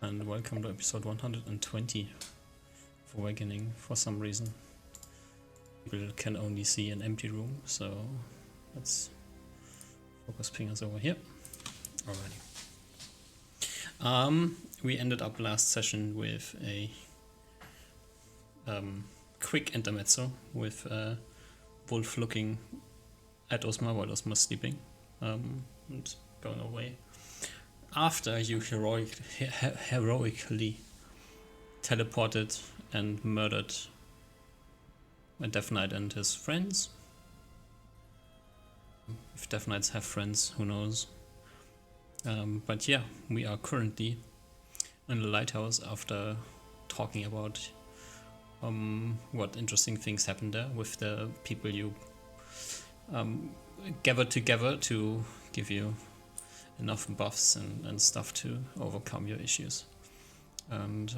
and welcome to episode 120 of Awakening. For some reason, people can only see an empty room, so let's focus pingers over here. Alrighty. We ended up last session with a quick intermezzo with Wolf looking at Osma while Osma's sleeping and going away. After you heroically teleported and murdered a Death Knight and his friends. If Death Knights have friends, who knows? But yeah, we are currently in the lighthouse after talking about what interesting things happened there with the people you gathered together to give you enough buffs and stuff to overcome your issues. And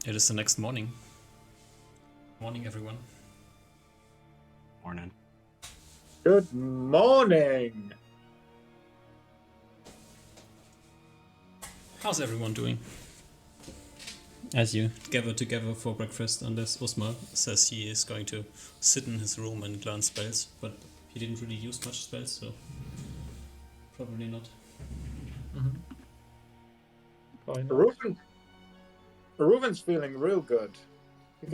it is the next morning. Morning, everyone. Morning. Good morning. How's everyone doing? As you gather together for breakfast, unless Osma says he is going to sit in his room and learn spells, but he didn't really use much spells, so probably not. Probably not. Reuven's feeling real good. It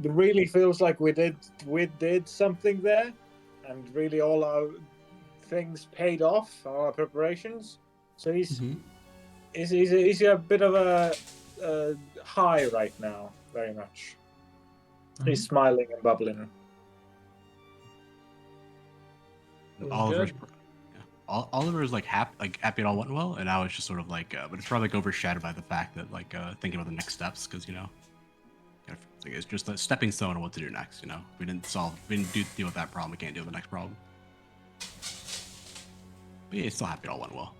really feels like we did something there, and really all our things paid off, all our preparations. So he's a bit of a high right now, very much. He's smiling and bubbling. Oliver's like happy it all went well, and I was just sort of like, but it's probably like overshadowed by the fact that like thinking about the next steps, because it's just a stepping stone on what to do next. We didn't deal with that problem. We can't deal with the next problem. But yeah, he's still happy it all went well.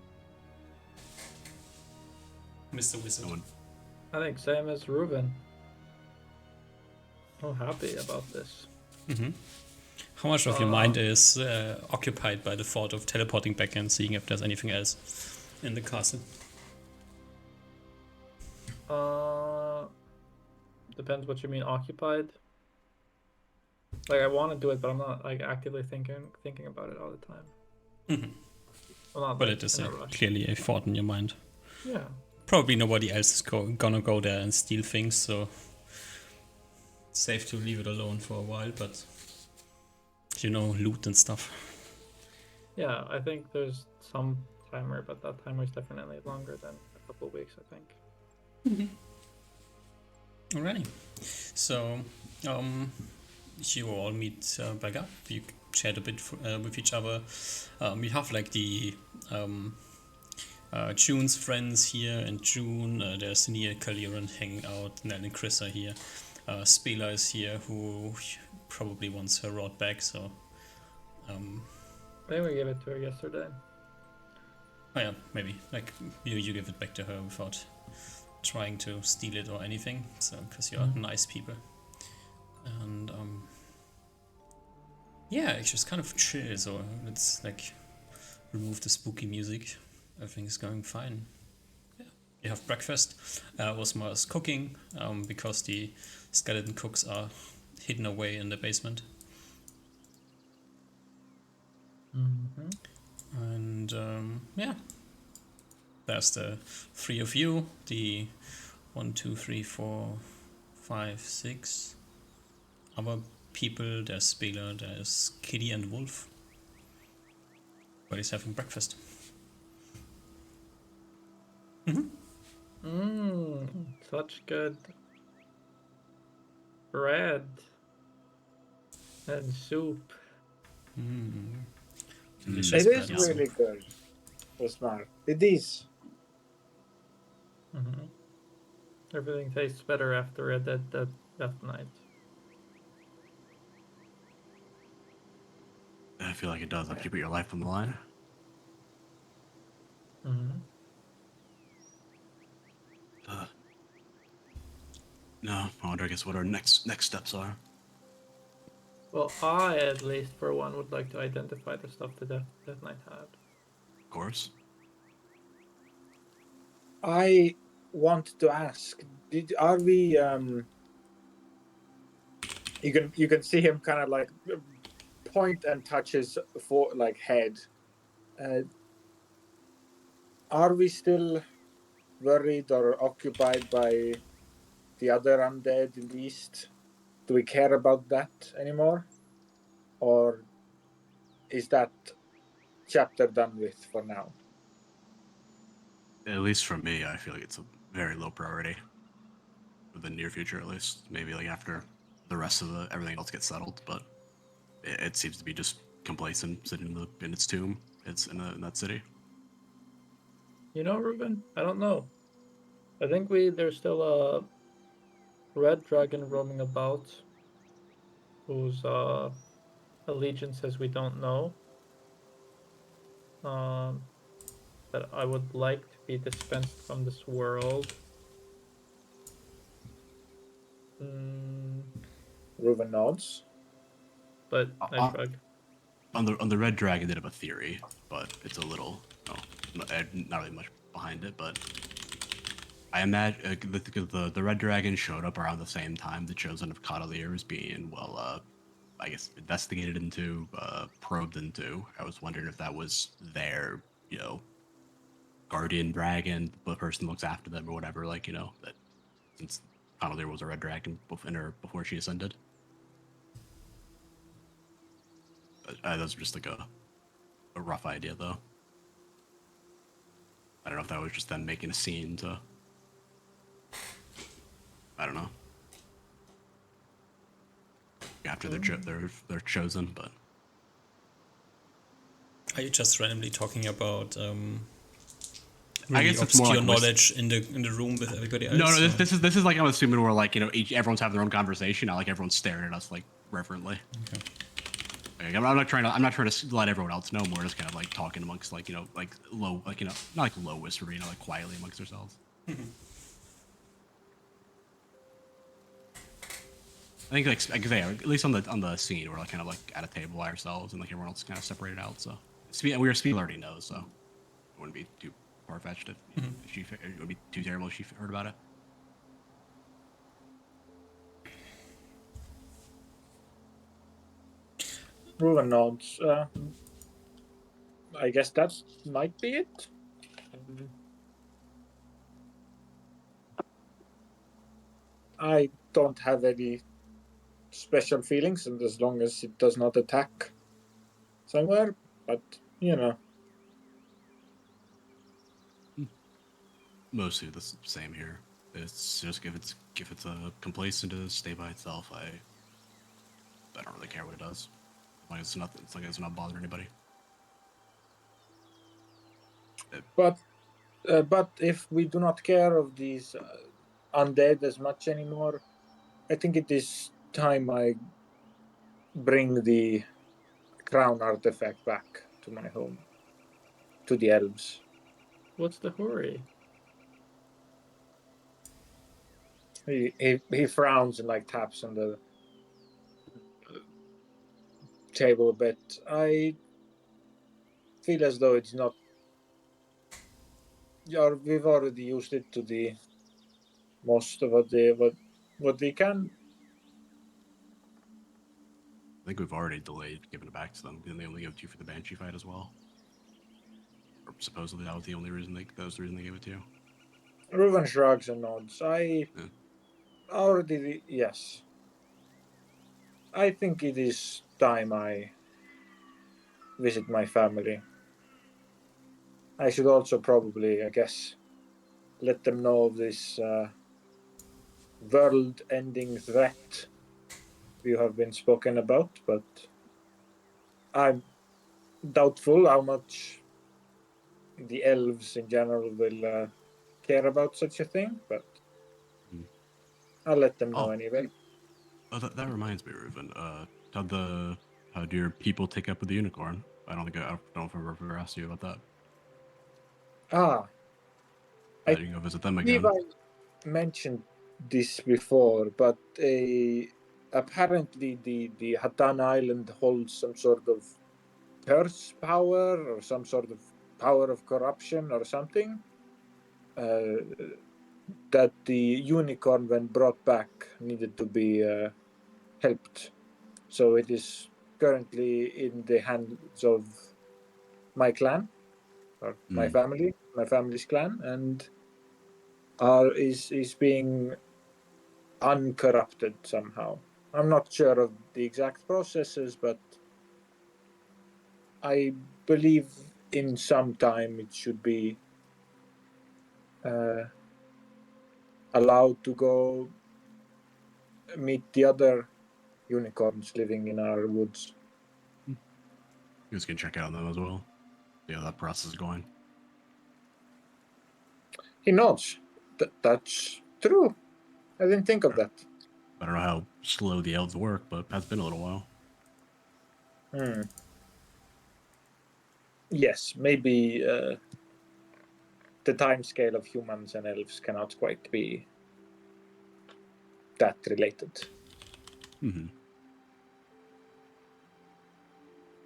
Mr. Wizard. I think same as Reuven. I'm happy about this. How much of your mind is occupied by the thought of teleporting back and seeing if there's anything else in the castle? Depends what you mean occupied. Like I want to do it, but I'm not like actively thinking about it all the time. I'm not, but it is clearly a thought in your mind. Yeah. Probably nobody else is gonna go there and steal things, so it's safe to leave it alone for a while, but loot and stuff. Yeah, I think there's some timer, but that timer is definitely longer than a couple of weeks, I think. Alrighty. So, you all meet back up. You chat a bit with each other. We have like the June's friends here in June. There's Nia, Kaliran hanging out. Nell and Chris are here. Spela is here, who probably wants her rod back, so... I think we gave it to her yesterday. Oh yeah, maybe. Like, you give it back to her without trying to steal it or anything, so, because you're nice people. And, yeah, it's just kind of chill, so let's, like, remove the spooky music. Everything's going fine. Yeah. You have breakfast. Osmar's cooking, because the skeleton cooks are hidden away in the basement. And yeah, there's the three of you, the 1, 2, 3, 4, 5, 6 other people. There's Spela, there's Kitty and Wolf. Everybody's having breakfast. Such good bread and soup. Delicious It is bread. really good. Osmar. It is. Everything tastes better after a death night. I feel like it does. Like you put your life on the line. No, I wonder. I guess what our next steps are. Well, I at least for one would like to identify the stuff the Death Knight had. Of course. I want to ask: are we? You can see him kind of like point and touch his head. Are we still worried or occupied by the other undead in the east? Do we care about that anymore, or is that chapter done with for now? At least for me, I feel like it's a very low priority for the near future, at least. Maybe like after the rest of everything else gets settled, but it seems to be just complacent, sitting in its tomb. It's in that city. You know, Ruben, I don't know. I think there's still a red dragon roaming about whose allegiances we don't know. That I would like to be dispensed from this world. Reuven nods. But I shrug. On the red dragon, did have a theory, but it's a little not really much behind it. But I imagine the red dragon showed up around the same time the chosen of Cavalier was being I guess investigated into, probed into. I was wondering if that was their guardian dragon, the person who looks after them or whatever. Like that since Cavalier was a red dragon before she ascended. That's just like a rough idea, though. I don't know if that was just them making a scene to. I don't know. After they're chosen, but. Are you just randomly talking about I really guess it's more obscure like knowledge in the room with everybody else? No, this is like I'm assuming where like everyone's having their own conversation, not like everyone's staring at us like reverently. Okay. Like, I'm not trying to let everyone else know. More just kind of like talking amongst like like low not like low whisper, like quietly amongst ourselves. I think like at least on the scene we're like kind of like at a table by ourselves and like everyone else kind of separated out. So Speed already knows, so it wouldn't be too far fetched if it would be too terrible if she heard about it. Reuven nods. I guess that might be it. I don't have any special feelings, and as long as it does not attack somewhere, but Mostly the same here. It's just if it's a complacent to stay by itself, I don't really care what it does. As long as it's not bothering anybody. But if we do not care of these undead as much anymore, I think it is time I bring the crown artifact back to my home, to the elves. What's the hurry? He frowns and like taps on the table a bit. I feel as though it's not. We've already used it to the most of what we can. I think we've already delayed giving it back to them. Didn't they only give it to you for the Banshee fight as well? Or supposedly that was the reason they gave it to you. Reuven shrugs and nods. Already, yes. I think it is time I visit my family. I should also probably, I guess, let them know of this world-ending threat you have been spoken about, but I'm doubtful how much the elves in general will care about such a thing, but I'll let them know anyway. Oh, that reminds me, Reuven. How do your people take up with the unicorn? I don't know if I've ever asked you about that. I You can go visit them believe again. I mentioned this before, but apparently the Hatan Island holds some sort of curse power or some sort of power of corruption or something. that the unicorn, when brought back, needed to be helped. So it is currently in the hands of my clan, or my family's clan, and is being uncorrupted somehow. I'm not sure of the exact processes, but I believe in some time it should be allowed to go meet the other unicorns living in our woods. You guys can check out on them as well. See how that process is going. He nods. That's true. I didn't think of that. I don't know how slow the elves work, but it's been a little while. Yes, maybe the time scale of humans and elves cannot quite be that related.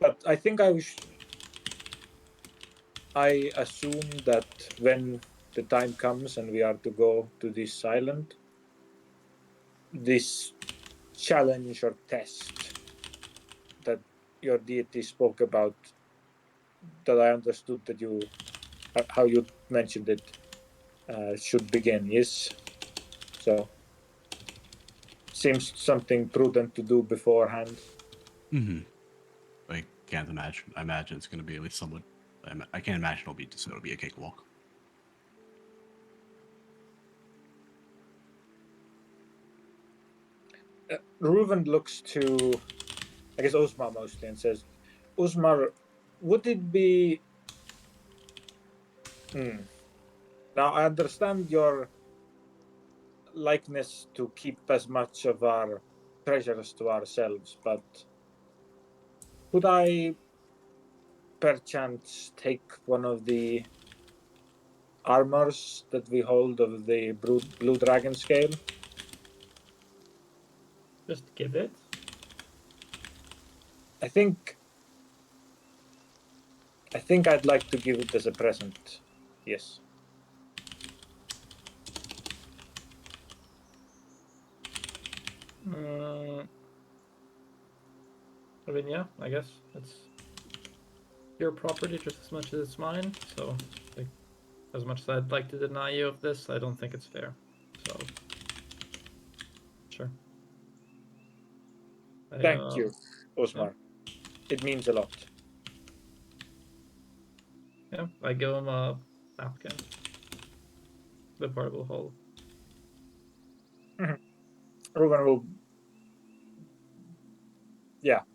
But I think I assume that when the time comes and we are to go to this island, this challenge or test that your deity spoke about, that I understood that how you mentioned it, should begin. Yes. So seems something prudent to do beforehand. I can't imagine. I imagine it's going to be at least somewhat. I can't imagine it'll be a cakewalk. Reuven looks to, I guess, Osmar mostly and says, Osmar, would it be... Now, I understand your likeness to keep as much of our treasures to ourselves, but could I perchance take one of the armors that we hold of the blue dragon scale? Just give it. I think I'd like to give it as a present. Yes. I mean, yeah, I guess it's your property just as much as it's mine. So, like, as much as I'd like to deny you of this, I don't think it's fair. So, sure. Thank you, Osmar. Yeah. It means a lot. Yeah, I give him a napkin. The portable hole. Reuven will,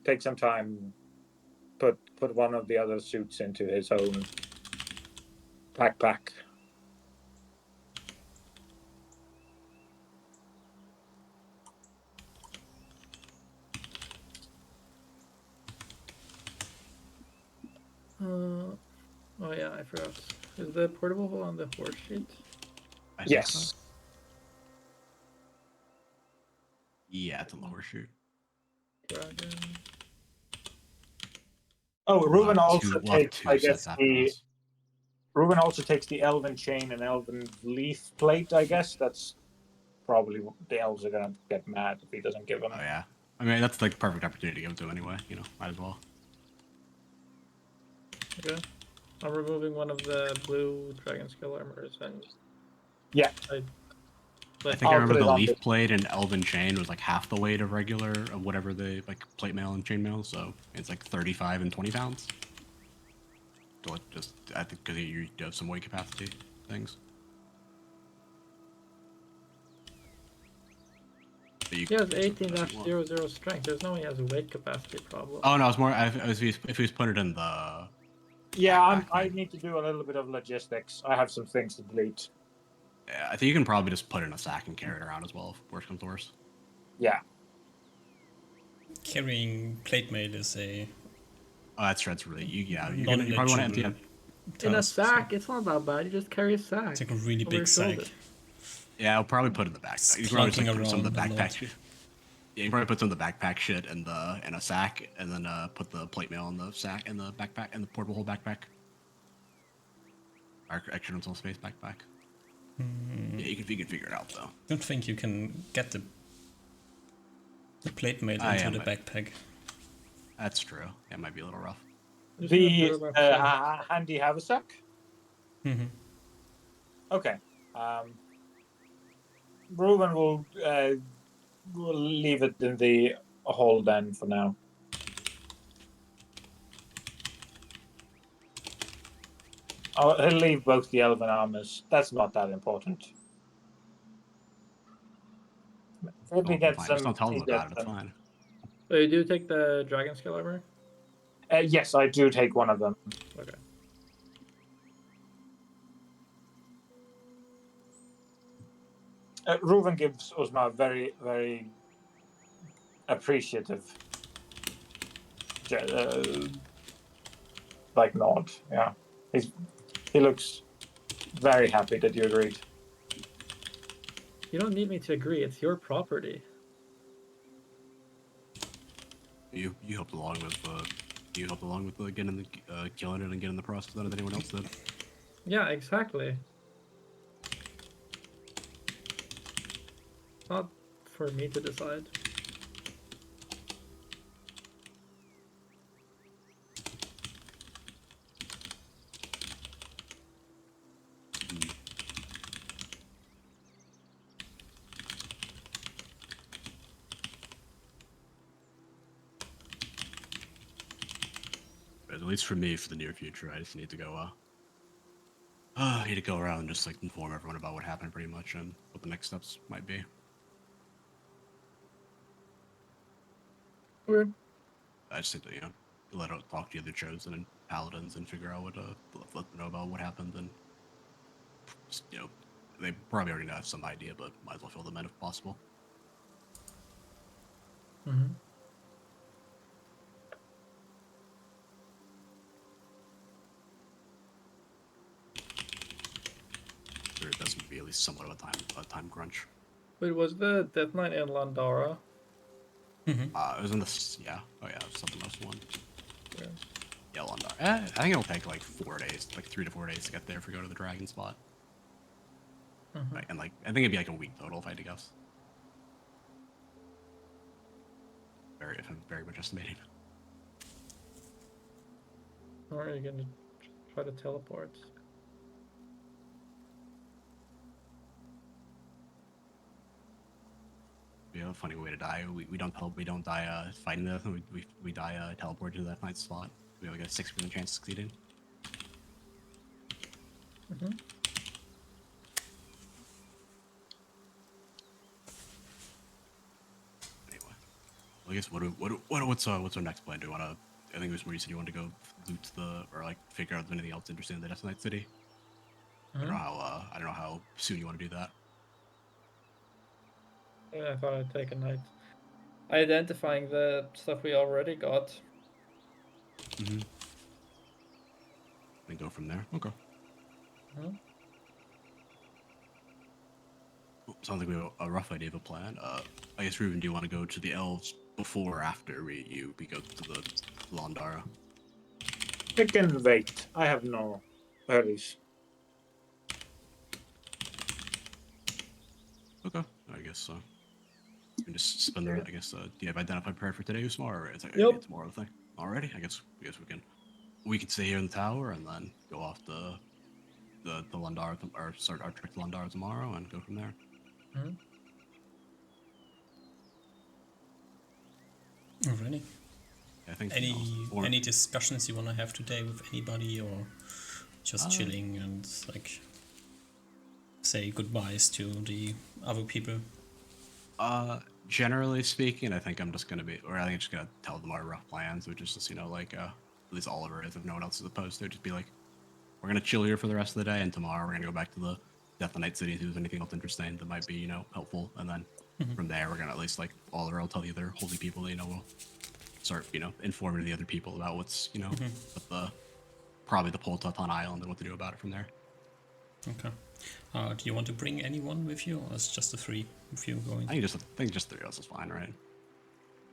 take some time, put one of the other suits into his own backpack. Oh yeah, I forgot. Is the portable hole on the horse sheet? Yes. Yeah, it's on the horseshoe. Dragon. Oh, Reuven also takes, I guess, Reuven also takes the elven chain and elven leaf plate, I guess. That's probably the elves are gonna get mad if he doesn't give them. Oh yeah. I mean, that's like the perfect opportunity to give it to him anyway, might as well. Okay. I'm removing one of the blue dragon scale armors and I think I remember the leaf plate and elven chain was like half the weight of regular of whatever the like plate mail and chain mail, so it's like 35 and 20 pounds. So just I think because you have some weight capacity things. He has 18-00 strength. There's no way he has a weight capacity problem. Oh no, it's more if he's put it in the. Yeah, I need to do a little bit of logistics. I have some things to delete. Yeah, I think you can probably just put it in a sack and carry it around as well, if worse comes to worse. Yeah. Carrying plate mail is a. Oh, that's really you probably want to empty it. In a sack, it's not that bad. You just carry a sack. It's like a really big sack. Yeah, I'll probably put it in the backpack. You can probably just, put some of the backpack shit. Yeah, you can probably put some of the backpack shit in a sack, and then put the plate mail in the sack, in the backpack, in the portable hole backpack. Our extra mental space backpack. Yeah, you can figure it out though. Don't think you can get the plate mail into the backpack. That's true. Yeah, it might be a little rough. The handy haversack. Mm-hmm. Okay. Ruben will leave it in the hole then for now. He'll leave both the elven armors. That's not that important. Maybe get Fine. some. Just don't tell them about it. It's fine. So you do take the dragon scale armor? Yes, I do take one of them. Okay. Reuven gives Uzma a very, very appreciative like nod. Yeah, he looks very happy that you agreed. You don't need me to agree. It's your property. You helped along with getting the killing it and getting the process done that anyone else did. Yeah, exactly. It's not for me to decide. But at least for me, for the near future, I just need to go. I need to go around and just like inform everyone about what happened, pretty much, and what the next steps might be. Okay. I just need to, talk to the other chosen and paladins and figure out what let them know about what happened, and just, they probably already have some idea, but might as well fill them in if possible. Mm-hmm. There does be at least somewhat of a time crunch. Wait, was the Death Knight in Landara? It was in the Oh yeah, something else one. Yeah. Yeah, Landar. I think it'll take like 4 days, like 3 to 4 days to get there if we go to the dragon spot. Mm-hmm. Right, and I think it'd be like a week total if I had to guess. If I'm very much estimating. Or are you gonna try to teleport? We have a funny way to die. We don't die fighting death. We die teleporting to that night's slot. We have like a 6% chance of succeeding. Mm-hmm. Anyway, well, I guess what's our next plan? Do you want to? I think it was where you said you wanted to go loot or like figure out if there's anything else interesting in the Death Knight City. Mm-hmm. I don't know how soon you want to do that. Yeah, I thought I'd take a night. Identifying the stuff we already got. Mm-hmm. Then go from there. Okay. Mm-hmm. Sounds like we have a rough idea of a plan. I guess, Ruben, do you want to go to the elves before or after we go to the Landara? I can wait. I have no hurries. Okay, I guess so. You can just spend the. I guess. Do you have identified prayer for today, Usmar, or is it Yep. a tomorrow thing? Already? I guess we can stay here in the tower and then go off the Landara or start our trip to Landara tomorrow and go from there. Mm-hmm. Alrighty. I think any discussions you want to have today with anybody, or just chilling and like say goodbyes to the other people? Generally speaking, I think I'm just gonna tell them our rough plans, which is just at least Oliver is, if no one else is opposed to it, just be like, we're gonna chill here for the rest of the day, and tomorrow we're gonna go back to the Death Knight City and see if there's anything else interesting that might be helpful, and then from there we're gonna at least Oliver will tell the other holy people that we'll start informing the other people about what's what probably the Poltaton Island and what to do about it from there. Okay. Do you want to bring anyone with you, or is just the three of you going? I think just 3 of us is fine, right?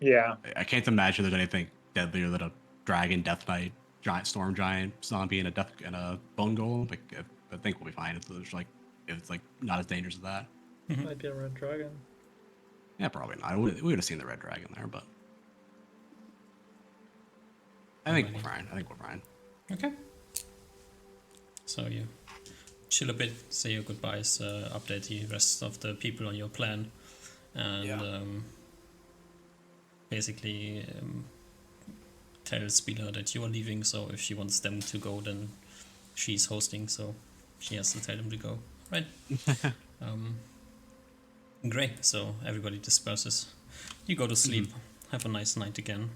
Yeah. I can't imagine there's anything deadlier than a dragon, death knight, giant storm giant, zombie, and a bone golem. I think we'll be fine. There's if it's like not as dangerous as that. Might be a red dragon. Yeah, probably not. We would have seen the red dragon there, but I think we're fine. Okay. So you chill a bit, say your goodbyes, update the rest of the people on your plan, and basically tell Spieler that you are leaving. So if she wants them to go, then she's hosting, so she has to tell them to go. Right. Great. So everybody disperses. You go to sleep. Have a nice night again.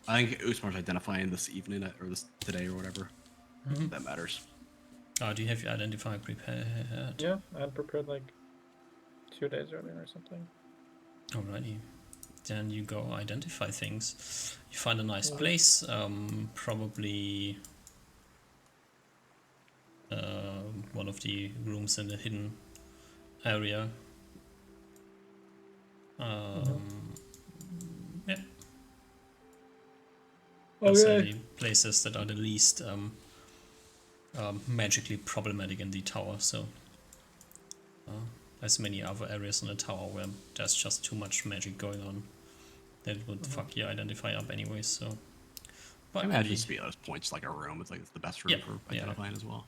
I think Usmar's identifying this evening or this today or whatever. That matters. Do you have your identifier prepared? Yeah, I had prepared like 2 days earlier or something. Alrighty. Then you go identify things. You find a nice place, probably one of the rooms in the hidden area. Yeah. Those are the places that are the least magically problematic in the tower, so there's many other areas in the tower where there's just too much magic going on that would fuck your identify up anyways, so... But I imagine Spieler's points like a room. It's like it's the best room for identifying as well.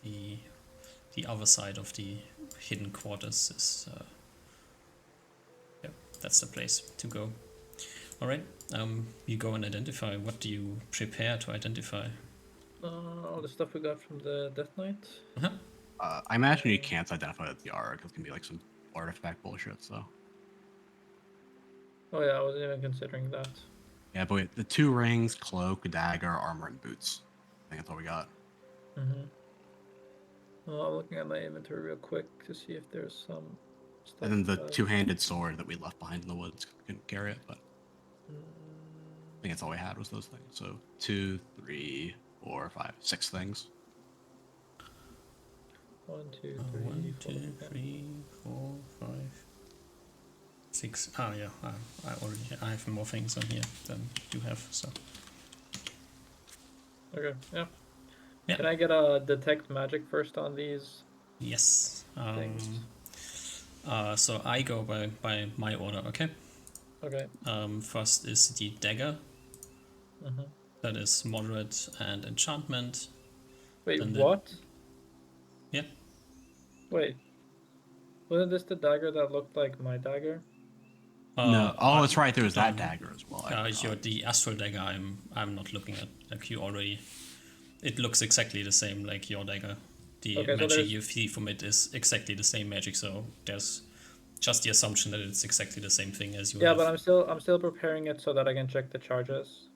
The other side of the hidden quarters is... that's the place to go. Alright, you go and identify. What do you prepare to identify? All the stuff we got from the Death Knight. I imagine you can't identify the aura because it can be like some artifact bullshit, so... Oh yeah, I wasn't even considering that. Yeah, but wait, the 2 rings, cloak, dagger, armor, and boots. I think that's all we got. Well, I'm looking at my inventory real quick to see if there's some stuff. And then the 2-handed sword that we left behind in the woods, couldn't carry it, but I think that's all we had was those things. So 2, 3, 4, 5, 6 things. 1, 2, 3, 1, 2, 4, 3, 4, 5, 6. Ah, yeah, I have more things on here than you have, so... Okay, yeah. Yeah. Can I get a detect magic first on these Yes. things? So I go by my order, okay? Okay. First is the dagger. That is moderate and enchantment. Wait, Then what? Yeah. Wait. Wasn't this the dagger that looked like my dagger? No. Oh, that's right. There was that dagger as well. The astral dagger. I'm not looking at, like, you already. It looks exactly the same like your dagger. The magic you see from it is exactly the same magic. So there's just the assumption that it's exactly the same thing as you. Yeah, but I'm still preparing it so that I can check the charges.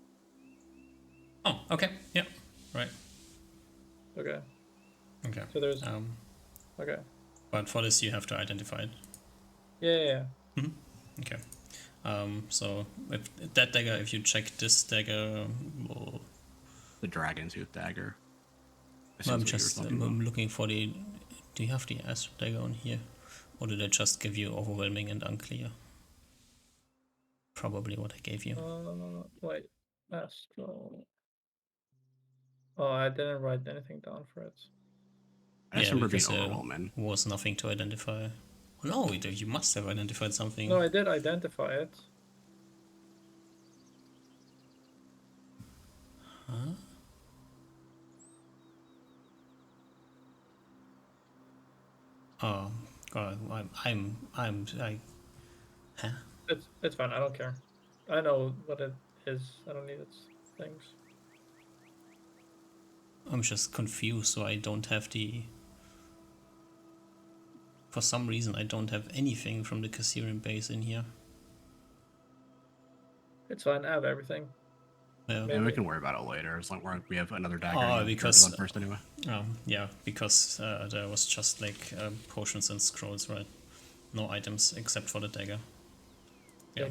Oh, okay. Yeah. Right. Okay. Okay. So there's. Okay. But for this, you have to identify it. Yeah. Okay. So if that dagger, if you check this dagger, The dragon tooth dagger. I'm looking for the. Do you have the astral dagger on here, or did I just give you overwhelming and unclear? Probably what I gave you. Wait, astral. Oh, I didn't write anything down for it. I just remember being overwhelming. Was nothing to identify. No, you must have identified something. No, I did identify it. Huh? Oh God, huh? It's fine. I don't care. I know what it is. I don't need its things. I'm just confused, so I don't have the... For some reason, I don't have anything from the Cassirian base in here. It's fine, I have everything. Yeah, we can worry about it later, as long as we have another dagger. Because... first anyway. Yeah, because there was just like potions and scrolls, right? No items except for the dagger. Yeah.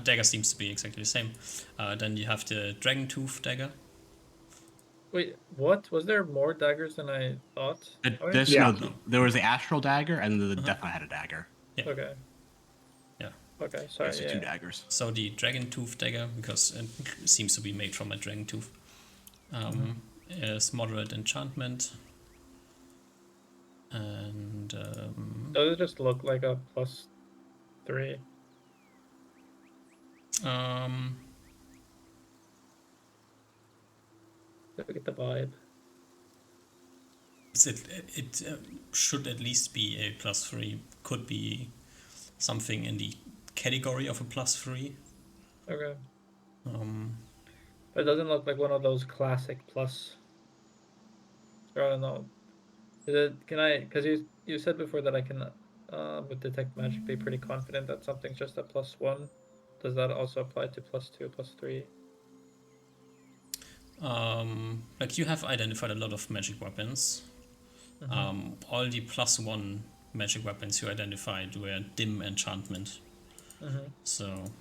Dagger seems to be exactly the same. Then you have the dragon tooth dagger. Wait, what? Was there more daggers than I thought? There was the astral dagger, and the Death Knight had a dagger. Yeah. Okay. Yeah. Okay, sorry. So 2 daggers. So the dragon tooth dagger, because it seems to be made from a dragon tooth. is moderate enchantment. And Does it just look like a +3? Look at the vibe. it should at least be a +3. Could be something in the category of a +3. Okay. Um, But it doesn't look like one of those classic plus. I don't know. Is it? Can I? Because you said before that I can, with detect magic, be pretty confident that something's just a +1. Does that also apply to +2, +3? like you have identified a lot of magic weapons. All the +1 magic weapons you identified were dim enchantment. So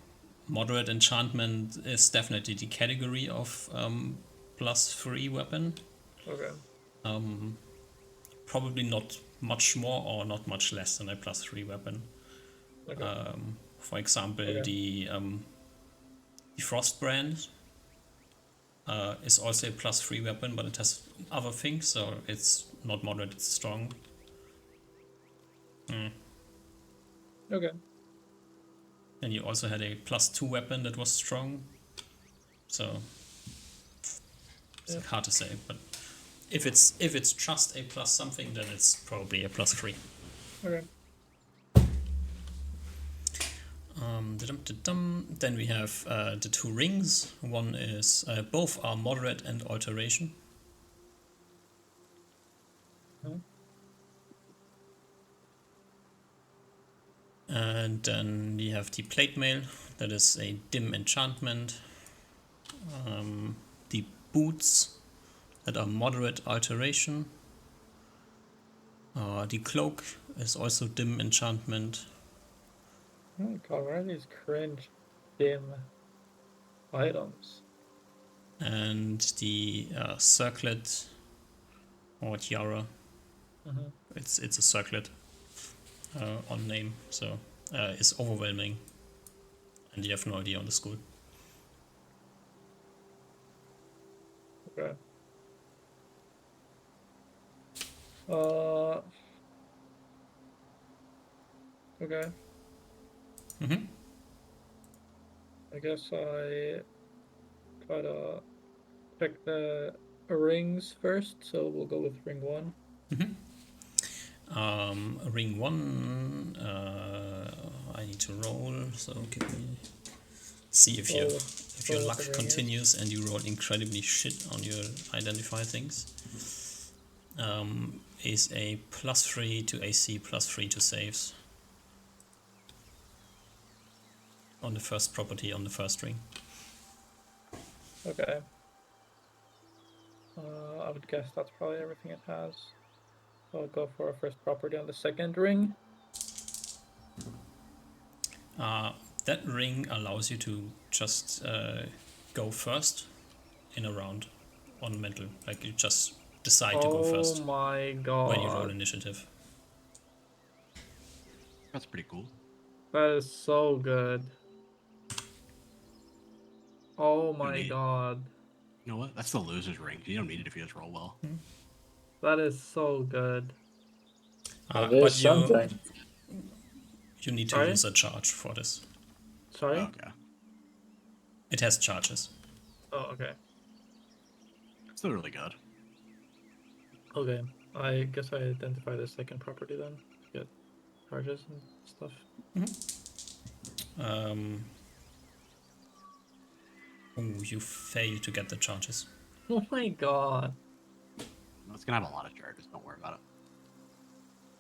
moderate enchantment is definitely the category of +3 weapon. Okay. Probably not much more or not much less than a +3 weapon. Okay. For example, Okay. the Frost brand is also a +3 weapon, but it has other things, so it's not moderate, it's strong. Okay. And you also had a +2 weapon that was strong. So it's like hard to say, but if it's just a plus something, then it's probably a +3. Okay. Then we have the 2 rings. One is both are moderate and alteration. And then we have the plate mail, that is a dim enchantment. The boots, that are moderate alteration. The cloak is also dim enchantment. Oh my god, what are these cringe dim items? And the circlet or tiara, it's a circlet on name, so it's overwhelming, and you have no idea on the school. Okay. Okay. I guess I try to pick the rings first, so we'll go with ring 1. Ring 1, I need to roll, so give me see if your roll luck what the ring continues and you roll incredibly shit on your identify things. Is a +3 to AC, +3 to saves on the first property on the first ring. Okay. I would guess that's probably everything it has. So I'll go for a first property on the second ring. That ring allows you to just go first in a round on mental. Like you just decide to go first Oh my god. when you roll initiative. That's pretty cool. That is so good. Oh my god. You know what? That's the loser's ring. You don't need it if you just roll well. That is so good. That is something. You need to Sorry? use a charge for this. Sorry? Okay. It has charges. Oh, okay. Still really good. Okay. I guess I identify the second property then. Get charges and stuff. You fail to get the charges. Oh my god. It's gonna have a lot of charges. Don't worry about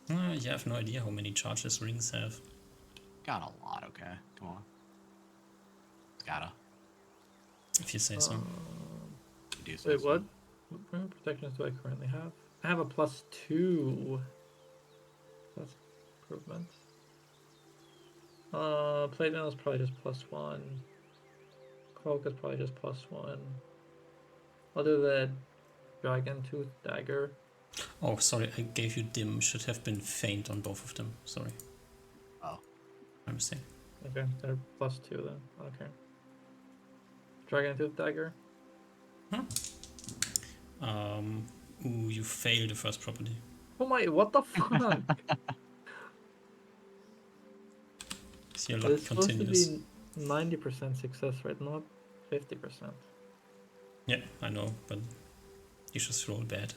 it. You have no idea how many charges rings have. Got a lot. Okay, come on. It's gotta. If you say so. You do say Wait, so. what? What primary protections do I currently have? I have a +2. That's improvement. Plate mail is probably just +1. Cloak is probably just +1. I'll do the dragon tooth dagger. Oh, sorry, I gave you dim. Should have been faint on both of them. Sorry. Oh. My mistake. Okay, they're +2 then. Okay. Dragon tooth dagger. Ooh, you failed the first property. Oh my, what the fuck? So your luck It's supposed to continues. be 90% success rate, not 50%. Yeah, I know, but you just roll bad.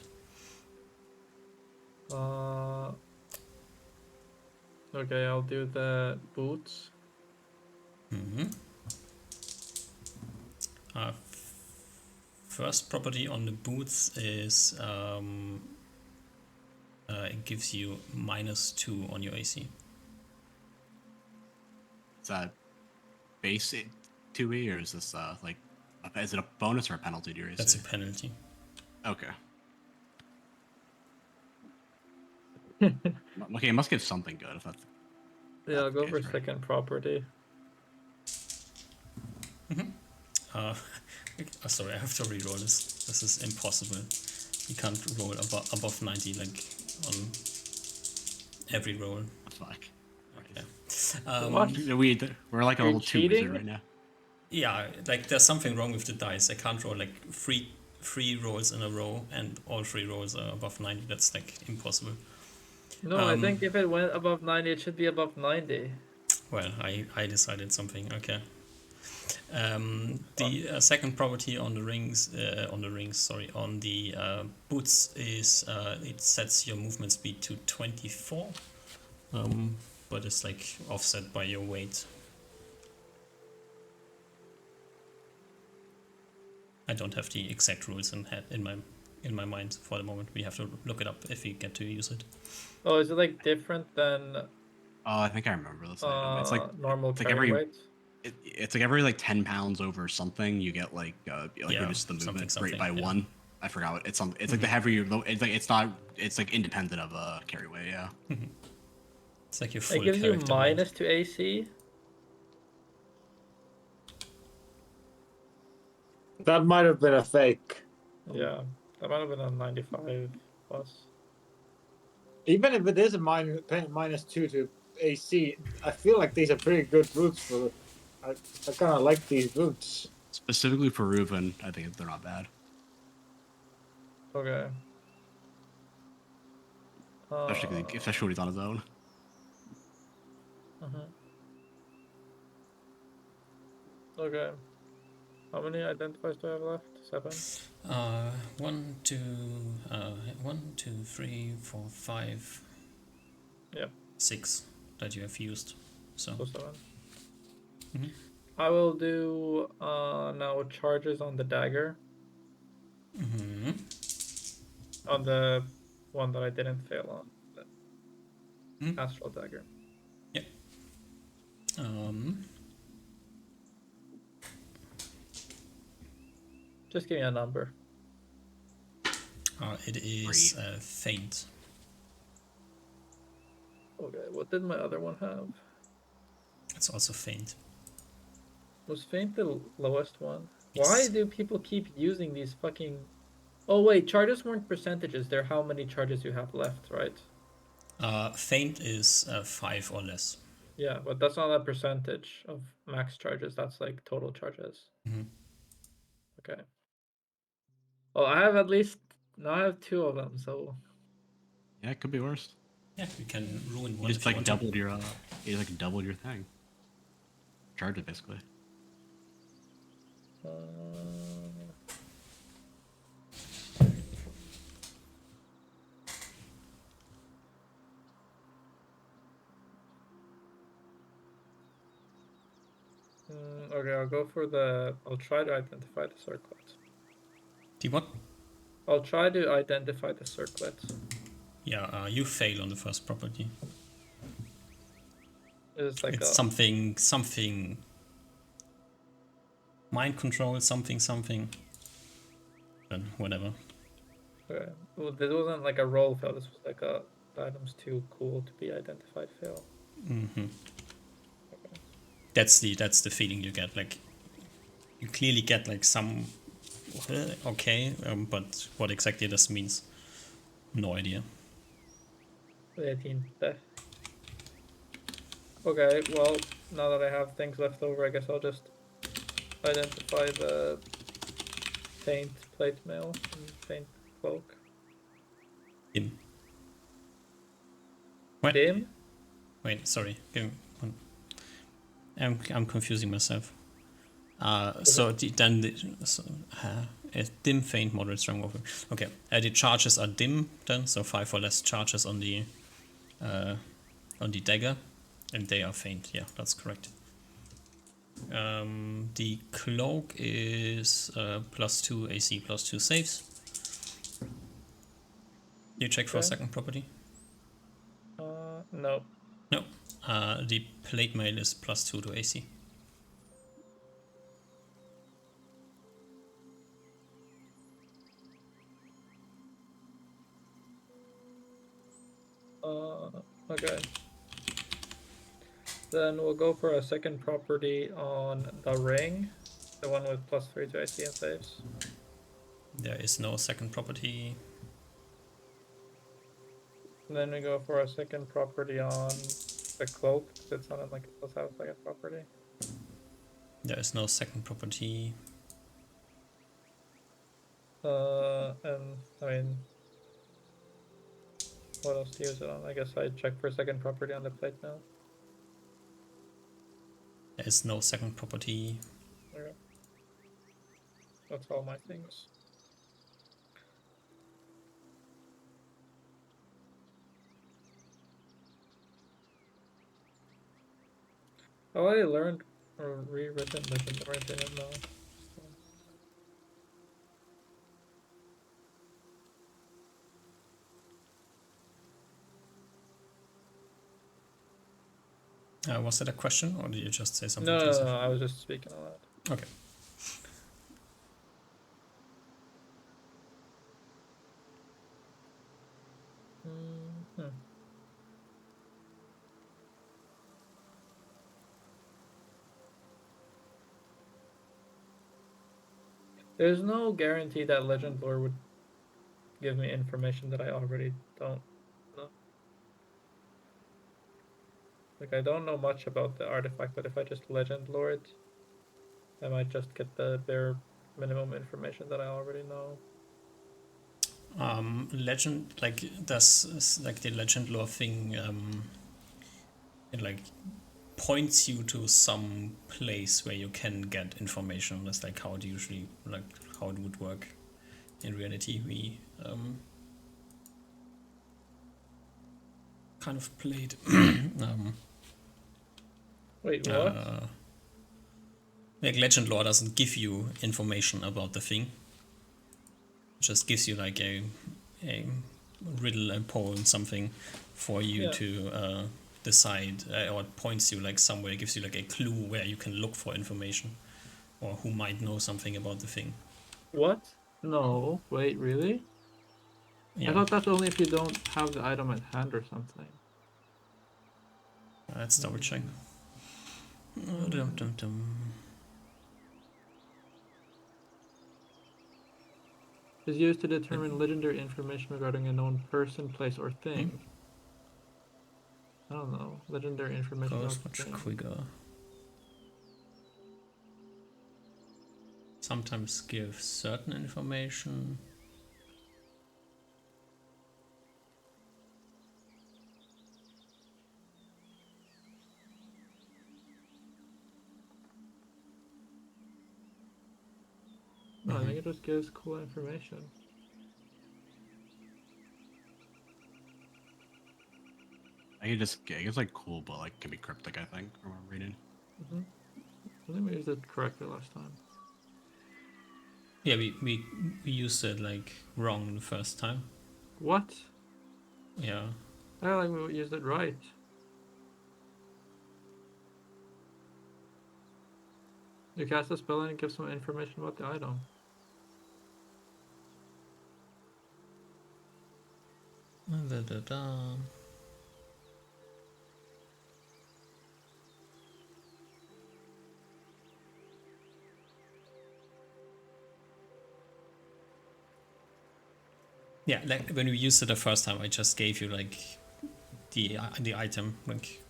Okay, I'll do the boots. First property on the boots is it gives you -2 on your AC. Is that base 2e, or is this like, is it a bonus or a penalty to your AC? That's a penalty. Okay. Okay, it must give something good if that's. Yeah, I'll go okay, for right. second property. Sorry, I have to re-roll this. This is impossible. You can't roll above 90 like on every roll. Fuck. Okay. What? We're like a You're little too wizard cheating? right now. Yeah, like there's something wrong with the dice. I can't roll like three rolls in a row and all 3 rolls are above 90. That's like impossible. No, I think if it went above 90, it should be above 90. Well, I decided something. Okay. The second property on the boots is it sets your movement speed to 24, but it's like offset by your weight. I don't have the exact rules in my mind for the moment. We have to look it up if we get to use it. Oh, is it like different than Oh, I think I remember this item. It's like normal it's like carry every weight? it's like every like 10 pounds over something, you get like Yeah, reduce the movement something, rate by yeah. 1. I forgot what it's It's like the heavier. It's like it's like independent of carry weight. Yeah. It's like your full It gives you character weight. minus to AC. That might have been a fake. Yeah, that might have been a 95 plus. Even if it is a -2 to AC, I feel like these are pretty good boots for. I kind of like these boots. Specifically for Reuven, I think they're not bad. Okay. Especially when he's on his own. Okay. How many identifiers do I have left? 7? 1, 2, 3, 4, 5. Yep. 6 that you have used. So 7. I will do now charges on the dagger. On the one that I didn't fail on. The astral dagger. Yep. Just give me a number. It is faint. Okay, what did my other one have? It's also faint. Was faint the lowest one? Yes. Why do people keep using these fucking... Oh wait, charges weren't percentages, they're how many charges you have left, right? Faint is 5 or less. Yeah, but that's not a percentage of max charges, that's like total charges. Okay. Well, I have at least... Now I have 2 of them, so... Yeah, it could be worse. Yeah, you can ruin You one just if you like want doubled your you like doubled your thing. Charge it basically. Okay, I'll go for the... I'll try to identify the circlet. Do you what? I'll try to identify the circlet. Yeah, you fail on the first property. It's like It's something mind control, something. Then whatever. Okay. Well, this wasn't like a roll fail. This was like a the item's too cool to be identified fail. Okay. That's the feeling you get. Like you clearly get like some okay, but what exactly this means, no idea. 18 death. Okay. Well, now that I have things left over, I guess I'll just identify the faint plate mail and faint cloak. Dim. What? Dim? Wait, sorry. Give me one. I'm confusing myself. Dim, faint, moderate, strong, warfare. Okay, the charges are dim then, so 5 or less charges on the dagger, and they are faint. Yeah, that's correct. The cloak is +2 AC, +2 saves. You check for a Okay. second property? No. No. The plate mail is +2 to AC. Okay. Then we'll go for a second property on the ring, the one with +3 to AC and saves. There is no second property. And then we go for a second property on the cloak, because it sounded like it was have a second property. There is no second property. And I mean, what else to use it on? I guess I check for second property on the plate now. There is no second property. Okay. That's all my things. Oh, I learned or rewritten Legend, or I didn't know. Was that a question, or did you just say something? No, Joseph? I was just speaking on that. Okay. Mm-hmm. There's no guarantee that Legend Lore would give me information that I already don't know. Like, I don't know much about the artifact, but if I just Legend Lore it, I might just get the bare minimum information that I already know. Legend, like, does like the legend lore thing, it like points you to some place where you can get information. That's like how it usually, like, how it would work in reality. We kind of played Wait, what? like, legend lore doesn't give you information about the thing. It just gives you like a riddle, a poem, something for you to decide, or it points you like somewhere, gives you like a clue where you can look for information, or who might know something about the thing. What? No, wait, really? Yeah, I thought that's only if you don't have the item at hand or something. let's double check. Is used to determine legendary information regarding a known person, place, or thing. I don't know. Legendary information Goes about much thing. quicker. Sometimes give certain information. No, I think it just gives cool information. I think it's like cool, but like can be cryptic. I think from what I'm reading. I think we used it correctly last time. Yeah, we used it like wrong the first time. What? Yeah. I feel like we used it right. You cast a spell and it gives some information about the item. Yeah, like when we used it the first time, I just gave you like the item, like,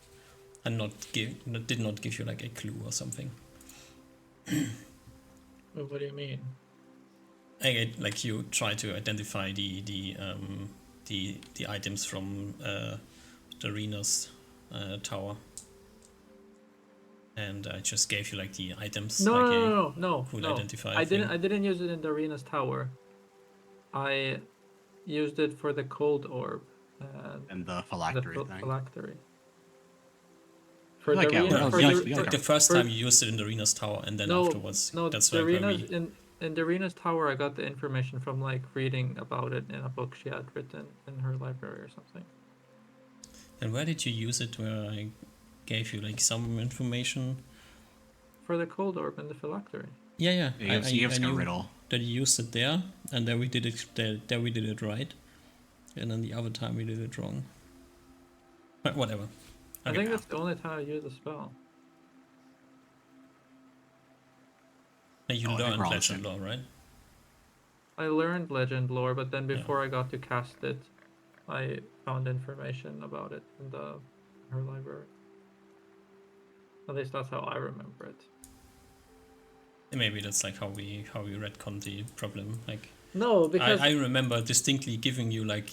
and did not give you like a clue or something. What do you mean? like you try to identify the items from the arena's tower, and I just gave you like the items, No, like no, a no, no, no, cool no. identifier I thing. didn't use it in the arena's tower. I used it for the cold orb And the the phylactery thing. phylactery. I For feel like, the yeah, arena, No, what for else? the, You the, gotta the first for- time you used it in the arena's tower, and then no, afterwards, no, that's the like where arena's we. in the arena's tower. I got the information from like reading about it in a book she had written in her library or something. And where did you use it? Where I gave you like some information. For the cold orb and the phylactery. Yeah, yeah. you have I a knew riddle. that you used it there, and there we did it. There we did it right, and then the other time we did it wrong. But whatever. I Okay. think that's the only time I used the spell. You Oh, I think learned we're all the legend same. lore, right? I learned legend lore, but then before I got to cast it, I found information about it in her library. At least that's how I remember it. Maybe that's like how we retcon the problem. Like No, because I remember distinctly giving you like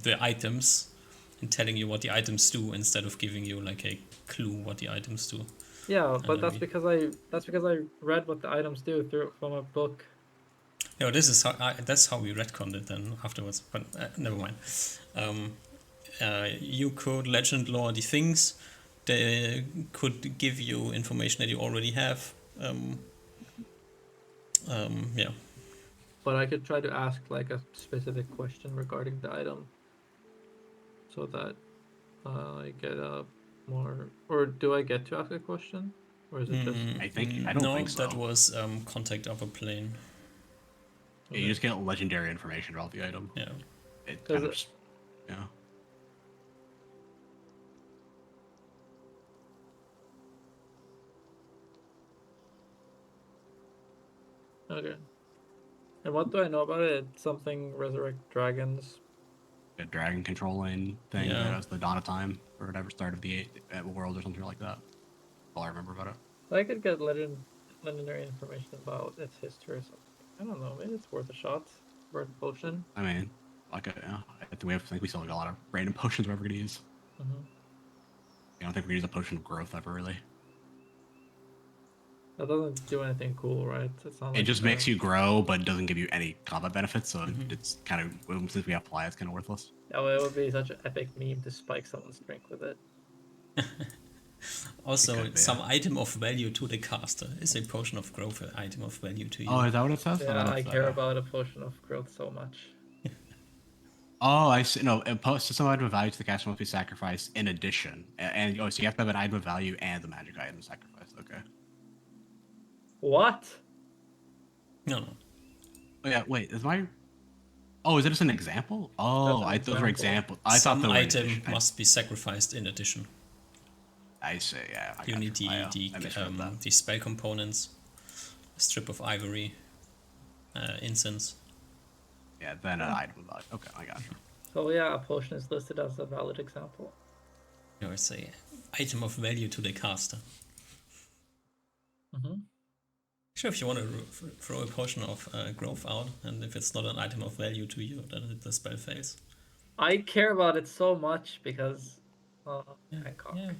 the items and telling you what the items do instead of giving you like a clue what the items do. yeah, but then that's because I read what the items do through from a book. No, this is how that's how we retconned it then afterwards. But never mind. You could legend lore the things. They could give you information that you already have. Yeah. But I could try to ask like a specific question regarding the item, so that I get a more. Or do I get to ask a question, or is it just? I don't no, think so. that was contact upper plane. Yeah, you just get legendary information about the item. Yeah. It kind of just, yeah. Okay. And what do I know about it? Something resurrect dragons. A dragon controlling thing Yeah. that was the dawn of time or whatever, start of the world or something like that. All I remember about it. I could get legendary information about its history or something. I don't know. Maybe it's worth a shot. Worth a potion. I mean, like, yeah, I think we still have a lot of random potions we're ever gonna use. Mm-hmm. I don't think we're gonna use a potion of growth ever really. That doesn't do anything cool, right? It's not It like just makes you grow, but doesn't give you any combat benefits. So it's kind of, since we have fly, it's kind of worthless. Yeah, well, it would be such an epic meme to spike someone's strength with it. Also, could be, some yeah. item of value to the caster is a potion of growth an item of value to you. Oh, is that what it says? Yeah, I care about a potion of growth so much. Oh, I see. No, some item of value to the caster must be sacrificed in addition, and oh, so you have to have an item of value and the magic item sacrificed. Okay. What? No. Oh yeah, wait. Is my? Oh, is it just an example? Oh, That's an those were example. examples. I Some thought they were in item addition. must be sacrificed in addition. I see. Yeah, I You got need I misread that. the spell components, a strip of ivory, incense. Yeah, then an item of value. Okay, I got you. So yeah, a potion is listed as a valid example. You know, it's a item of value to the caster. Mm-hmm. Sure, if you want to throw a potion of growth out, and if it's not an item of value to you, then the spell fails. I care about it so much because Hancock. Yeah.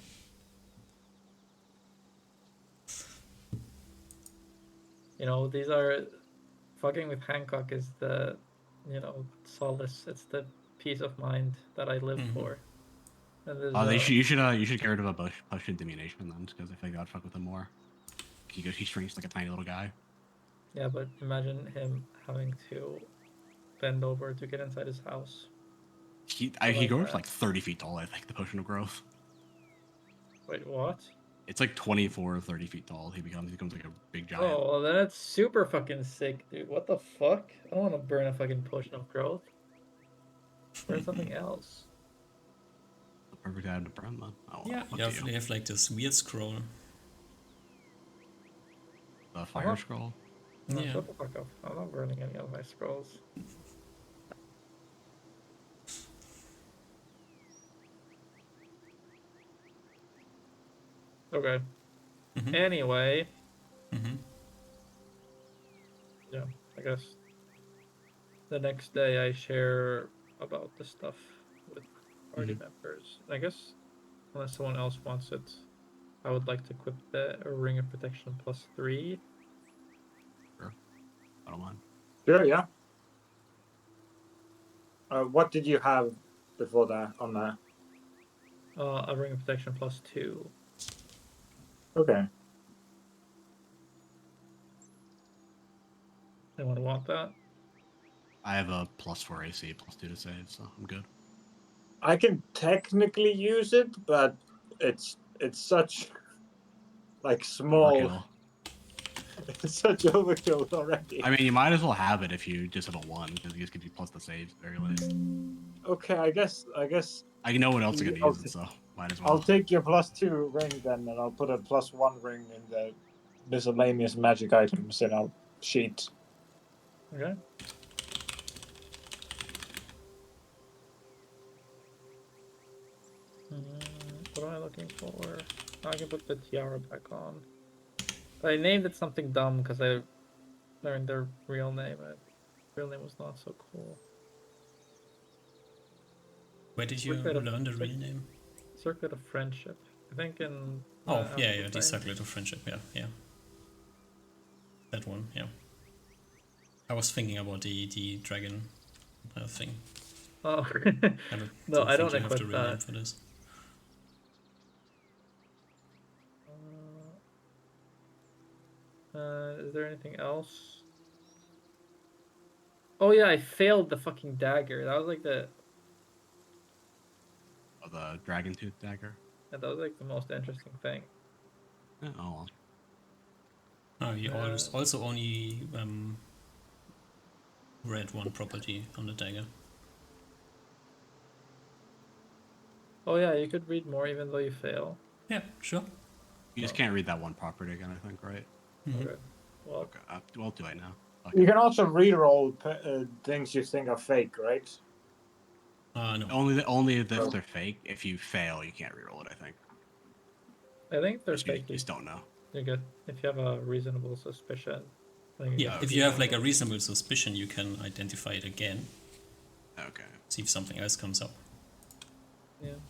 You know, these are fucking with Hancock is the, solace. It's the peace of mind that I live for. And there's, You should get rid of a potion diminution then, because I feel like I'd fuck with him more. He shrinks like a tiny little guy. yeah, but imagine him having to bend over to get inside his house. He like grows that. like 30 feet tall. I think the potion of growth. Wait, what? It's like 24 or 30 feet tall. He becomes like a big giant. Oh, well, then it's super fucking sick, dude. What the fuck? I don't want to burn a fucking potion of growth. Burn something else. The perfect item to burn, man. Oh, Yeah, you have like this weird scroll. The fire scroll. No, Yeah. shut the fuck up. I'm not burning any of my scrolls. Okay. Anyway. Mm-hmm. Yeah, I guess the next day I share about the stuff with party members. I guess unless someone else wants it, I would like to equip the Ring of Protection +3. Sure. I don't mind. Sure, yeah. What did you have before that on that? A Ring of Protection +2. Okay. Anyone want that? I have a +4 AC, +2 to save, so I'm good. I can technically use it, but it's such like small. Overkill. It's such overkill already. I mean, you might as well have it if you just have a 1, because it just gives you plus the saves at the very least. Okay, I guess. I know one else is going to use it, so might as well. I'll take your +2 ring then, and I'll put a +1 ring in the miscellaneous magic items in our sheet. Okay. What am I looking for? I can put the tiara back on. I named it something dumb because I learned their real name. Real name was not so cool. Where did you learn the real name? Circlet of Friendship. I think in. Oh, yeah, the Circlet of Friendship. Yeah. That one, yeah. I was thinking about the dragon thing. Oh, No, I don't think have the real name for this. Is there anything else? Oh yeah, I failed the fucking dagger. That was like the dragon tooth dagger. Yeah, that was like the most interesting thing. Yeah, oh well. Oh, you also only read one property on the dagger. Oh yeah, you could read more even though you fail. Yeah, sure. You just can't read that one property again, I think, right? Okay. Well, Okay, well, do I now? You Okay. can also reroll things you think are fake, right? No. Only if they're fake. If you fail, you can't reroll it, I think. I think they're fake. You just don't know. You're good if you have a reasonable suspicion. Yeah, if you have like a reasonable suspicion, you can identify it again. Okay. See if something else comes up. Yeah.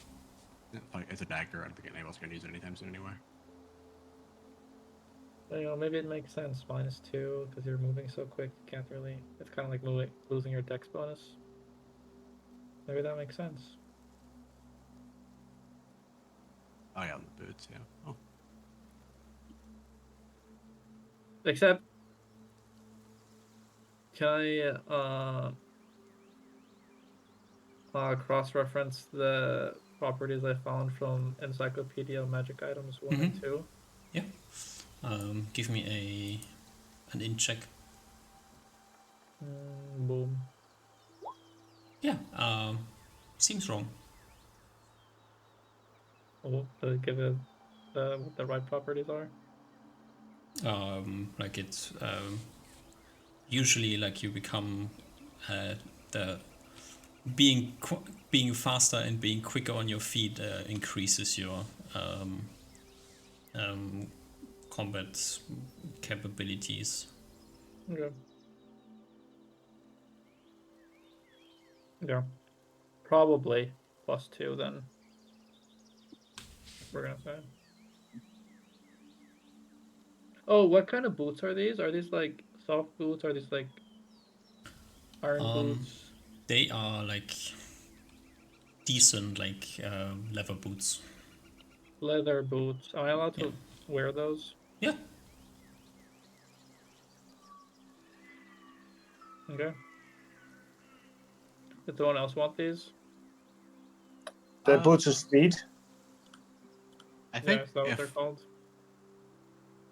It's a dagger. I don't think anyone's gonna use it anytime soon anyway. You know, maybe it makes sense. -2 because you're moving so quick. You can't really. It's kind of like losing your dex bonus. Maybe that makes sense. Oh yeah, on the boots. Yeah. Oh. Except, can I cross-reference the properties I found from Encyclopedia of Magic Items 1 and 2? Yeah. Give me an int check. Boom. Yeah. Seems wrong. Oh, does it give it what the right properties are? Like it's usually like you become the being faster and being quicker on your feet increases your combat capabilities. Okay. Yeah. Probably +2 then. We're gonna say. Oh, what kind of boots are these? Are these like soft boots? Are these like iron boots? They are like decent like leather boots. Leather boots. Am I allowed to wear those? Yeah. Okay. Does anyone else want these? The boots of speed. I think is that what they're called?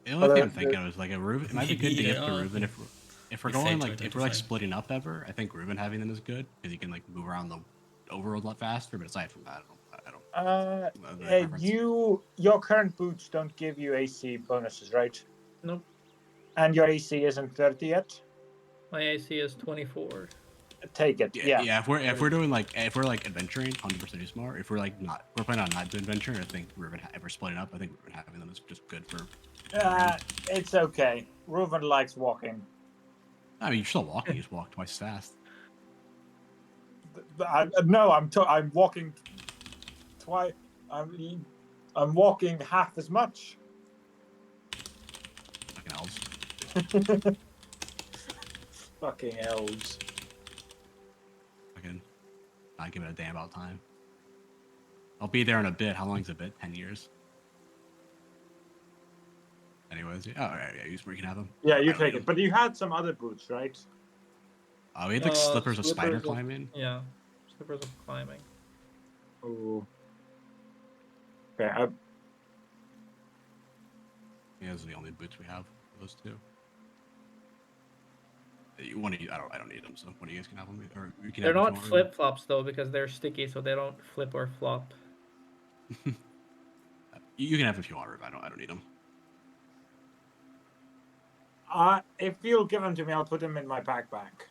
The only thing I'm thinking of is like a Reuben. It might be good to give to Reuben if we're going like if we're like splitting up ever. I think Reuben having them is good because he can like move around the overworld a lot faster. But aside from that, I don't. Your current boots don't give you AC bonuses, right? Nope. And your AC isn't 30 yet. My AC is 24. Take it. Yeah. Yeah. If we're doing like adventuring, 100% is smart. If we're like not, we're planning on not doing adventure. I think Reuben, if we're splitting up, I think Reuben having them is just good for. It's okay. Reuben likes walking. I mean, you're still walking. You just walk twice as fast. No, I'm walking twice. I'm walking half as much. Fucking elves. Fucking elves. Fucking not giving a damn about time. I'll be there in a bit. How long's a bit? 10 years. Anyways, yeah. Oh, right, yeah. We can have them. Yeah, you I don't take need it. But you had some other boots, right? we had like slippers of spider Slippers of- climbing. Yeah, slippers of climbing. Oh. Okay. Yeah, those are the only boots we have. Those two. You want to? I don't need them. So one of you guys can have them, or you can They're have them if not you want. flip flops though because they're sticky, so they don't flip or flop. You can have them if you want. Ruben. I don't need them. If you'll give them to me, I'll put them in my backpack.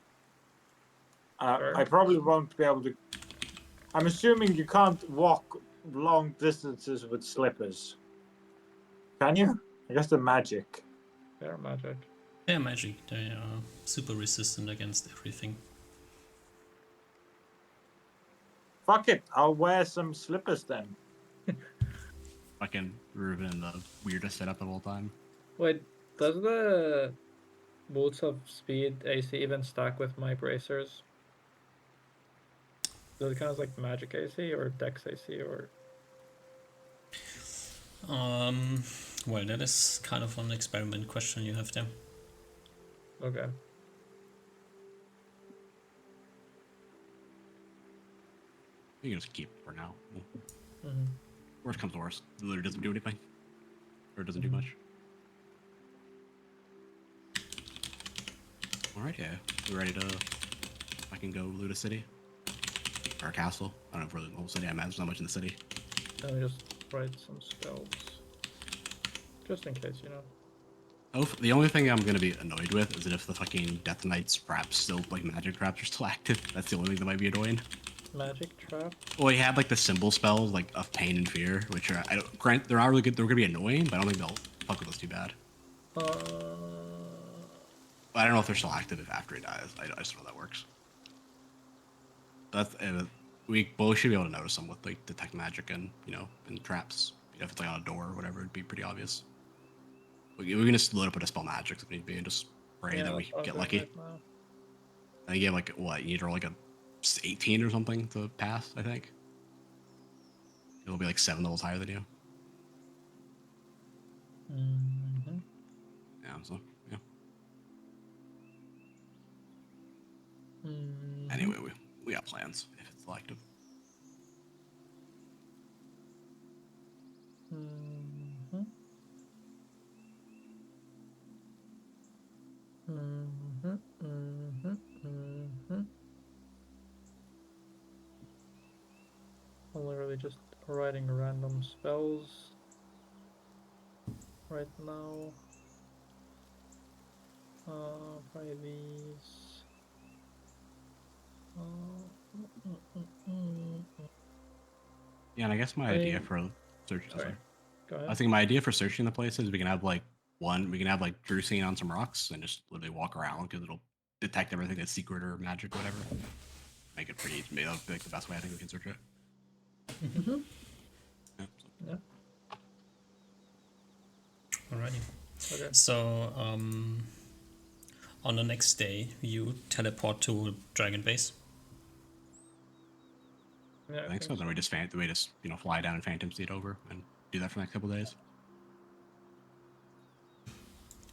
Sure. I probably won't be able to. I'm assuming you can't walk long distances with slippers. Can you? I guess they're magic. They're magic. They're magic. They are super resistant against everything. Fuck it. I'll wear some slippers then. Fucking Ruben in the weirdest setup of all time. Wait, does the boots of speed AC even stack with my bracers? Does it kind of like magic AC or dex AC or? Well, that is kind of an experiment question you have there. Okay. You can just keep it for now. Mm-hmm. Worst comes to worst. It literally doesn't do anything. Or it doesn't do much. Alright, yeah. We're ready to go loot a city. Or a castle. I don't know if we're looting the whole city. I imagine there's not much in the city. Let me just write some spells. Just in case, you know. Oh, the only thing I'm gonna be annoyed with is that if the fucking Death Knight's traps still, like magic traps are still active. That's the only thing that might be annoying. Magic trap? Well, he had like the symbol spells, like of pain and fear, which are, grant, they're not really good. They're gonna be annoying, but I don't think they'll fuck with us too bad. But I don't know if they're still active if after he dies. I just don't know how that works. That's we both should be able to notice them with like detect magic and and traps. If it's like on a door or whatever, it'd be pretty obvious. We can just load up with a spell magic if need be and just pray that we get lucky. Right now. I think you have like what, you need to roll like a 18 or something to pass. I think it'll be like 7 levels higher than you. Mm-hmm. Yeah. So yeah. Mm-hmm. Anyway, we got plans if it's selective. Mm-hmm. Mm-hmm. Mm-hmm. Mm-hmm. I'm literally just writing random spells right now. Try these. Yeah, and I guess my idea for searching. Sorry. Go I ahead. think my idea for searching the places, we can have like Drew singing on some rocks and just literally walk around because it'll detect everything that's secret or magic or whatever. Make it pretty easy. That'll be like the best way I think we can search it. Mm-hmm. Yeah, Yeah. Alrighty. Okay. So, on the next day, you teleport to Dragon Base. Yeah, I think so. Then we just fly down and phantom seed over and do that for the next couple of days.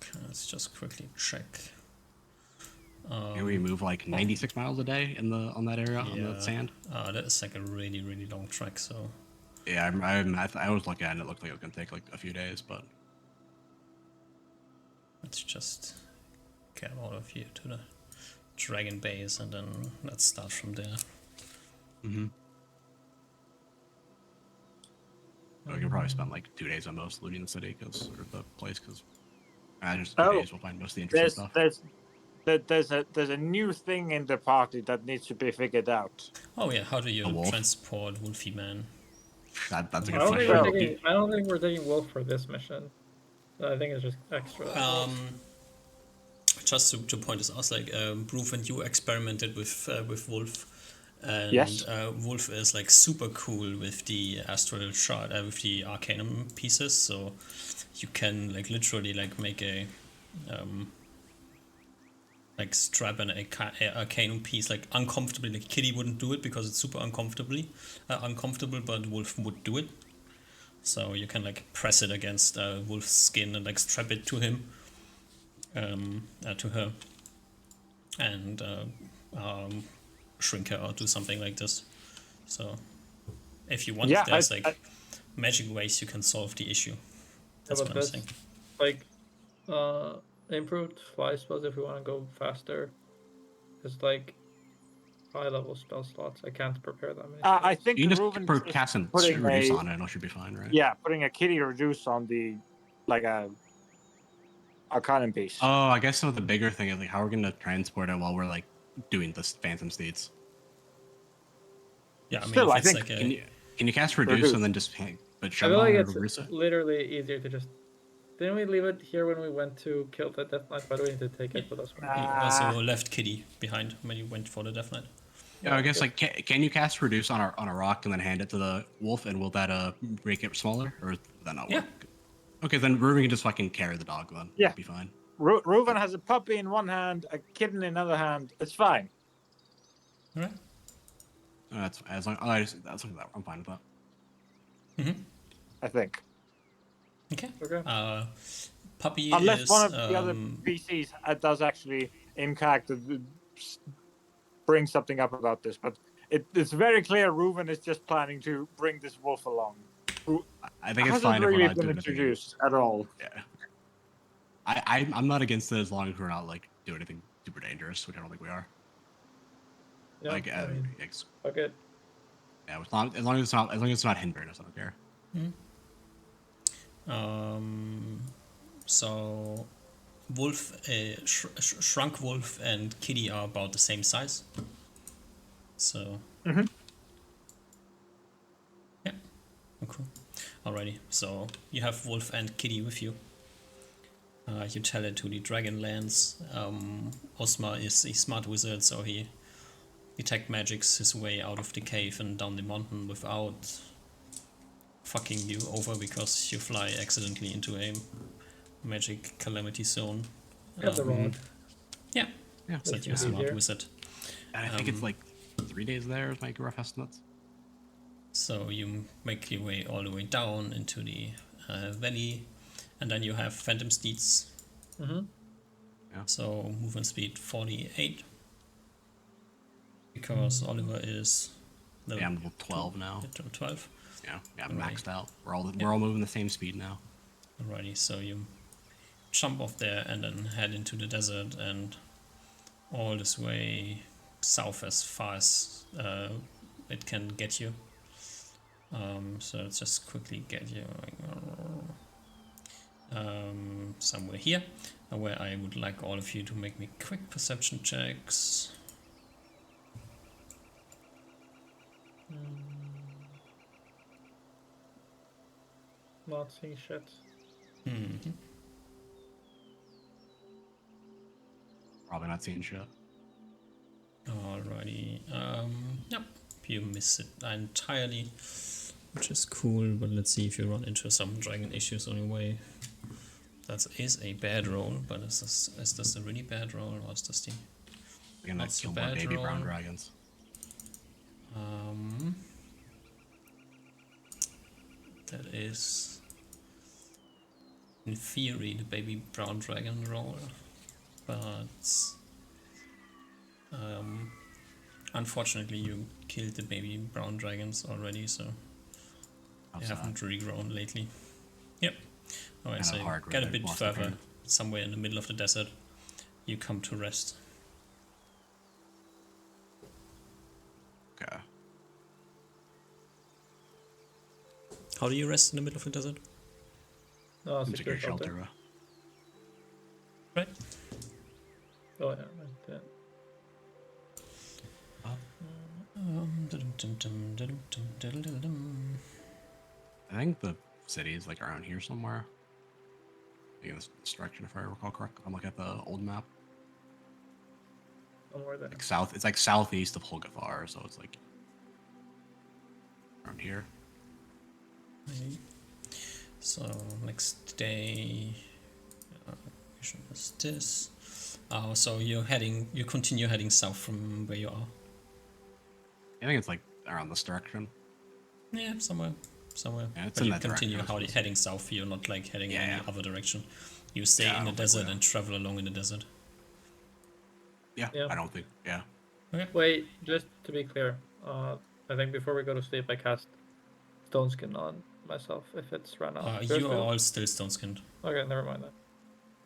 Okay, let's just quickly check. Maybe we move like 96 miles a day on that area on the sand. That is like a really, really long trek, so... Yeah, I was looking at it and it looked like it was going to take like a few days, but... Let's just get all of you to the Dragon Base and then let's start from there. Mm-hmm. We can probably spend like 2 days on most looting the city or the place because just 2 days we'll find most of the interesting stuff. There's a new thing in the party that needs to be figured out. Oh yeah, how do you wolf? transport Wolfie Man? That's a I good don't, question. I don't think we're taking Wolf for this mission. I think it's just extra. Just to point this out, like Proof and you experimented with Wolf And Yes. Wolf is like super cool with the astral shard, with the arcanum pieces. So you can like literally like make a like strap an arcanum piece like uncomfortably. Like Kitty wouldn't do it because it's super uncomfortable, but Wolf would do it. So you can like press it against Wolf's skin and like strap it to him, to her, and shrink her or do something like this. So if you want, Yeah, there's like magic ways you can solve the issue. That's but what I'm that's saying. like improved fly spells if we want to go faster. It's like high level spell slots. I can't prepare that many. I spells. think You can Ruben just is cast and putting reduce a on it, and it should be fine, right? putting a kitty reduce on the like a arcanum piece. Oh, I guess some of the bigger thing is like how we're gonna transport it while we're like doing this Phantom Steeds. Yeah, I mean, Still, if I it's think like Can you cast reduce Reduce. and then just but I shove it feel on like her it's to reduce it? literally easier to just. Didn't we leave it here when we went to kill the Death Knight? Why do we need to take it with us? you also left Kitty behind when you went for the Death Knight. Yeah, I guess like can you cast reduce on a rock and then hand it to the wolf, and will that make it smaller, or does that not work? Okay, then Ruben can just fucking carry the dog then. Yeah. It'll be fine. Reuven has a puppy in one hand, a kitten in another hand. It's fine. All right. That's as long that's like that. I'm fine with that. I think. Okay. Okay. Puppy Unless is one of the other PCs does actually in character bring something up about this, but it's very clear Reuven is just planning to bring this wolf along. I think it's Hasn't fine if we're really not been doing anything. introduced at all. Yeah. I'm not against it as long as we're not like doing anything super dangerous, which I don't think we are. Yeah, Like, I mean, it's, okay. yeah, as long as it's not hindering us, I don't care. So Wolf, Shrunk Wolf and Kitty are about the same size. So yeah, cool. Alrighty, so you have Wolf and Kitty with you. You tell it to the Dragonlands. Osmar is a smart wizard, so he detect magics his way out of the cave and down the mountain without fucking you over because you fly accidentally into a magic calamity zone. We have the rod. Yeah, Yeah. so Makes you're a it smart easier. wizard. And I think it's like 3 days there is my rough estimates. So you make your way all the way down into the valley, and then you have Phantom Steeds. So movement speed 48. Because Oliver is Yeah, I'm level 12 now. 12. Yeah, I'm Alright. maxed out. We're all moving the same speed now. Alrighty, so you jump off there and then head into the desert and all this way south as far as it can get you. So let's just quickly get you somewhere here, where I would like all of you to make me quick perception checks. Not seeing shit. Probably not seeing shit. Alrighty. Yep. You miss it entirely, which is cool, but let's see if you run into some dragon issues on your way. That is a bad roll, but is this a really bad roll, or is this the We're gonna not so kill more bad baby brown roll? dragons. That is in theory the baby brown dragon roll, but unfortunately you killed the baby brown dragons already, so they haven't regrown lately. Yep. Alright, so you get a bit further, somewhere in the middle of the desert, you come to rest. Okay. How do you rest in the middle of the desert? Secure shelter. Right. Oh yeah, right there. I think the city is like around here somewhere. In this direction, if I recall correctly. I'm looking at the old map. somewhere there. Like south. It's like southeast of Holgathar, so it's like around here. Okay. So next day, mission is this. So you continue heading south from where you are. I think it's like around this direction. Yeah, somewhere. Yeah, it's But in you that continue direction. heading south. You're not like heading in Yeah. any other direction. You stay Yeah, I in the don't think we desert are. and travel along in the desert. Yeah, Yeah. I don't think. Yeah. Okay. Wait, just to be clear, I think before we go to sleep, I cast Stone Skin on myself if it's run out. Do I You are still- all still stone skinned. Okay, never mind that.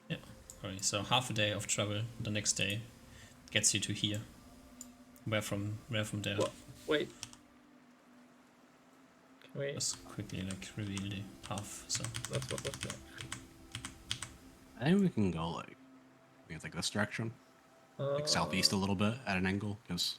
Yeah. Alright. So half a day of travel. The next day gets you to here. Where from there? What? Wait. Can we? Just quickly like reveal the path. So That's what was there. I think we can go like. I think it's like this direction, like southeast a little bit at an angle, because.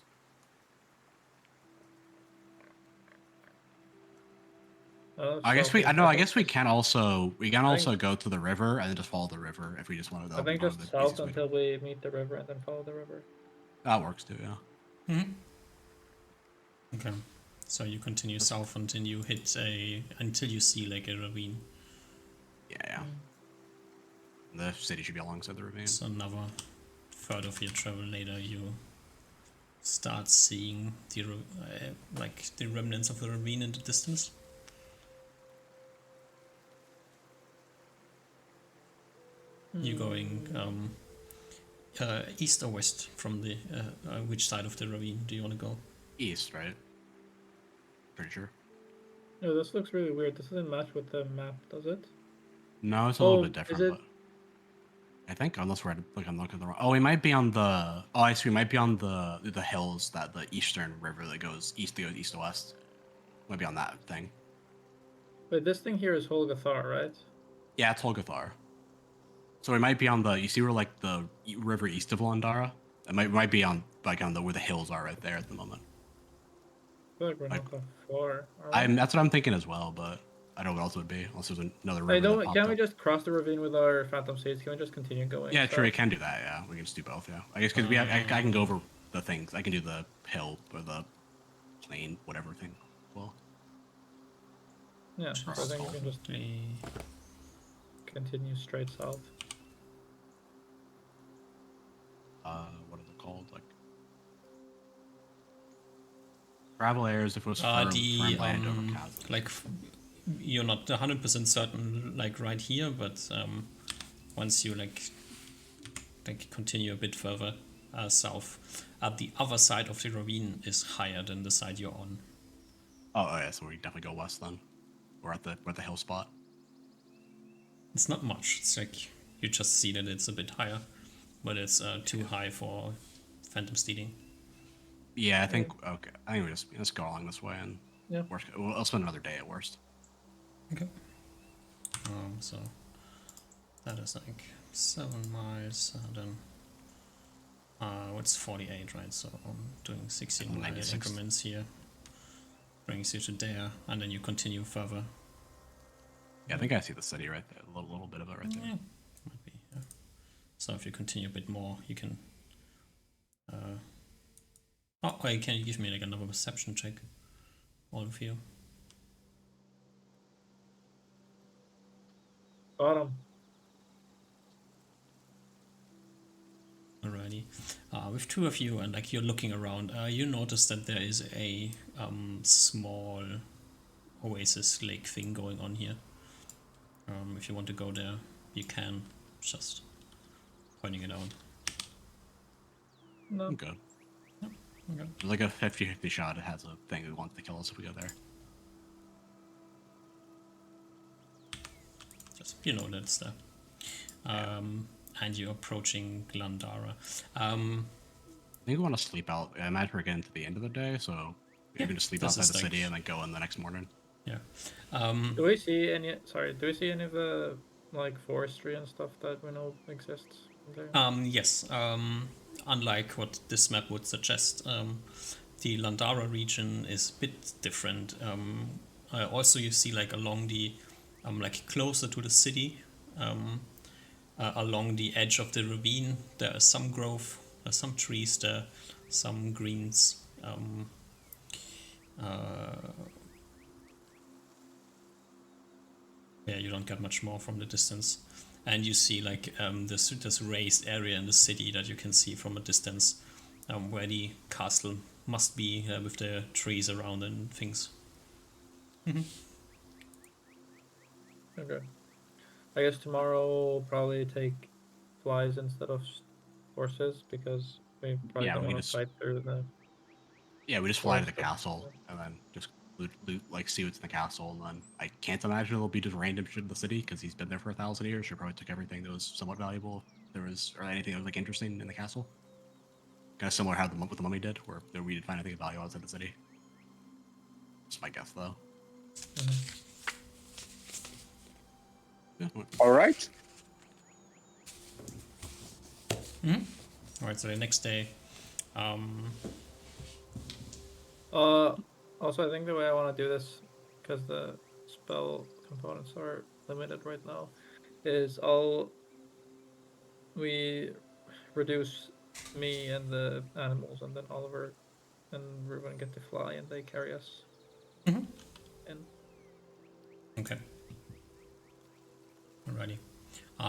I guess we. I know. I guess we can also. We can also go to the river and then just follow the river if we just want to. I think just south until we meet the river and then follow the river. That works too. Yeah. okay. So you continue south until you hit until you see like a ravine. Yeah. The city should be alongside the ravine. So another third of your travel later, you start seeing the like the remnants of the ravine in the distance. You're going east or west from the which side of the ravine do you want to go? East, right? Pretty sure. No, this looks really weird. This doesn't match with the map, does it? No, it's a little bit is different. it- But I think unless we're like I'm looking at the wrong. Oh, we might be on the. Oh, I see. We might be on the hills that the eastern river that goes east to west. Might be on that thing. Wait, this thing here is Holgathar, right? Yeah, it's Holgathar. So we might be on the. You see where like the river east of Landara? It might be on like on the where the hills are right there at the moment. I feel like we're not that far. That's what I'm thinking as well, but I don't know what else it would be unless there's another river. Hey, that popped can't we up. just cross the ravine with our Phantom Seeds? Can we just continue going? Yeah, south? true. We can do that. Yeah, we can just do both. Yeah, I guess because I can go over the things. I can do the hill or the plain, whatever thing. Well, Yeah, so I think we can just continue straight south. what are they called? Like travel areas. If it was firm land over chasm. like you're not 100% certain like right here, but once you like continue a bit further south, the other side of the ravine is higher than the side you're on. Oh yeah, so we definitely go west then. We're at the hill spot. It's not much. It's like you just see that it's a bit higher, but it's too high for phantom stealing. Yeah, I think okay. I think we just go along this way and Yeah. We'll spend another day at worst. Okay. So that is like 7 miles. Then what's 48, right? So I'm doing 16 mile 96. increments here. Brings you to there, and then you continue further. Yeah, I think I see the city right there. A little bit of it right there. Yeah, might be. Yeah. So if you continue a bit more, you can. Can you give me like another perception check, all of you? Bottom. Alrighty. With two of you, and like you're looking around, you notice that there is a small oasis lake thing going on here. If you want to go there, you can. Just pointing it out. No. I'm good. Okay. There's like a 50-50 shot. It has a thing that wants to kill us if we go there. Just you know that's there. And you're approaching Glandara. I think we want to sleep out. I imagine we're getting to the end of the day, so we can just sleep this outside is the like- city and then go in the next morning. Yeah. Do we see any? Sorry, do we see any of the like forestry and stuff that we know exists there? Yes. Unlike what this map would suggest, the Landara region is a bit different. Also, you see like along the, like closer to the city, along the edge of the ravine, there is some growth, There's some trees there, some greens. Yeah, you don't get much more from the distance. And you see like this raised area in the city that you can see from a distance, where the castle must be, with the trees around and things. Okay. I guess tomorrow we'll probably take flies instead of horses because we probably Yeah, don't we want to just fight through the we just fly to the forest. castle and then just loot, like see what's in the castle, and then I can't imagine it'll be just random shit in the city because he's been there for 1,000 years. He probably took everything that was somewhat valuable. If there was or anything that was like interesting in the castle. Kind of similar how what the mummy did, where we didn't find anything of value outside the city. That's my guess, though. Yeah, All right. Alright, so the next day, Also, I think the way I want to do this, because the spell components are limited right now, is we reduce me and the animals, and then Oliver and Ruben get to fly, and they carry us. Mhm. And okay. Alrighty.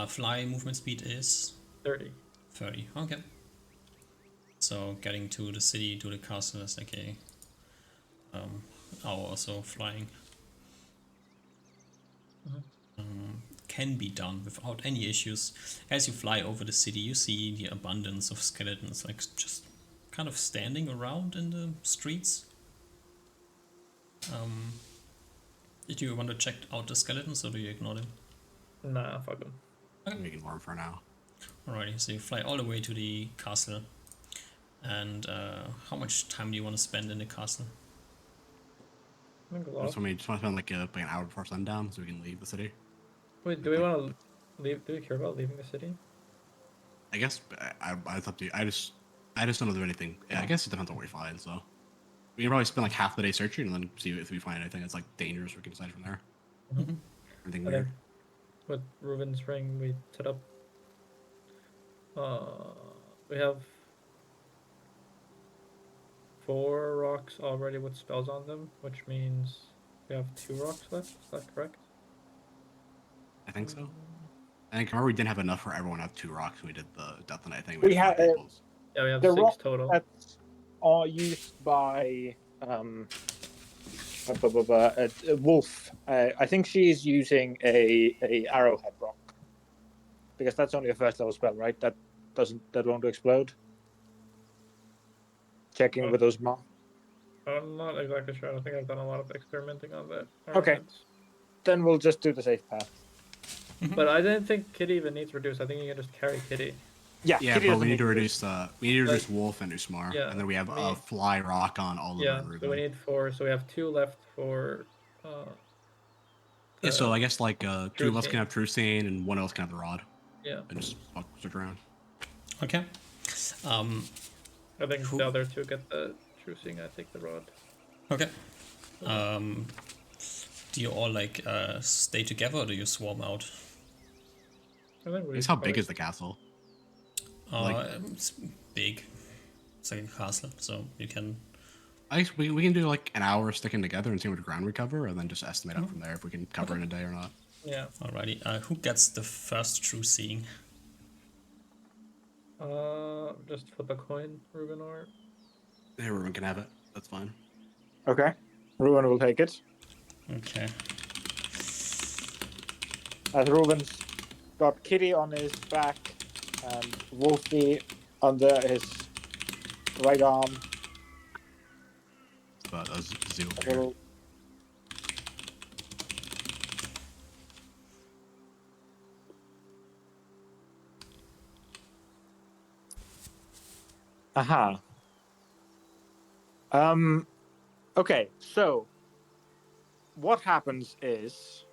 Fly movement speed is 30. 30. Okay. So getting to the city, to the castle is like a hour or so flying. Can be done without any issues. As you fly over the city, you see the abundance of skeletons, like just kind of standing around in the streets. Did you want to check out the skeletons, or do you ignore them? Nah, fuck them. we can warm for now. Alrighty, so you fly all the way to the castle. And how much time do you want to spend in the castle? I think a lot. So we just want to spend like an hour before sundown, so we can leave the city. Wait, do we want to leave? Do we care about leaving the city? I guess it's up to you. I just don't know if there's anything. Yeah, I guess it depends on where we find. So we can probably spend like half the day searching, and then see if we find anything that's like dangerous. We can decide from there. Anything I weird. think with Ruben's ring, we set up. We have 4 rocks already with spells on them, which means we have 2 rocks left. Is that correct? I think so. I think remember we didn't have enough for everyone to have 2 rocks. When we did the Death Knight thing. We had Yeah, we have the 6 rocks total. that are used by Wolf. I think she is using a arrowhead rock because that's only a first level spell, right? That won't explode. Checking with those I'm not exactly sure. I don't think I've done a lot of experimenting on that. Okay. Then we'll just do the safe path. But I didn't think Kitty even needs reduce. I think you can just carry Kitty. Yeah, Kitty but doesn't we need to need reduce Wolf and Usmar, Yeah, and then we have we a need- fly rock on Oliver Yeah, and Ruben. so we need 4. So we have 2 left for. Yeah, so I guess like 2 of us True can have True Scene and 1 else can have the rod. Yeah, And just switch around. Okay. I think Cool. the other 2 get the true seeing. I take the rod. Okay. Do you all like stay together, or do you swarm out? I think we. Guess how big is the castle? It's big. It's like a castle, so you can. I guess we can do like an hour sticking together and see what ground we cover, and then just estimate out from there if we can cover in a day or not. Yeah. Alrighty. Who gets the first true seeing? Just flip a coin, Ruben or. Yeah, everyone can have it. That's fine. Okay. Ruben will take it. Okay. As Ruben's got Kitty on his back and Wolfie under his right arm. But a zoo A here. little- Aha. Okay, so what happens is,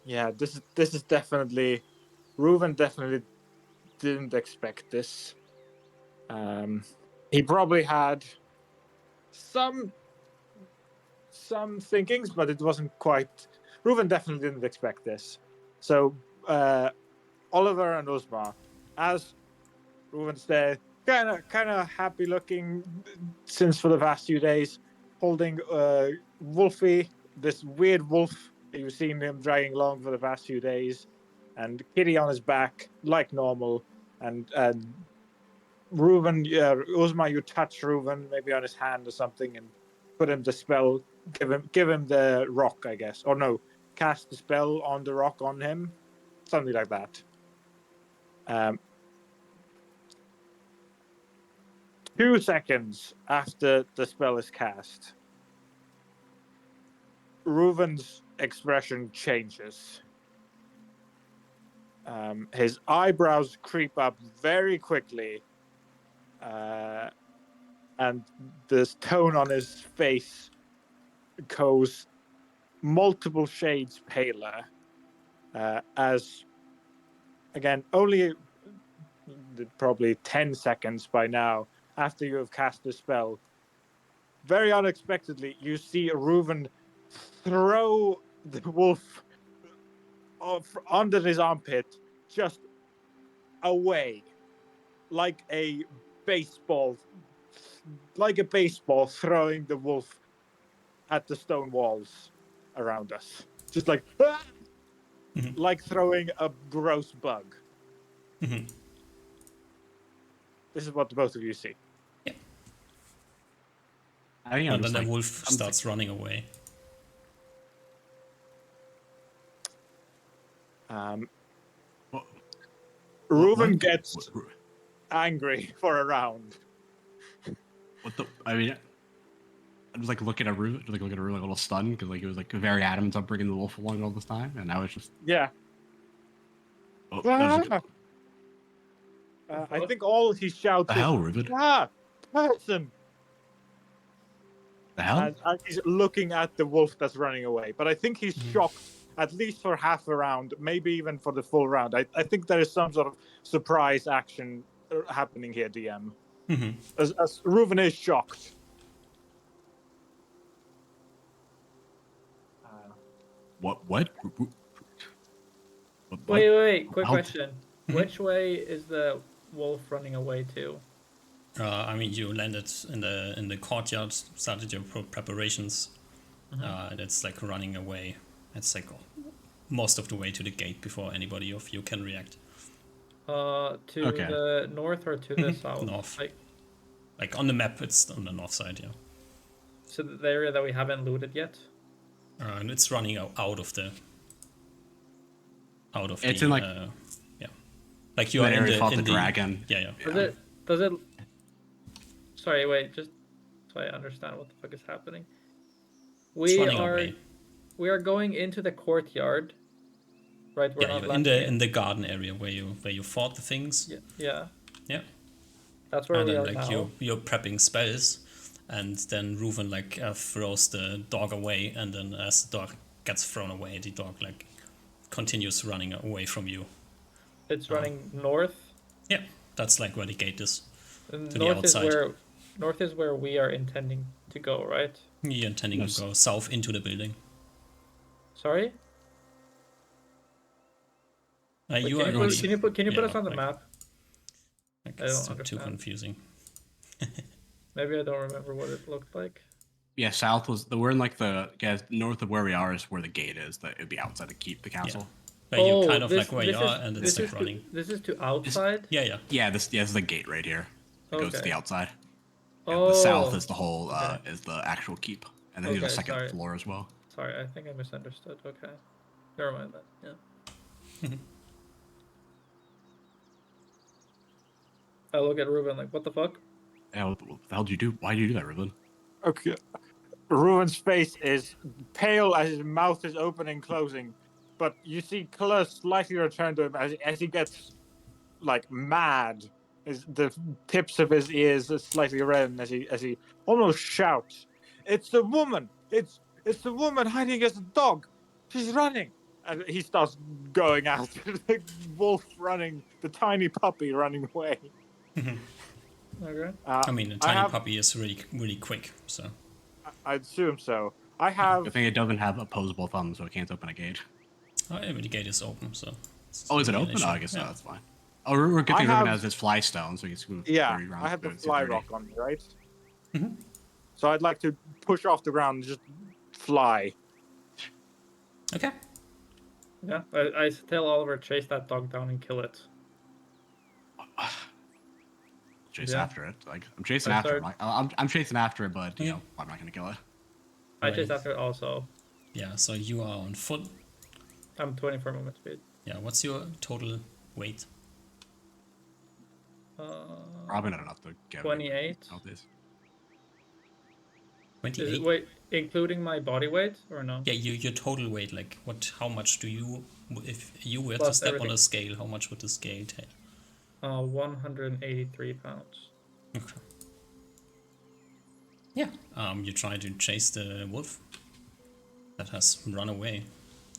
yeah, this is definitely, Reuven definitely didn't expect this. He probably had some thinkings, but it wasn't quite. Reuven definitely didn't expect this. So Oliver and Usma, as Reuven's there, kind of happy looking since for the past few days, holding Wolfie, this weird wolf that you've seen him dragging along for the past few days, and Kitty on his back like normal, and Reuven, Uzma, you touch Reuven maybe on his hand or something, and put him to spell. Give him the rock, I guess, or no, cast the spell on the rock on him, something like that. 2 seconds after the spell is cast, Reuven's expression changes. His eyebrows creep up very quickly, and this tone on his face goes multiple shades paler. As again, only probably 10 seconds by now after you have cast the spell, very unexpectedly, you see Reuven throw the wolf under his armpit, just away, like a baseball throwing the wolf at the stone walls around us. Just like, like throwing a gross bug. Mm-hmm. This is what the both of you see. Yeah. I think I'm And just then the like, wolf starts running away. Reuven gets angry for a round. What the? I mean, I was like looking at Reuven, like looking at Reuven, like a little stunned because like he was like very adamant on bringing the wolf along all this time, and now it's just Yeah. oh, that was I think all he shouts the hell, Reuven? Person! The hell? And he's looking at the wolf that's running away. But I think he's shocked, at least for half a round, maybe even for the full round. I think there is some sort of surprise action happening here, DM. Mm-hmm. As Reuven is shocked. What? Wait. Quick How- question. Which way is the wolf running away to? I mean, you landed in the courtyard, started your preparations, and it's like running away. It's like most of the way to the gate before anybody of you can react. To Okay. the north or to the south? North. Like on the map, it's on the north side, yeah. So the area that we haven't looted yet? And it's running out of the. It's the, in like yeah, like you are the in area the fought in the the dragon. Yeah. Does it? Sorry, wait. Just so I understand what the fuck is happening. It's running away. We are going into the courtyard, right? We're Yeah, not you're in the garden area where you fought the things. Yeah. Yeah. That's where And we then are like now. you're prepping spells, and then Reuven like throws the dog away, and then as the dog gets thrown away, the dog like continues running away from you. It's running north. Yeah, that's like where the gate is. And To the outside. North is where we are intending to go, right? You're intending to go south into the building. Sorry? Wait, You can are you put us on the like- map? Like, I it's don't too understand. confusing. Maybe I don't remember what it looked like. Yeah, south was we're in like the north of where we are is where the gate is. That it'd be outside the keep, the castle. But you're kind of like where you are, and it's like running. This is to outside? Yeah. Yeah, this is the gate right here. It goes to Okay. the outside. Oh, The south is the whole okay. is the actual keep, and then there's a Okay, second sorry. floor as well. Sorry, I think I misunderstood. Okay. Never mind that. Yeah. I look at Ruben like, what the fuck? Yeah, what the hell did you do? Why did you do that, Ruben? Okay. Reuven's face is pale as his mouth is opening and closing, but you see color slightly return to him as he gets like mad. The tips of his ears are slightly red as he almost shouts, "It's the woman! It's the woman hiding as a dog! She's running!" And he starts going after the wolf running, the tiny puppy running away. Okay. I mean, a tiny puppy is really, really quick, so. I assume so. I have. I think it doesn't have opposable thumbs, so it can't open a gate. Oh, yeah, but the gate is open, so. Oh, is it not an open? issue. Oh, I guess Yeah. so. That's fine. Oh, we're good thing I Ruben have- has his fly stone, so he can move Yeah, 30 rounds. I have the 230. fly rock on me, right? Mhm. So I'd like to push off the ground and just fly. Okay. Yeah, I tell Oliver, chase that dog down and kill it. Chase Yeah. after it. Like I'm chasing I after it. start- I'm chasing after it, but you Yeah. know I'm not gonna kill it. I chase Right. after it also. Yeah, so you are on foot. I'm 24 movement speed. Yeah, what's your total weight? Probably not enough to get 28. nowadays. 28? Wait, including my body weight or no? Yeah, your total weight, like how much do you, if you were to Plus step on everything. a scale, how much would the scale take? 183 pounds. Okay. Yeah, you try to chase the wolf that has run away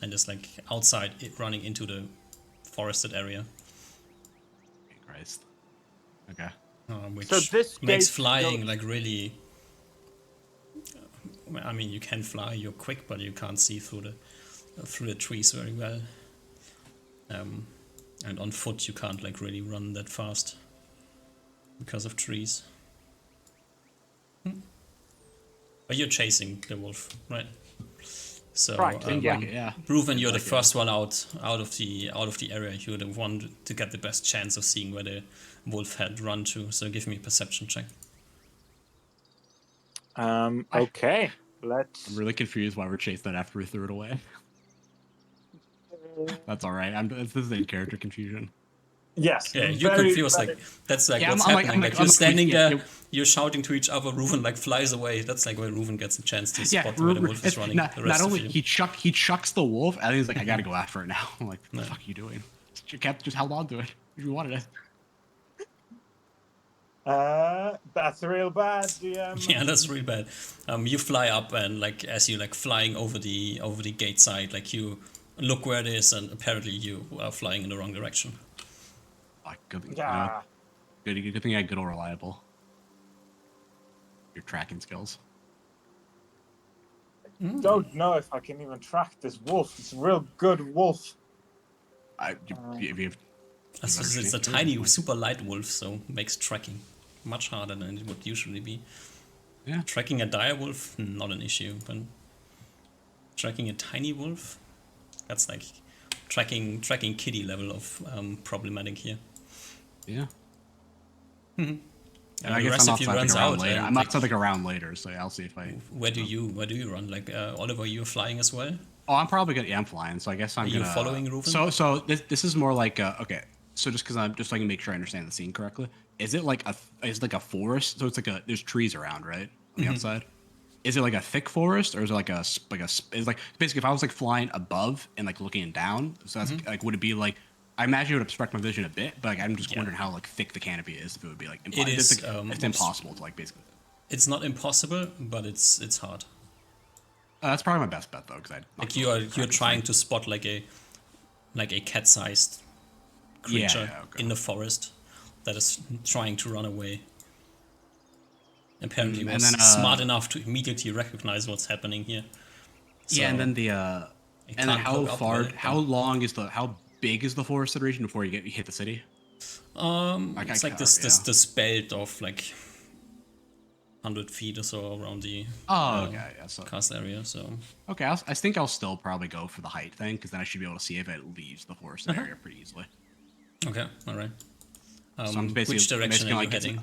and is like outside it running into the forested area, Christ. Okay. which So this makes gate flying goes- like really. I mean, you can fly, you're quick, but you can't see through the trees very well. And on foot, you can't like really run that fast because of trees. But you're chasing the wolf, right? So, Right, Seems like it, yeah. Ruven, you're the like it. first one out of the area. You're the one to get the best chance of seeing where the wolf had run to. So give me a perception check. Okay. Let's. I'm really confused why we're chasing that after we threw it away. That's all right. This is in character confusion. Yes. Yeah, you're very, confused. very- Like that's like Yeah, what's I'm like- happening. I'm Like, like- you're I'm like, standing yeah, there, yeah. you're shouting to each other. Ruven like flies away. That's like where Ruven gets a chance to Yeah, spot where the wolf is running. not, the rest not only of you. he chucks the wolf, and he's like, I gotta go after it now. I'm like, what No. the fuck are you doing? You kept just held on to it. You wanted it. That's real bad, DM. Yeah, that's really bad. You fly up and like as you like flying over the gate side, like you look where it is, and apparently you are flying in the wrong direction. Fuck, good, you know, Yeah. good thing I had good or reliable. Your tracking skills. Don't know if I can even track this wolf. It's a real good wolf. If you It's a tiny, super light wolf, so makes tracking much harder than it would usually be. Yeah. Tracking a dire wolf, not an issue, but tracking a tiny wolf, that's like tracking kitty level of problematic here. Yeah. And I the guess rest I'm of you not runs around out. later. and, I'm not like, something around later, so I'll see if I. where do you run? Like Oliver, you're flying as well. Oh, I'm probably gonna. Yeah, I'm flying, so I guess I'm Are you gonna. following Ruven? So this is more like okay. So just because I'm just so I can make sure I understand the scene correctly, is it like a forest? So it's like there's trees around, right, on the outside. Is it like a thick forest, or is it like it's like basically if I was like flying above and like looking down, so that's like would it be like I imagine it would obstruct my vision a bit, but like, I'm just wondering how like thick the canopy is. If it would be like It is, it's impossible to like basically. It's not impossible, but it's hard. That's probably my best bet though, because Like you're trying to spot like a cat-sized creature okay. in the forest that is trying to run away. Apparently, and was then, smart enough to immediately recognize what's happening here. Yeah, and So, then it and then can't how look up, far, right? how big is the forested region before you hit the city? Like, it's like this belt of like 100 feet or so around the Okay, yeah. So cast area. So okay, I think I'll still probably go for the height thing because then I should be able to see if it leaves the forested area pretty easily. okay, all right. So I'm basically Which direction are you heading?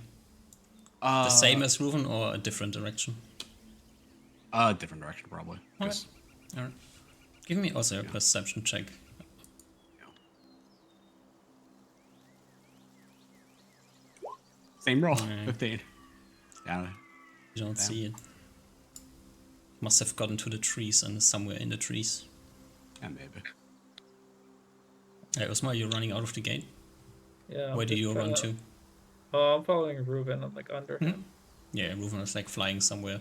The same as Ruven or a different direction? Different direction probably. Okay. 'cause- All right. Give me also a perception check. Same roll, Alright. 15. Yeah. You don't Damn. see it. Must have gotten to the trees and is somewhere in the trees. Yeah, maybe. Hey, Osmar, you're running out of the gate. Yeah. Where do you run to? Oh, I'm following Ruben. I'm like under him. Yeah, Ruven is like flying somewhere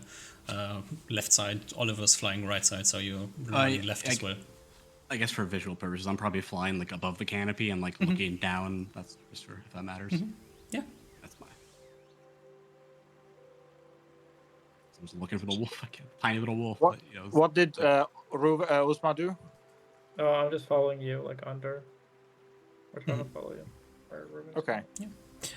left side. Oliver's flying right side, so you're running left as well. I guess for visual purposes, I'm probably flying like above the canopy and like looking down. That's just for if that matters. Yeah. That's my. I was looking for the wolf, like a tiny little wolf. What- But, you know, What did Usma do? Oh, I'm just following you, like under. We're trying to follow you. Where Ruben's Okay.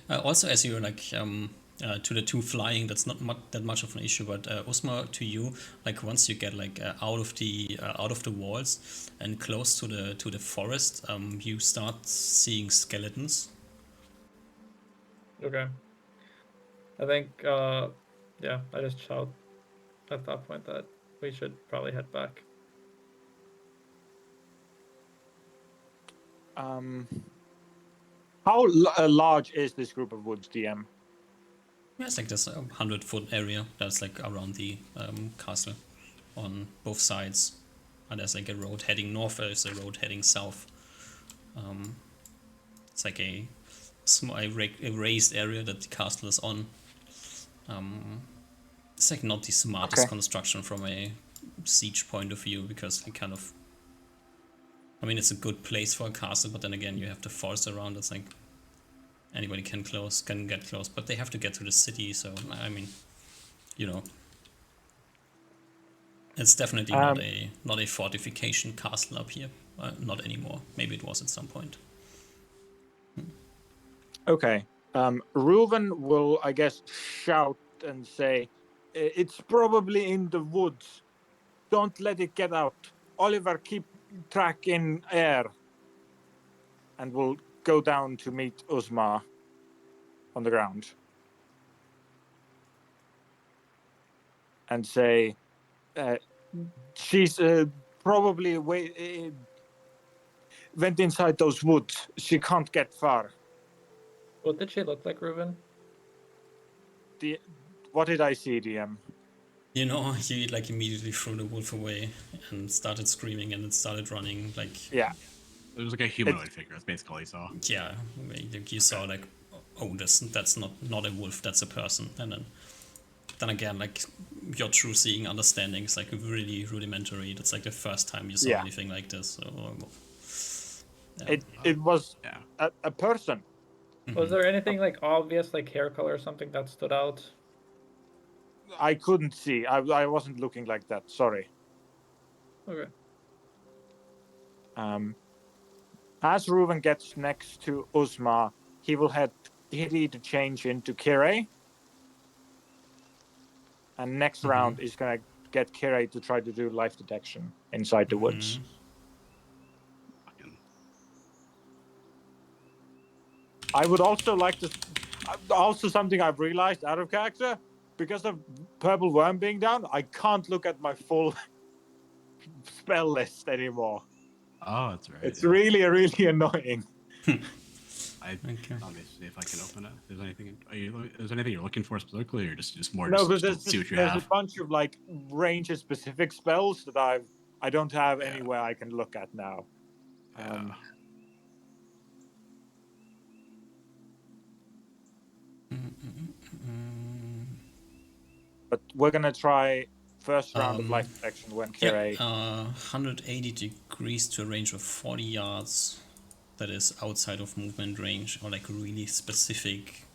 Also, as you're like to the two flying, that's not that much of an issue. But Usma, to you, like once you get like out of the walls and close to the forest, you start seeing skeletons. Okay. I think, yeah, I just shout at that point that we should probably head back. How large is this group of woods, DM? Yeah, it's like this 100-foot area that's like around the castle on both sides. And there's like a road heading north, there's a road heading south. It's like a small a raised area that the castle is on. It's like not the smartest Okay. construction from a siege point of view because it kind of. I mean, it's a good place for a castle, but then again, you have the forest around. It's like anybody can get close, but they have to get to the city. So I mean, you know, it's definitely not a fortification castle up here. Not anymore. Maybe it was at some point. Okay. Reuven will, I guess, shout and say, "It's probably in the woods. Don't let it get out. Oliver, keep track in air." And we'll go down to meet Uzma on the ground and say, she's probably went inside those woods. She can't get far. What did she look like, Ruben? What did I see, DM? You know, he like immediately threw the wolf away and started screaming and it started running like. Yeah. It was like a humanoid figure. That's basically all you saw. Yeah, like you saw like, oh, that's not a wolf, that's a person, and then again, like your true seeing understanding is like really rudimentary. That's like the first time you saw anything like this. So, yeah. It was a person. Was there anything like obvious, like hair color or something that stood out? I couldn't see. I wasn't looking like that. Sorry. Okay. As Reuven gets next to Uzma, he will head Hiri to change into Kirei. And next round is gonna get Kirei to try to do life detection inside the woods. I would also like to. Also, something I've realized out of character, because of Purple Worm being down, I can't look at my full spell list anymore. Oh, that's right. It's really annoying. Let me see if I can open it. If there's anything. Is there anything you're looking for specifically, or just more? No, just because see what you there's have. a bunch of like range-specific spells that I don't have anywhere I can look at now. But we're gonna try first round of life detection when Kirei. 180 degrees to a range of 40 yards. That is outside of movement range, or like really specific.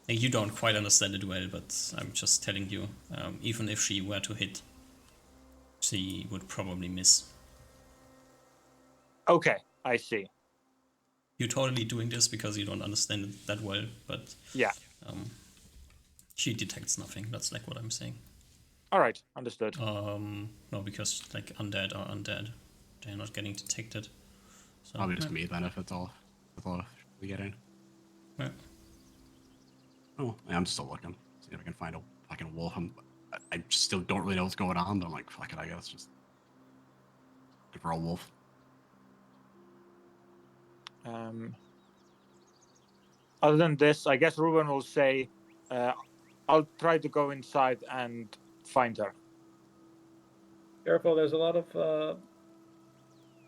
You don't quite understand it well, but I'm just telling you. Even if she were to hit, she would probably miss. Okay, I see. You're totally doing this because you don't understand it that well, but yeah, she detects nothing. That's like what I'm saying. All right, understood. No, because like undead are undead, they're not getting detected. So, probably just me then if it's all we get in. Yeah. Oh, I'm still looking. See if I can find a fucking wolf. I still don't really know what's going on, but I'm like, fuck it, I guess just looking for a wolf. Other than this, I guess Ruben will say, I'll try to go inside and find her. Careful, there's a lot of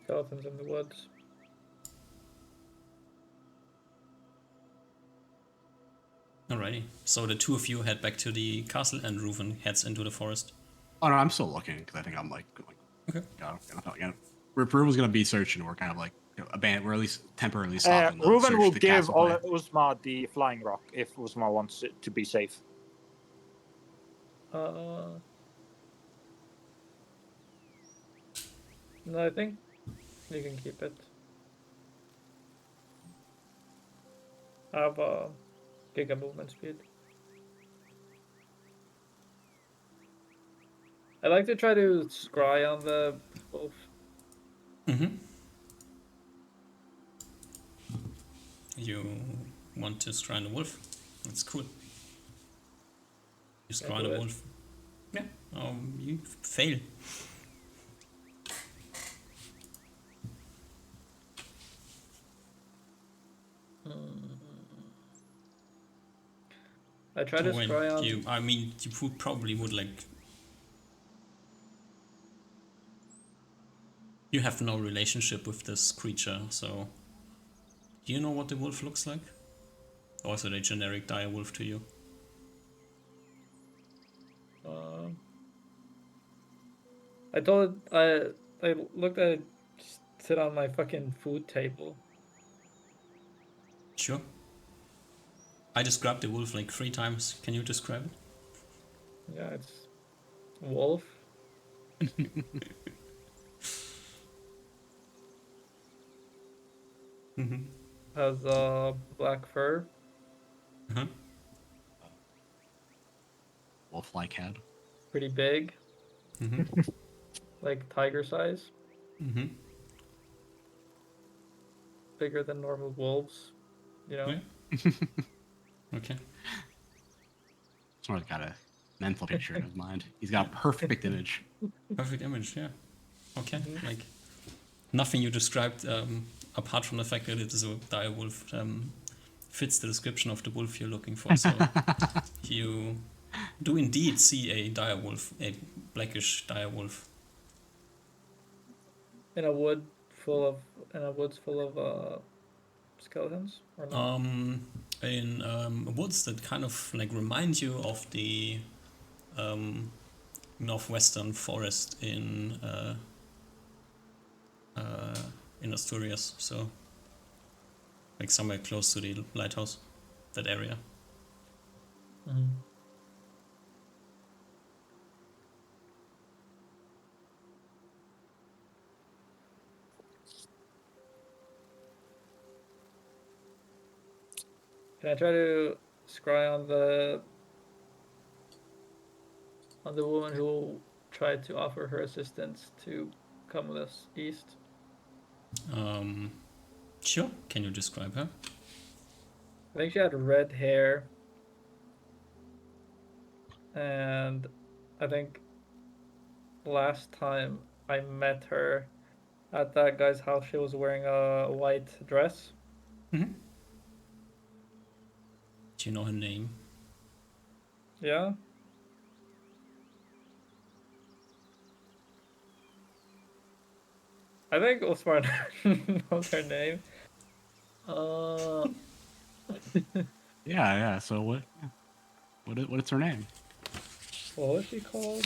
skeletons in the woods. Alrighty. So the two of you head back to the castle, and Reuven heads into the forest. Oh no, I'm still looking because I think I'm like okay. Reuven's gonna be searching. We're kind of like abandoned. We're at least temporarily stopping. Reuven will give Uzma the flying rock if Uzma wants it to be safe. No, I think you can keep it. I have giga movement speed. I like to try to scry on the wolf. Mm-hmm. You want to scry on the wolf? That's cool. You scry on do the it. wolf. Yeah. You fail. I try to When scry on. you, I mean, you probably would like. You have no relationship with this creature, so. Do you know what the wolf looks like? Or is it a generic dire wolf to you? I told it, I looked at it just sit on my fucking food table. Sure. I described the wolf like 3 times. Can you describe it? Yeah, it's wolf. Mm-hmm. Has black fur. Uh-huh. Wolf-like head. Pretty big. Mm-hmm. Like tiger size. Mm-hmm. Bigger than normal wolves. You know? Yeah. Okay. Sort of got a mental picture in his mind. He's got a perfect image. Perfect image, yeah. Okay. Mhm. Like nothing you described, apart from the fact that it is a dire wolf, fits the description of the wolf you're looking for. So you do indeed see a dire wolf, a blackish dire wolf. In a woods full of skeletons or not? In woods that kind of like remind you of the northwestern forest in Asturias. So like somewhere close to the lighthouse, that area. Mm-hmm. Can I try to scry on the woman who tried to offer her assistance to come with us east? Sure. Can you describe her? I think she had red hair, and I think last time I met her at that guy's house, she was wearing a white dress. Mm-hmm. Do you know her name? Yeah. I think Osman knows her name. Yeah. So what? What is her name? What was she called?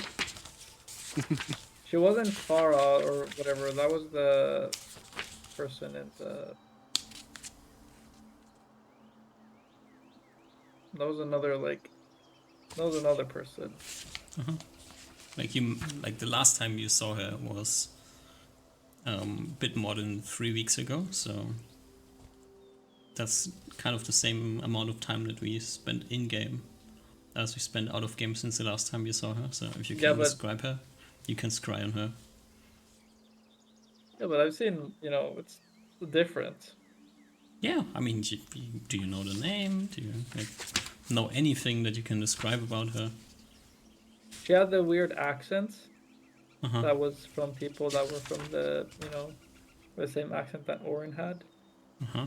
She wasn't Farah or whatever. That was the person in the. That was another like. That was another person. Like the last time you saw her was a bit more than 3 weeks ago. So that's kind of the same amount of time that we spent in game as we spent out of game since the last time you saw her. So if you Yeah, can but describe her, you can scry on her. I've seen. It's different. Yeah, I mean, do you know the name? Do you like, know anything that you can describe about her? She had the weird accent Uh-huh. that was from people that were from the same accent that Orin had. Uh-huh.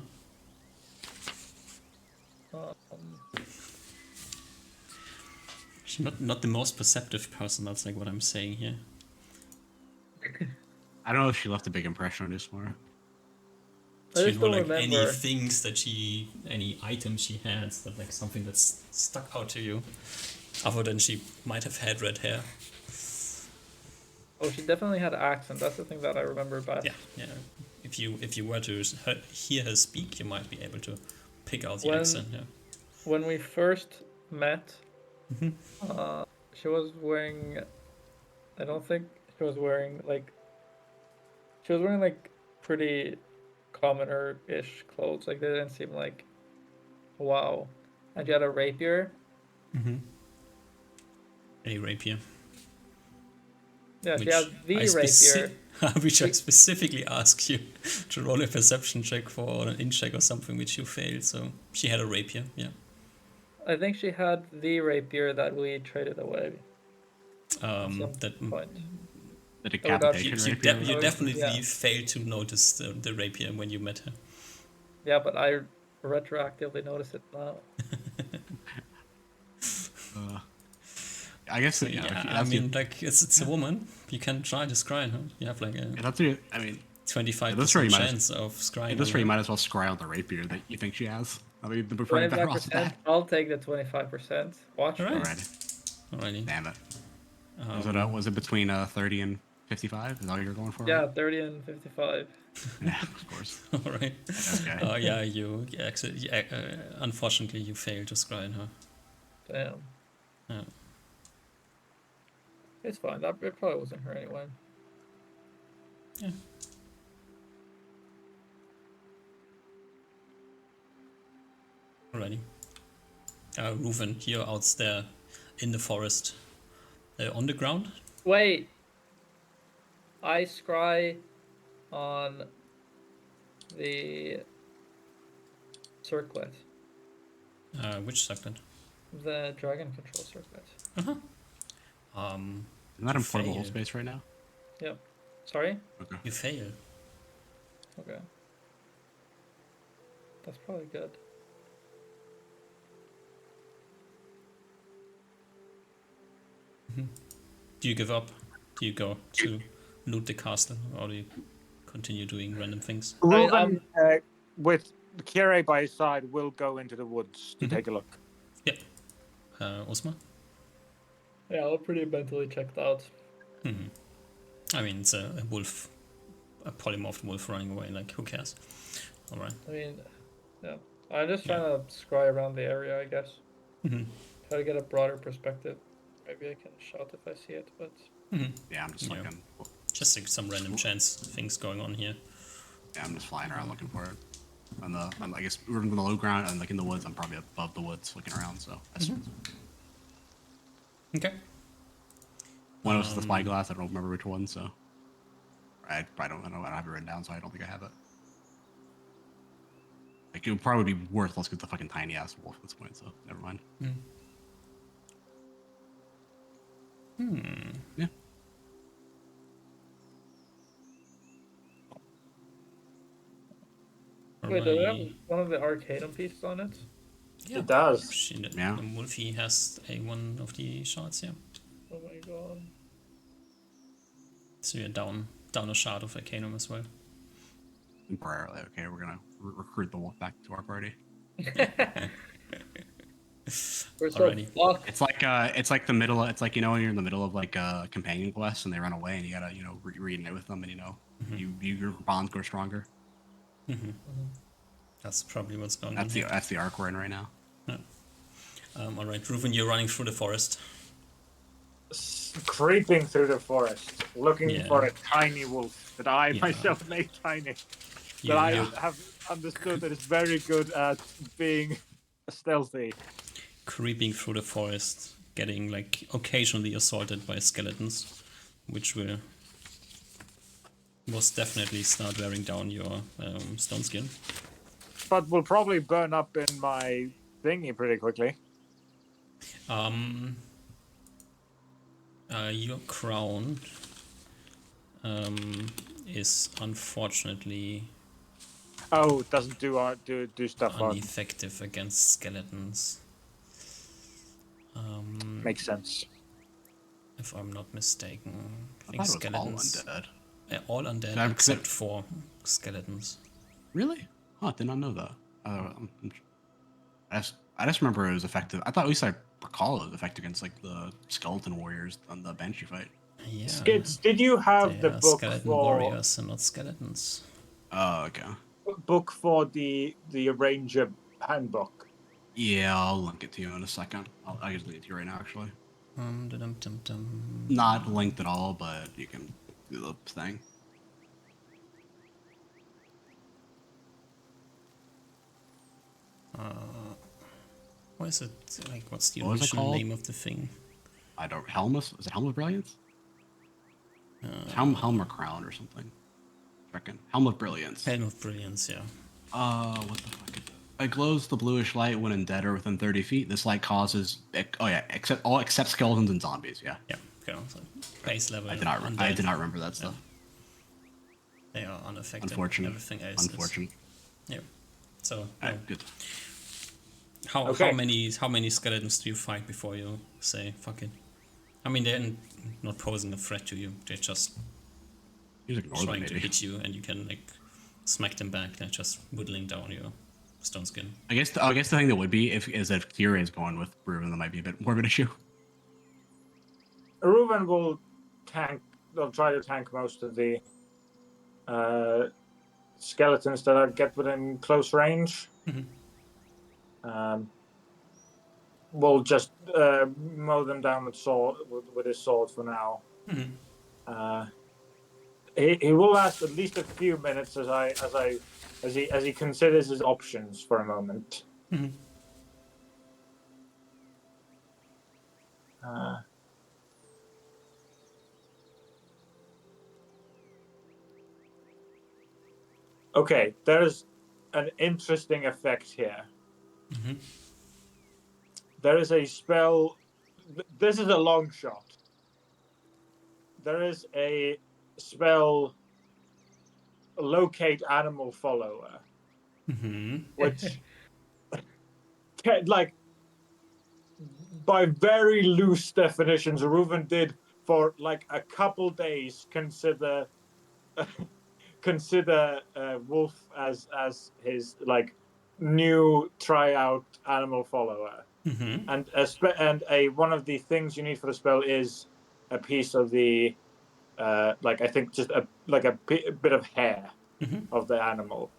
Um, She's not the most perceptive person. That's like what I'm saying here. I don't know if she left a big impression on this one. I Do you just know don't like any remember. things any items she had that like something that's stuck out to you, other than she might have had red hair? Oh, she definitely had an accent. That's the thing that I remember best. Yeah. If you were to hear her speak, you might be able to pick out the When accent. Yeah. when we first met, Mm-hmm. she was wearing. I don't think she was wearing like. She was wearing like pretty commoner-ish clothes. Like they didn't seem like Wow. And you had a rapier? A rapier. Yeah, she Which had the rapier. which I specifically asked you to roll a perception check for, or an int check or something, which you failed. So she had a rapier, yeah. I think she had the rapier that we traded away at some That point. The Oh, we got- decapitation you, rapier. you Oh, definitely yeah. failed to notice the rapier when you met her. Yeah, but I retroactively noticed it now. I guess So you know, yeah, if I that's mean, like it's a woman. You can try to scry her. You have like a that's what I mean. 25% chance of scrying. At this rate, you might as well scry out the rapier that you think she has. I mean, before you better off with 25%. that. I'll take the 25%. Watch All me. right. Alrighty. Alrighty. Damn it. Was it between 30 and 55? Is that what you're going for? Yeah, Right? 30 and 55. Yeah, of course. All right. Okay. Yeah, you actually, unfortunately, you failed to scry her. Damn. Yeah. It's fine. It probably wasn't her anyway. Yeah. Alrighty. Reuven, you're out there in the forest. On the ground? Wait. I scry on the circlet. Which circlet? The dragon control circlet. Isn't that in portable fail. hole space right now? Yep. Sorry? Okay. You fail. Okay. That's probably good. Do you give up? Do you go to loot the castle, or do you continue doing random things? Reuven, with Kire by his side, will go into the woods to take a look. Yep. Osma? Yeah, I'm pretty mentally checked out. I mean, it's a wolf, a polymorphed wolf running away. Like, who cares? All right. I mean, yeah. I'm just trying to scry around the area, I guess. Try to get a broader perspective. Maybe I can shout if I see it, but... Yeah, I'm just looking. Just like some random chance things going on here. Yeah, I'm just flying around looking for it. I guess we're in the low ground and like in the woods. I'm probably above the woods looking around. So that's Okay. one was the spyglass. I don't remember which one. So I probably don't know. I don't have it written down, so I don't think I have it. Like it would probably be worthless because the fucking tiny ass wolf at this point. So never mind. Yeah. Wait, do we have Alrighty. one of the Arcanum pieces on it? Yeah. It does. Yeah. The Wolfie has one of the shards, yeah. Oh my god. So you're down a shard of Arcanum as well. Temporarily, okay. We're gonna recruit the wolf back to our party. We're so Alrighty. fucked. It's like the middle. It's like when you're in the middle of like a companion quest and they run away and you gotta reunite with them and your bonds grow stronger. That's probably what's going on. That's the arc we're in right now. Yeah. All right, Reuven, you're running through the forest. Creeping through the forest, looking Yeah. for a tiny wolf that I Yeah. myself made tiny. You- That I you- have understood that it's very good at being stealthy. creeping through the forest, getting like occasionally assaulted by skeletons, which will most definitely start wearing down your stone skin. But will probably burn up in my thingy pretty quickly. Your crown is unfortunately Oh, it doesn't do stuff on. ineffective against skeletons. Makes sense. If I'm not mistaken, I I think thought it was all skeletons undead. all undead Yeah, except for skeletons. Really? Huh? Did not know that. I just remember it was effective. I thought at least I recall it was effective against like the skeleton warriors on the bench you fight. Yeah, Skids, did you have they the are book skeleton for warriors and not skeletons. Oh, okay. the Ranger handbook? Yeah, I'll link it to you in a second. I can link it to you right now, actually. Dum-dum-dum-dum. Not linked at all, but you can do the thing. What is it? Like, what's the What was it original called? name of the thing? I don't. Helmus? Is it Helm of Brilliance? It's Helm or Crown or something. Reckon Helm of Brilliance. Helm of Brilliance, yeah. What the fuck is it? It glows the bluish light when in dead or within 30 feet. This light causes. Oh yeah, except skeletons and zombies. Yeah. Yeah, okay. So base level. I did not. I did not remember that stuff. They are unaffected. Unfortunate. Everything else. Unfortunate. Yeah. So. Alright, good. How Okay. how many skeletons do you fight before you say fuck it? I mean, they're not posing a threat to you. They're just He's ignored them, trying to maybe. hit you, and you can like smack them back. They're just whittling down your stone skin. I guess the thing that would be is if Kira is going with Ruben, that might be a bit more of an issue. Reuven will try to tank most of the skeletons that get within close range. We'll just mow them down with his sword for now. He will last at least a few minutes as he considers his options for a moment. Okay, there's an interesting effect here. There is a spell. This is a long shot. There is a spell, locate animal follower, which, like, by very loose definitions, Reuven did for like a couple days consider Wolf as his like new tryout animal follower. And one of the things you need for the spell is a piece of the like I think just a bit of hair of the animal.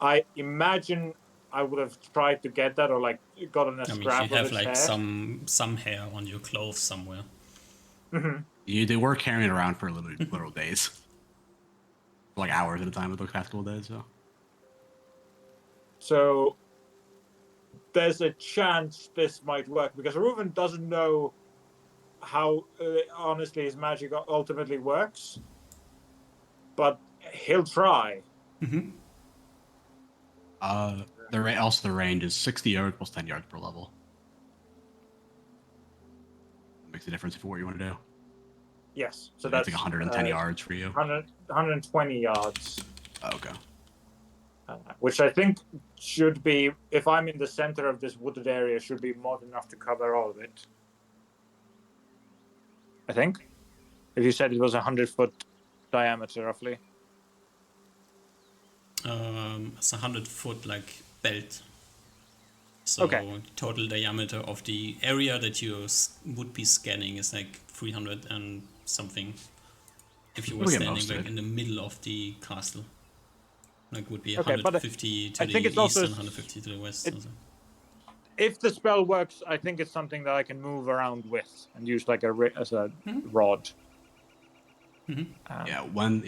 I imagine I would have tried to get that or like gotten a scrap you of have its like hair. some hair on your clothes somewhere. They were carrying it around for literal days, like hours at a time with those past couple days. So there's a chance this might work because Reuven doesn't know how honestly his magic ultimately works, but he'll try. The range is 60 yards plus 10 yards per level. Makes a difference for what you want to do. Yes, so That's that's like 110 yards for you. 120 yards. Okay. Which I think should be, if I'm in the center of this wooded area, should be more than enough to cover all of it. I think. If you said it was 100-foot diameter, roughly. It's 100-foot like belt. So Okay. total diameter of the area that you would be scanning is like 300 and something. If you were We'll get standing most of like it. in the middle of the castle, like would be Okay, but 150 to I the think it's east also and 150 to the west. if the spell works, I think it's something that I can move around with and use like as a rod. Yeah, when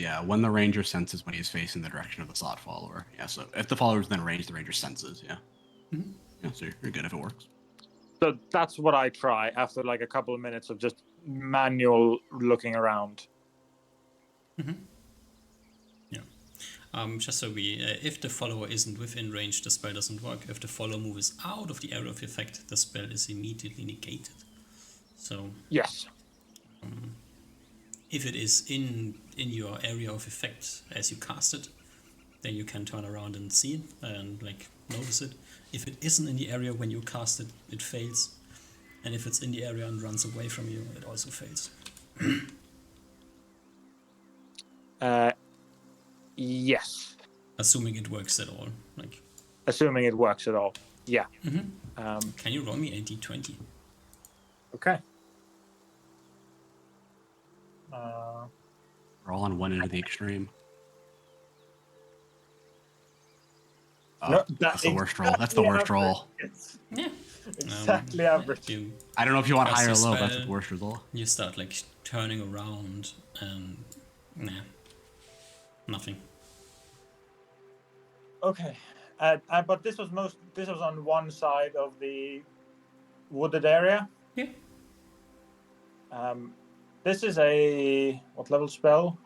the ranger senses when he's facing the direction of the slot follower. Yeah, so if the follower's then range, the ranger senses. Yeah. Yeah, so you're good if it works. So that's what I try after like a couple of minutes of just manual looking around. Just so if the follower isn't within range, the spell doesn't work. If the follower moves out of the area of effect, the spell is immediately negated. So yes, if it is in your area of effect as you cast it, then you can turn around and see it and like notice it. If it isn't in the area when you cast it, it fails. And if it's in the area and runs away from you, it also fails. yes. Assuming it works at all. Like. Assuming it works at all. Yeah. Can you roll me a d20? Okay. We're all on one end of the extreme. No, that's the worst roll. That's the worst roll. Yeah. Exactly average. I don't know if you want cast high or your low, but spell, that's the worst result. You start like turning around and nothing. Okay. But this was on one side of the wooded area. Yeah. This is a what level spell?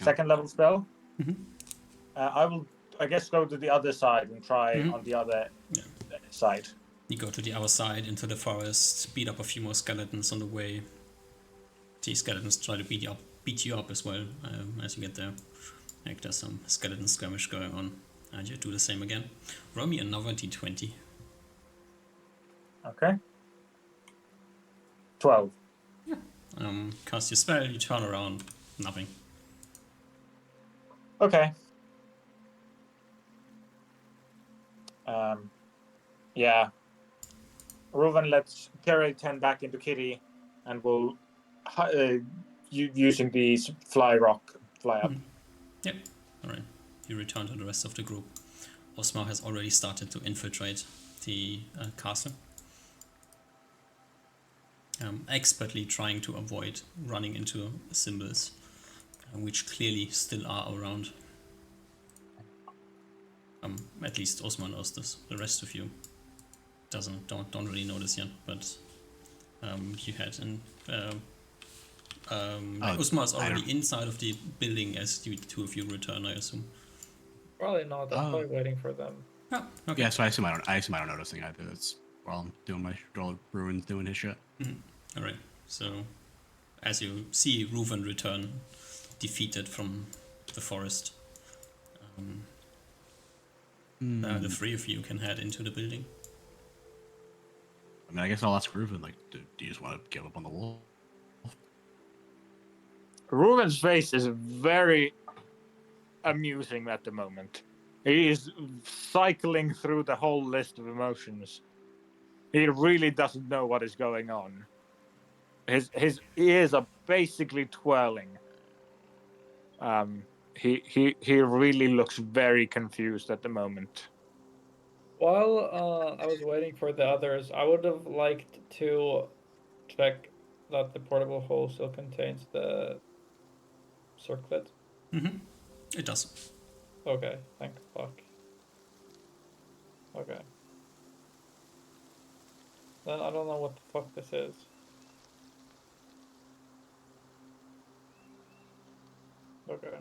Second level spell. I will, I guess, go to the other side and try on the other side. You go to the other side into the forest, beat up a few more skeletons on the way. The skeletons try to beat you up as well as you get there. Like there's some skeleton skirmish going on, and you do the same again. Roll me another d20. Okay. 12. Cast your spell, you turn around, nothing. Okay. Yeah. Reuven lets carry 10 back into Kitty, and will using these fly up. Yep. Alright. You return to the rest of the group. Osmar has already started to infiltrate the castle. Expertly trying to avoid running into symbols, which clearly still are around. At least Osmar knows this. The rest of you don't really know this yet, but you had an Osmar is already inside of the building as the two of you return, I assume. Probably not. I'm probably waiting for them. Oh, okay. Yeah, so I assume I don't notice anything either. That's while I'm doing while Ruin's doing his shit. All right. So, as you see Reuven return, defeated from the forest, the three of you can head into the building. I mean, I guess I'll ask Reuven, like, do you just want to give up on the wolf? Reuven's face is very amusing at the moment. He is cycling through the whole list of emotions. He really doesn't know what is going on. His ears are basically twirling. He really looks very confused at the moment. While I was waiting for the others, I would have liked to check that the portable hole still contains the circlet. It does. Okay, thank fuck. Okay. Then I don't know what the fuck this is. Okay.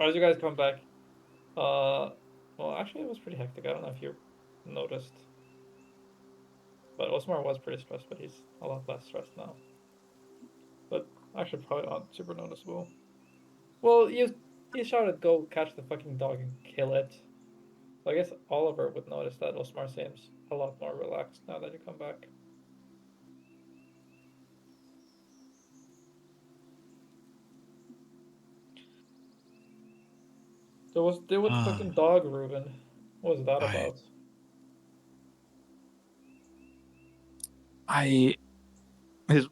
As you guys come back, well, actually, it was pretty hectic. I don't know if you noticed, but Osmar was pretty stressed, but he's a lot less stressed now. But actually, probably not super noticeable. Well, you shouted, "Go catch the fucking dog and kill it." So I guess Oliver would notice that Osmar seems a lot more relaxed now that you come back. So what's deal with the fucking dog, Reuven? What was that about?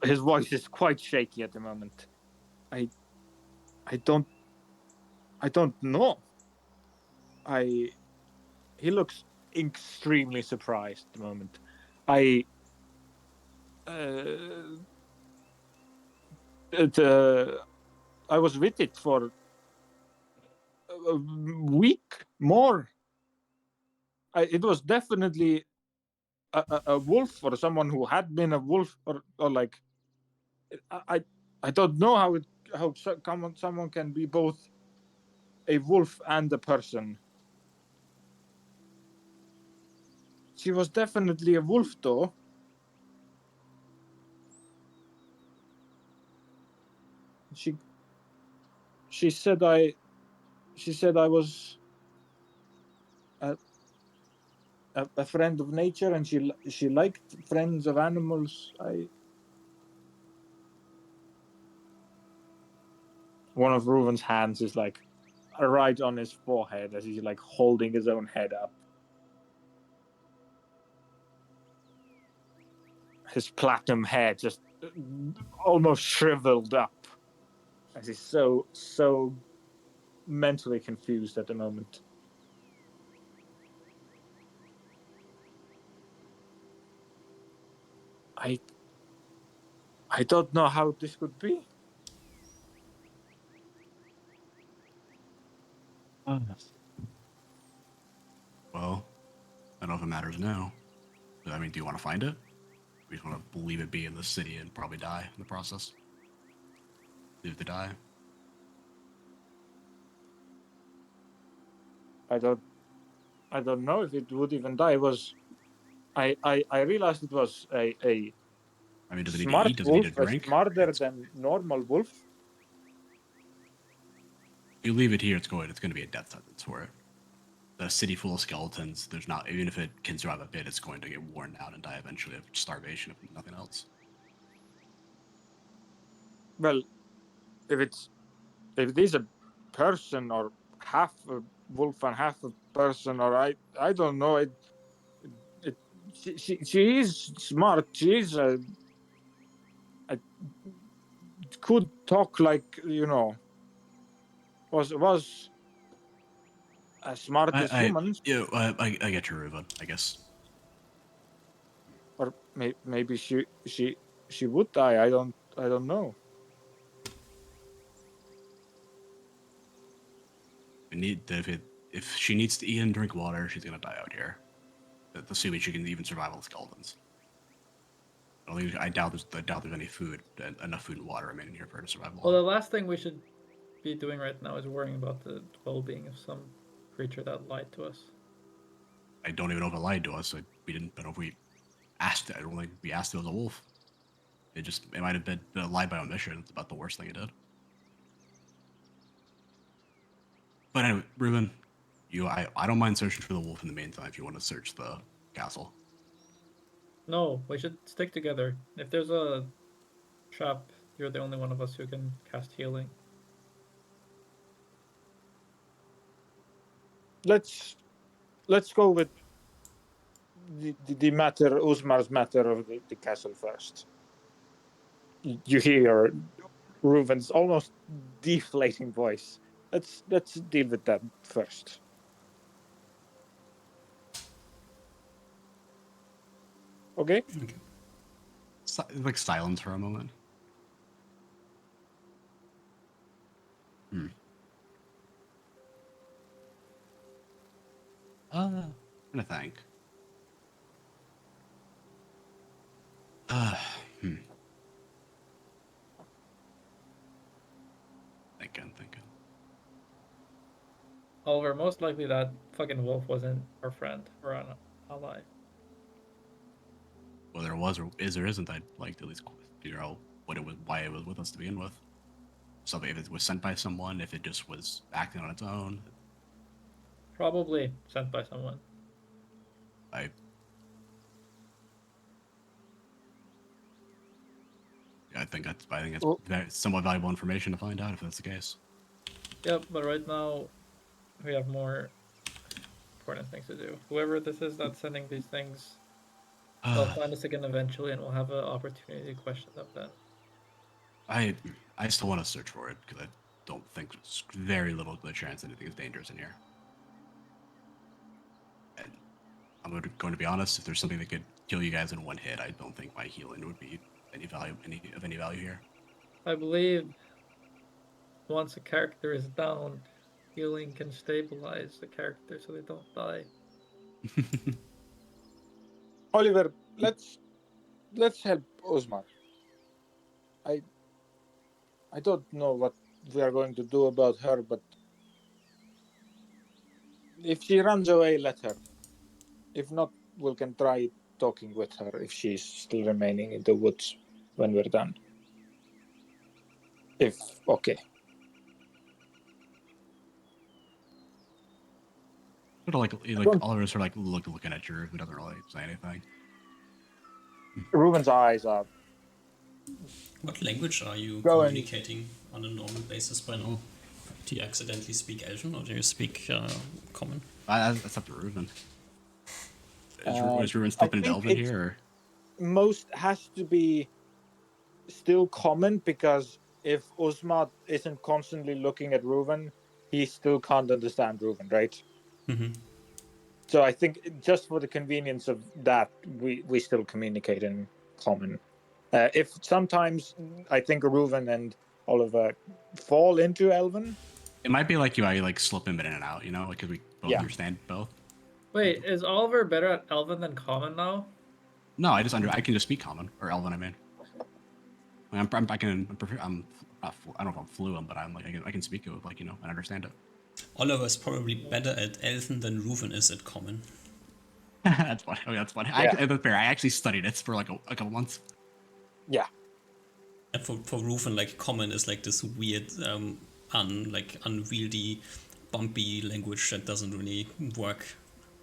His voice is quite shaky at the moment. I don't know. He looks extremely surprised at the moment. I was with it for a week more. It was definitely a wolf, or someone who had been a wolf, or like I don't know how someone can be both a wolf and a person. She was definitely a wolf, though. She said I was a friend of nature, and she liked friends of animals. One of Reuven's hands is like right on his forehead as he's like holding his own head up. His platinum hair just almost shriveled up as he's so mentally confused at the moment. I don't know how this could be. Well, I don't know if it matters now. But, I mean, do you want to find it? We just want to leave it be in the city and probably die in the process. Leave it to die. I don't know if it would even die. It was I realized it was a I mean, does it need to smart eat? Does it need wolf, to drink? smarter than normal wolf. If you leave it here, it's going to be a death sentence for it. The city full of skeletons, there's not, even if it can survive a bit, it's going to get worn out and die eventually of starvation, if nothing else. Well, if it is a person or half a wolf and half a person, or I don't know. It she is smart. She is a could talk like was as smart as humans, I get your Reuben, I guess. or maybe she would die. I don't know. If she needs to eat and drink water, she's gonna die out here. Assuming she can even survive on skeletons. I doubt there's any food, enough food and water remaining here for her to survive long. Well, the last thing we should be doing right now is worrying about the well-being of some creature that lied to us. I don't even know if it lied to us. We didn't. I don't know if we asked it. I don't think we asked if it was a wolf. It might have been a lie by omission. It's about the worst thing it did. But anyway, Ruben, I don't mind searching for the wolf in the meantime if you want to search the castle. No, we should stick together. If there's a trap, you're the only one of us who can cast healing. Let's go with the matter, Usmar's matter of the castle first. You hear Reuven's almost deflating voice. Let's deal with that first. Okay. Like silence for a moment. I'm gonna think. Thinking. Oliver, most likely that fucking wolf wasn't our friend or an ally. Whether it was or isn't, I'd like to at least figure out what it was, why it was with us to begin with. So if it was sent by someone, if it just was acting on its own. Probably sent by someone. I think it's somewhat valuable information to find out if that's the case. Yep, but right now we have more important things to do. Whoever this is that's sending these things, they'll find us again eventually, and we'll have an opportunity to question them then. I still want to search for it because I don't think there's very little good chance anything is dangerous in here. And I'm going to be honest, if there's something that could kill you guys in one hit, I don't think my healing would be any value here. I believe once a character is down, healing can stabilize the character so they don't die. Oliver, let's help Osmar. I don't know what we are going to do about her, but if she runs away, let her. If not, we can try talking with her if she's still remaining in the woods when we're done. If okay. Sort of like Oliver's sort of like looking at you, who doesn't really say anything. Reuben's eyes are. What language are you communicating on a normal basis by now? Do you accidentally speak Elven or do you speak Common? That's up to Reuben. Is Reuben stepping into Elven here? Or? Most has to be still Common, because if Usma isn't constantly looking at Reuben, he still can't understand Reuben, right? Mm-hmm. So I think just for the convenience of that, we still communicate in Common. If sometimes I think Reuben and Oliver fall into Elven. It might be like I like slip him in and out, because we both understand both. Wait, is Oliver better at Elven than Common now? No, I can just speak Common or Elven. I mean, I mean, I don't know if I'm fluent, but I can speak it with and understand it. Oliver's probably better at Elven than Reuven is at Common. That's funny. Oh, yeah, that's funny. Yeah. That's fair. I actually studied it for like a couple months. Yeah. And for Reuven, like Common is like this weird, unwieldy, bumpy language that doesn't really work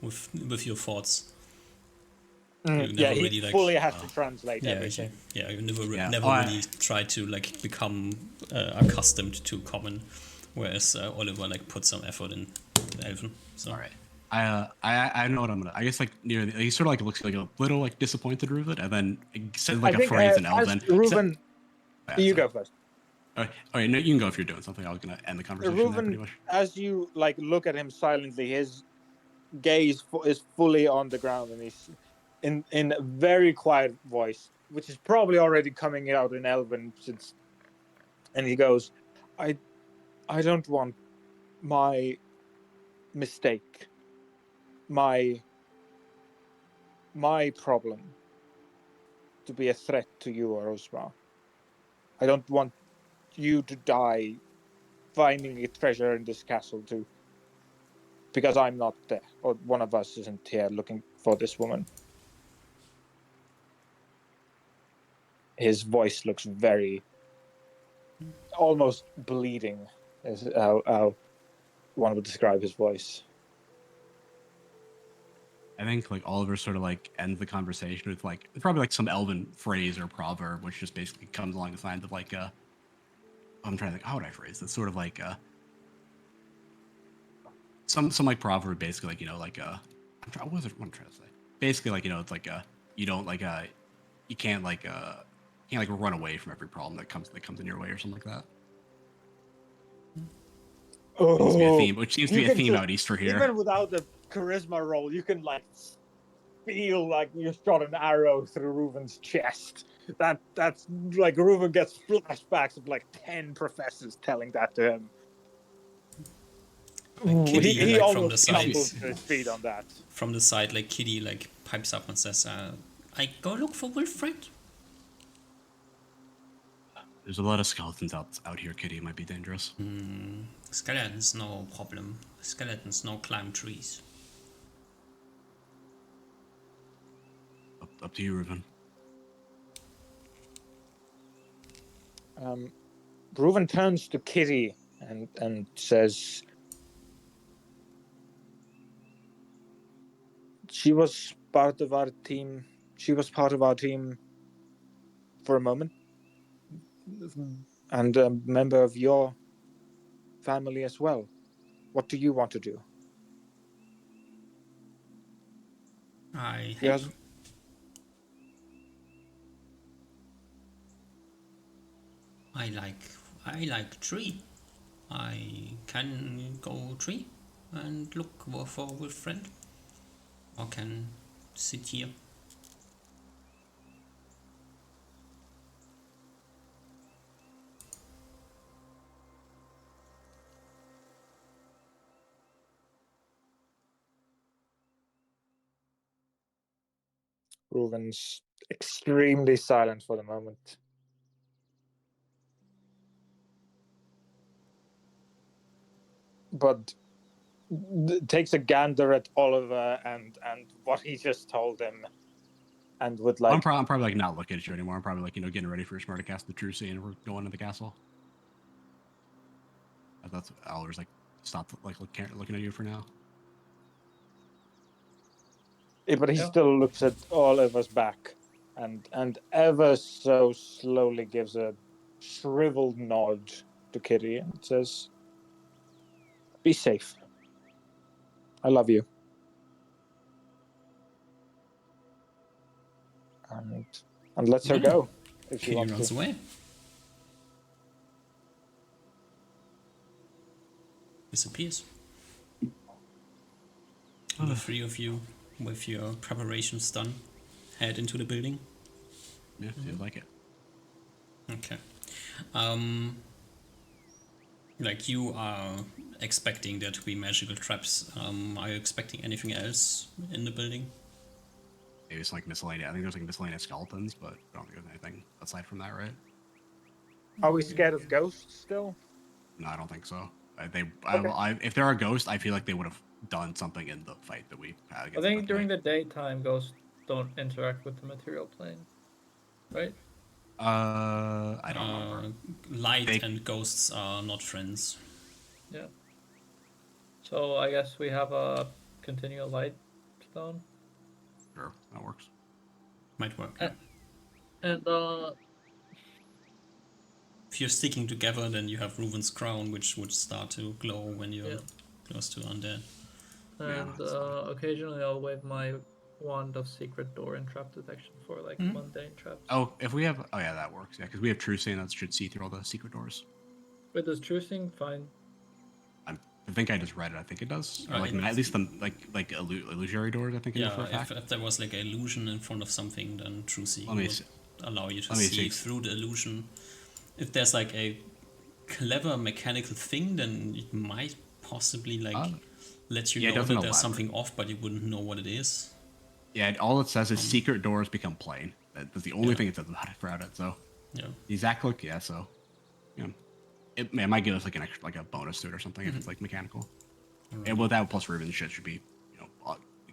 with your thoughts. You Yeah, never he really fully has to translate yeah, everything. you never Yeah. never really try to like become accustomed to Common, whereas Oliver like put some effort in Elven. So. All right. I know what I'm gonna. I guess like near the, he sort of like looks like a little like disappointed with it, and then he says like I a think phrase in as Elven. Reuven, you sorry. go first. All right, no, you can go if you're doing something. I was gonna end the conversation there pretty Reuven, much. as you like look at him silently, his gaze is fully on the ground, and he's in a very quiet voice, which is probably already coming out in Elven. And he goes, I don't want my mistake, my problem to be a threat to you or Osma. I don't want you to die finding a treasure in this castle too, because I'm not there, or one of us isn't here looking for this woman. His voice looks very, almost bleeding, is how one would describe his voice. I think like Oliver sort of like ends the conversation with like probably like some Elven phrase or proverb, which just basically comes along the lines of like I'm trying to think how would I phrase this? Sort of like some like proverb basically like what I'm trying to say? Basically like it's like you don't like you can't like run away from every problem that comes in your way or something like that. Oh, Seems to be a theme, which seems to be a theme out east for here. Even without the charisma roll, you can like feel like you shot an arrow through Reuven's chest. That's like Reuven gets flashbacks of like 10 professors telling that to him. Like Kitty, he like almost from the side, tumbles to his feet on that. From the side, like Kitty, like pipes up and says, "I go look for Wilfred." There's a lot of skeletons out here, Kitty. It might be dangerous. Skeletons, no problem. Skeletons, no climb trees. Up to you, Reuven. Reuven turns to Kitty and says, she was part of our team. She was part of our team for a moment, and a member of your family as well. What do you want to do? I Yes. help. I like tree. I can go tree and look for Wilfred, or can sit here. Reuven's extremely silent for the moment. But takes a gander at Oliver and what he just told him, and would like. I'm probably like not looking at you anymore. I'm probably like getting ready for Smart to cast the True Sea, and we're going to the castle. That's Oliver's like stop like looking at you for now. But he still looks at Oliver's back, and ever so slowly gives a shriveled nod to Kitty and says, "Be safe. I love you." And lets her go if she Kitty wants runs to. away. Disappears. The three of you, with your preparations done, head into the building. Yeah, feels like it. Okay. Like you are expecting there to be magical traps. Are you expecting anything else in the building? Maybe it's like miscellaneous. I think there's like miscellaneous skeletons, but I don't think there's anything aside from that, right? Are we scared of ghosts still? No, I don't think so. Okay. If there are ghosts, I feel like they would have done something in the fight that we had I against think Death during Knight. the daytime, ghosts don't interact with the material plane, right? I don't remember. Light They- and ghosts are not friends. Yeah. So I guess we have a continual light stone. Sure, that works. Might work. Uh, Yeah. And If you're sticking together, then you have Reuven's crown, which would start to glow when you're Yeah. close to undead. and that's fine. occasionally I'll wave my wand of secret door and trap detection for like mundane traps. Oh, if we have, oh yeah, that works. Yeah, because we have True Seeing that should see through all the secret doors. But does trucing fine? I think I just read it. I think it does. Or like It- at least the illusory doors. I think it is for a Yeah, fact. if there was like an illusion in front of something, then true seeing Let me would see. allow you to Let me see see. through the illusion. If there's like a clever mechanical thing, then it might possibly like let you yeah, it know doesn't that there's elaborate. something off, but you wouldn't know what it is. Yeah, all it says is secret doors become plain. That's the only Yeah. thing it says about it. So Yeah. the exact look, yeah. So yeah, it might give us like an extra, like a bonus to it or something if it's like mechanical. And with that plus Riven shit should be,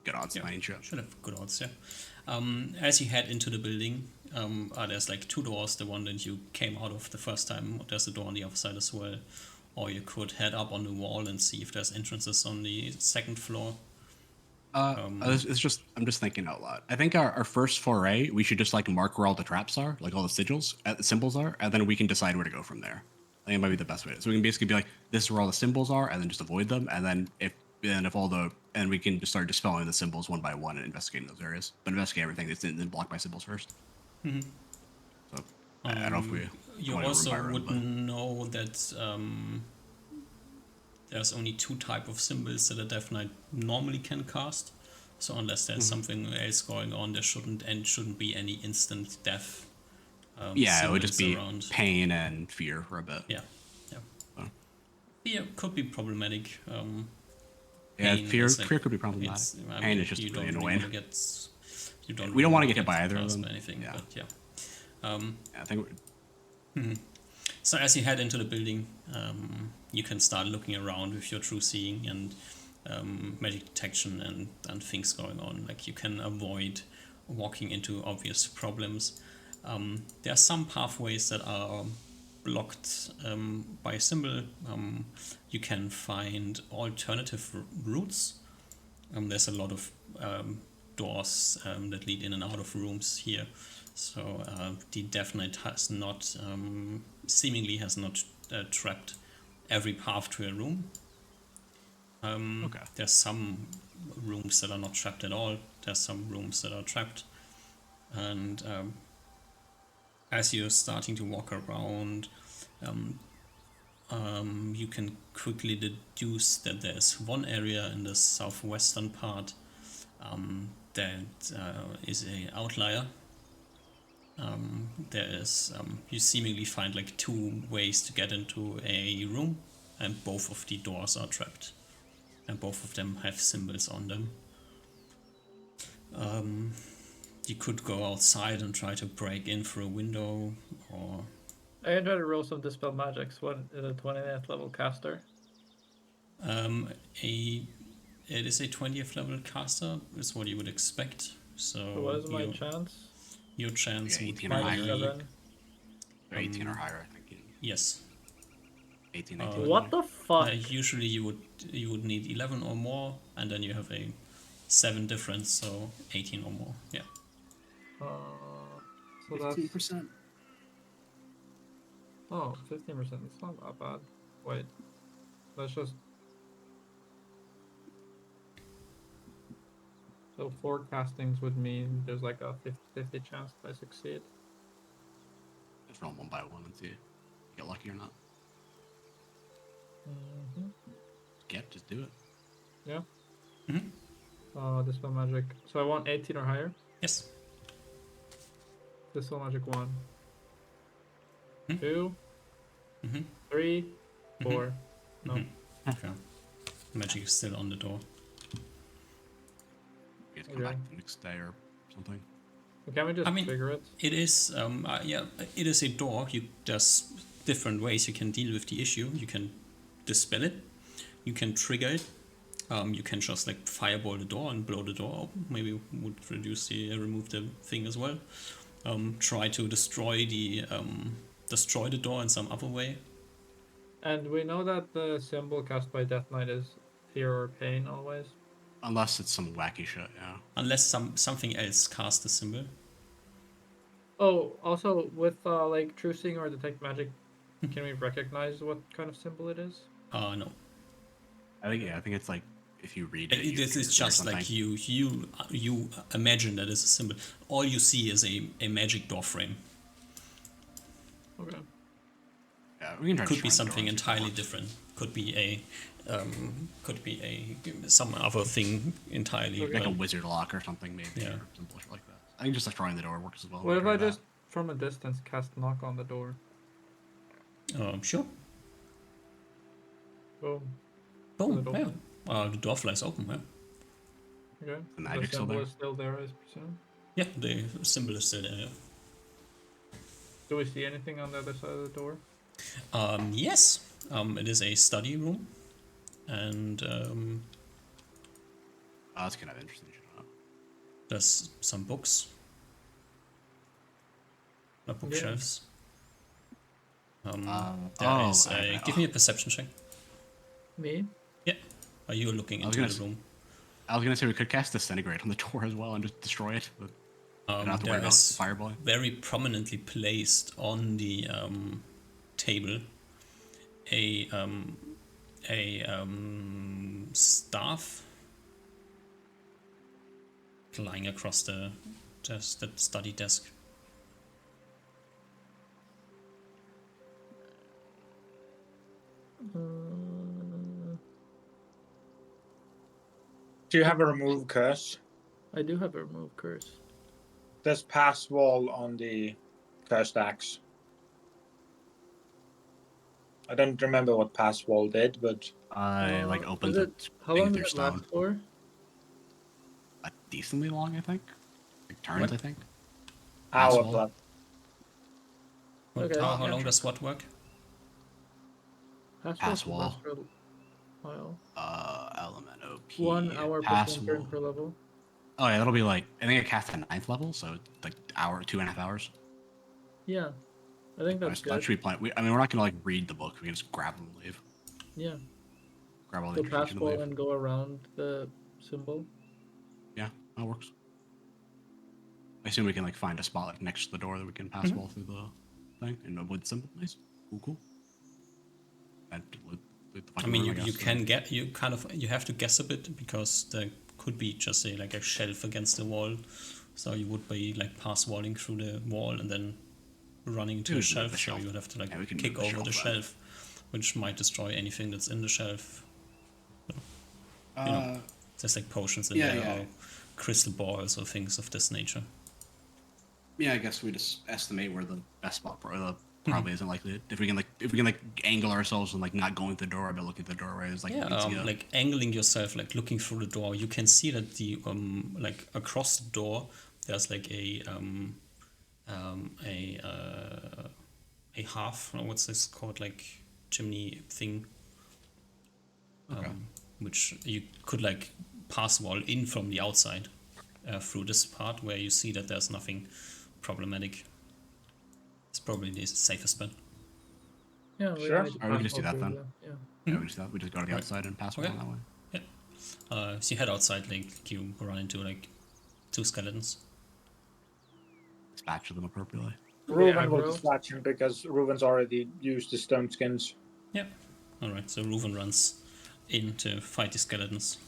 good odds finding shit. Should have good odds, yeah. As you head into the building, there's like two doors. The one that you came out of the first time, there's a door on the other side as well. Or you could head up on the wall and see if there's entrances on the second floor. It's just I'm just thinking out loud. I think our first foray, we should just like mark where all the traps are, like all the sigils, the symbols are, and then we can decide where to go from there. I think it might be the best way. So we can basically be like, this is where all the symbols are, and then just avoid them, and then we can just start dispelling the symbols one by one and investigating those areas. But investigate everything that's then blocked by symbols first. So I don't know if we. You want to also room by room, would but- know that there's only two type of symbols that a Death Knight normally can cast. So unless there's something else going on, there shouldn't be any instant death. Yeah, it would just be around. pain and fear for a bit. Yeah, yeah. So. Fear could be problematic. Yeah, pain fear is like- fear could be problematic. Pain is just you really don't annoying. wanna you don't We don't really wanna get hit by either of cast them. or anything, Yeah. but yeah. Yeah, I think So as you head into the building, you can start looking around with your true seeing and magic detection and things going on. Like you can avoid walking into obvious problems. There are some pathways that are blocked by a symbol. You can find alternative routes. There's a lot of doors that lead in and out of rooms here. So the Death Knight has not, seemingly has not trapped every path to a room. Okay. There's some rooms that are not trapped at all. There's some rooms that are trapped. And as you're starting to walk around, you can quickly deduce that there's one area in the southwestern part that is an outlier. There is you seemingly find like two ways to get into a room, and both of the doors are trapped, and both of them have symbols on them. You could go outside and try to break in through a window, or I can try to roll some dispel magics. What is a 29th level caster? it is a 20th level caster, is what you would expect. So What is my chance? your chance Yeah, would 18 or higher. be 7. 18 or higher, I think. yes. 18, 19. What the fuck? Usually you would need 11 or more, and then you have a 7 difference, so 18 or more. Yeah. So that's 15%. oh 15%. It's not that bad. Wait, let's just. So 4 castings would mean there's like a 50-50 chance that I succeed. Just roll one by one and see if you get lucky or not. Just do it. Yeah. Mhm. Dispel magic. So I want 18 or higher. Yes. Dispel magic 1, Hmm. 2, Mhm. 3, 4. No. Mhm. Okay. Magic is still on the door. We have to come Okay. back the next day or something. Can we just I mean, trigger it? it is, yeah, it is a door. There's different ways you can deal with the issue. You can dispel it. You can trigger it. You can just like fireball the door and blow the door open. Maybe would remove the thing as well. Try to destroy the door in some other way. And we know that the symbol cast by Death Knight is fear or pain always. Unless it's some wacky shit, yeah. Unless something else casts the symbol. Oh, also with like true seeing or detect magic, can we recognize what kind of symbol it is? No. I think it's like if you read it. This is just like you imagine that it's a symbol. All you see is a magic door frame. Okay. Yeah, we can try to Could be shrine the door something and see if that entirely works. different. Could be some other thing entirely. Okay. Like a wizard lock or something, maybe, Yeah. or some bullshit like that. I think just destroying the door works as well. What We if can I try just from a distance cast knock on the door? Sure. Boom. Boom. Is it Yeah. open? The door flies open. Yeah. Okay. The magic's still symbol there? is still there, I presume. Yeah. The symbol is still there. Yeah. Do we see anything on the other side of the door? Yes. It is a study room, and Oh, that's kind of interesting. there's some books. Bookshelves. There is a. Give me a perception check. Me? Yeah. Are you looking I was into gonna the room? I was gonna say we could cast Disintegrate on the door as well and just destroy it, but I don't have to worry There about is fireballing. very prominently placed on the table a staff lying across the study desk. Do you have a remove curse? I do have a remove curse. There's pass wall on the cursed axe. I don't remember what pass wall did, but I like opened is the it, how thing long with does your it stone. last for? Decently long, I think. Like turns, What? I think. hour Pass wall. plus. Okay. How yeah, long sure. does what work? Pass wall. While. Element OP. 1 hour Pass per turn wall. per level. Oh yeah, that'll be like I think I cast at 9th level, so like 2.5 hours. Yeah. I think that's That good. should be plenty. I mean, we're not gonna like read the book. We can just grab them and leave. Yeah. Grab all the So pass information and wall leave. and go around the symbol. Yeah, that works. I assume we can like find a spot like next to the door that we can pass wall through the thing and a wood symbol. Nice. Cool. And loot the I fucking mean, room, you guess, can so. get you have to guess a bit because there could be just a shelf against the wall, so you would be like pass walling through the wall and then running to We a can move shelf. the So shelf. you would have to like Yeah, we can kick move the over the shelf then. shelf, which might destroy anything that's in the shelf. know, There's like potions in there or crystal balls or things of this nature. Yeah, I guess we just estimate where the best spot probably isn't likely. If we can angle ourselves and like not going through the door, but looking at the doorway is like Like angling yourself, like looking through the door, you can see that the like across the door there's like a half, what's this called, like chimney thing, which you could like pass wall in from the outside through this part where you see that there's nothing problematic. It's probably the safest bet. Yeah, Sure. need to Alright, we can pass just do all that through then. the- Yeah. Yeah, we just go to the outside and pass Okay. one that way. So you head outside, like you run into like 2 skeletons. Dispatch them appropriately. Reuven will aggro. dispatch him because Reuven's already used the stone skins. Yep. Alright, so Reuven runs in to fight the skeletons.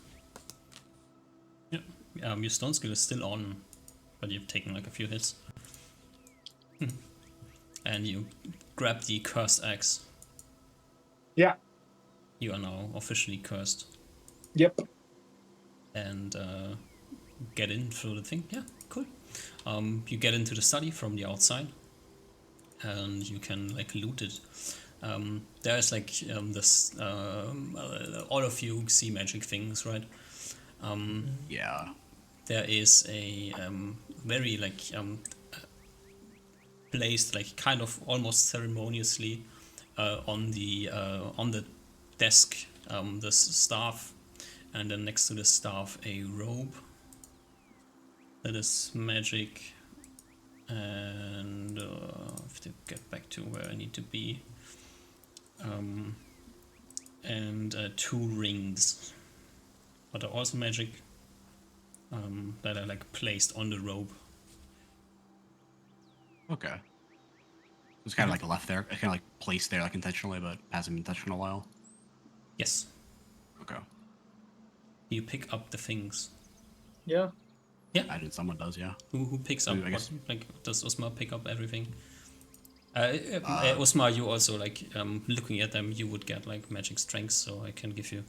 Yep. Your stone skill is still on, but you've taken like a few hits. And you grab the cursed axe. Yeah. You are now officially cursed. Yep. And get in through the thing. Yeah, cool. You get into the study from the outside. and you can like loot it. There's like this. All of you see magic things, right? Yeah. There is a very like placed like kind of almost ceremoniously on the desk this staff, and then next to the staff a robe that is magic, and I have to get back to where I need to be, and 2 rings but are also magic, that are like placed on the robe. Okay. It's kind of like left there. It's kind of like placed there, like intentionally, but hasn't been touched in a while. Yes. Okay. You pick up the things. Yeah. Yeah. I imagine someone does, yeah. Who picks up I guess- what? Like, does Osmar pick up everything? Osmar, you also like looking at them. You would get like magic strength, so I can give you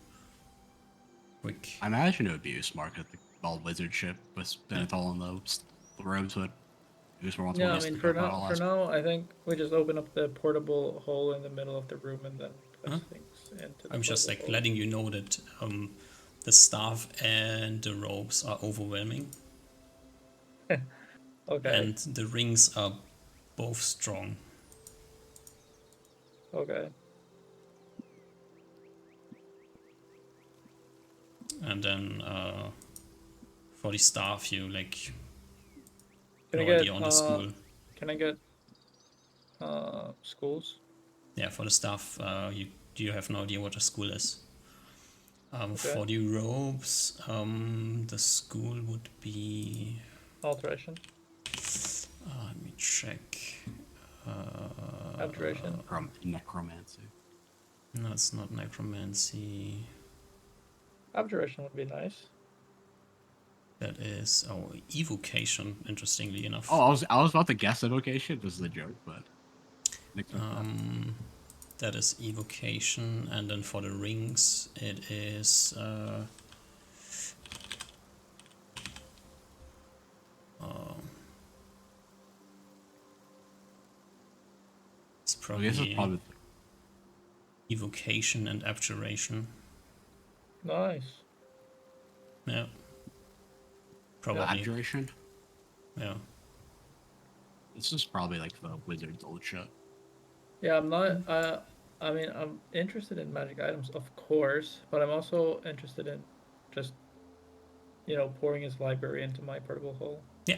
quick. I imagine it would be smart because the all wizard ship was then it's all in the robes, but Usmar wants Yeah, more I mean, to for talk about all now, I think we just open up the portable hole in the middle of the room and then place things into the I'm just like portable hole. letting you know that the staff and the robes are overwhelming, Okay. and the rings are both strong. Okay. And then for the staff, you like Can I no idea get on the school. Can I get schools? Yeah, for the staff, you have no idea what a school is. Okay. For the robes, the school would be. Alteration. Let me check. Abjuration. necromancy. No, it's not necromancy. Abjuration would be nice. That is evocation. Interestingly enough. Oh, I was about to guess evocation. This is a joke, but That is evocation, and then for the rings, it is. It's I guess it's probably probably evocation and abjuration. Nice. Yeah. Probably. abjuration. Yeah. This is probably like the wizard's old shit. Yeah, I'm not. I mean, I'm interested in magic items, of course, but I'm also interested in just, pouring his library into my portable hole. Yeah.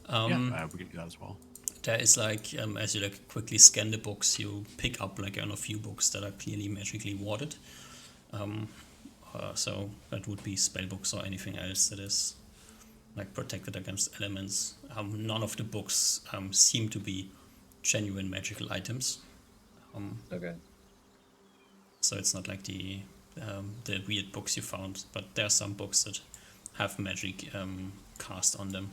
We can do that as well. There is like, as you like quickly scan the books, you pick up like a few books that are clearly magically warded. So that would be spell books or anything else that is like protected against elements. None of the books seem to be genuine magical items. Okay. So it's not like the weird books you found, but there are some books that have magic cast on them.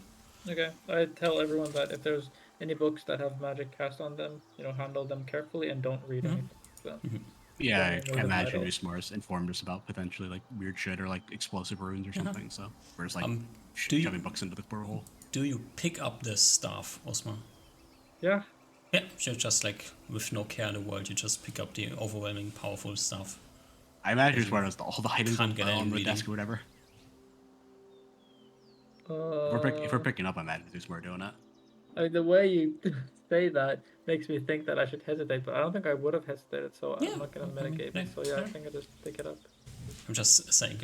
Okay. I tell everyone that if there's any books that have magic cast on them, handle them carefully and don't read anything. So. Yeah, Yeah, I know can the imagine title. Usmar's informed us about potentially like weird shit or like explosive runes or something. So we're just like do you- shoving books into the portal. Do you pick up the staff, Osman? Yeah. Yeah, you're just like, with no care in the world, you just pick up the overwhelming, powerful stuff. I imagine Usmar has all the items Can't get any on the reading. desk or whatever. If we're picking up, I imagine Usmar doing it. I mean, the way you say that makes me think that I should hesitate, but I don't think I would have hesitated, so Yeah, I'm not going to I mean, mitigate yeah, it. So yeah, I fair. think I just pick it up. I'm just saying,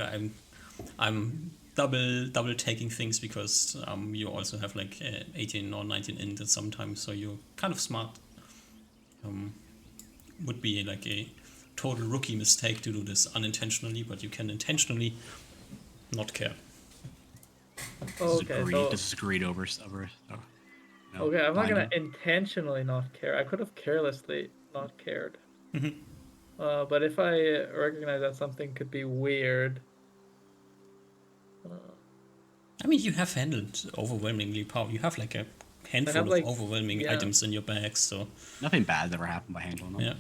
I'm double taking things because you also have like 18 or 19 in it sometimes, so you're kind of smart. Would be like a total rookie mistake to do this unintentionally, but you can intentionally not care. Oh, okay, so This is greed over. No, okay, I'm not blinding. gonna intentionally not care. I could have carelessly not cared. But if I recognize that something could be weird, I mean, you have handled overwhelmingly power. You have like a handful like- of overwhelming yeah. items in your bags, so Nothing bad's ever happened by handling them yeah.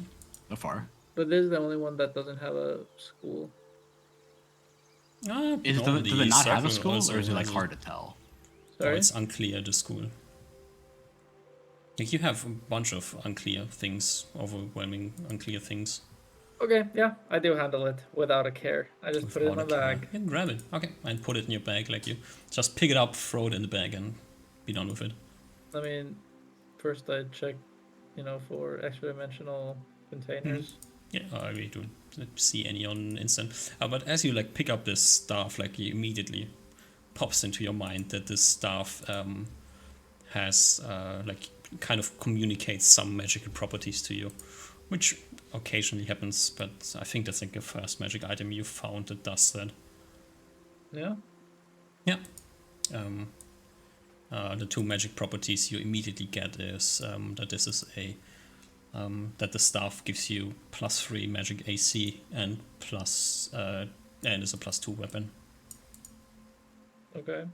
so far. but this is the only one that doesn't have a school. No, Does the it not have a circle school, also or is it like has hard to tell? No, Sorry. it's unclear, the school. Like you have a bunch of unclear things, overwhelming unclear things. Okay, yeah, I do handle it without a care. I just put it in my Without a care. bag. Yeah, grab it. Okay, and put it in your bag. Like you just pick it up, throw it in the bag, and be done with it. I mean, first I check, for extra dimensional containers. Yeah, I really don't see any on instant. But as you like pick up this staff, like you immediately pops into your mind that this staff has like kind of communicates some magical properties to you, which occasionally happens. But I think that's like the first magic item you found that does that. Yeah. Yeah. The two magic properties you immediately get is that this is a that the staff gives you +3 magic AC and and is a +2 weapon. Okay.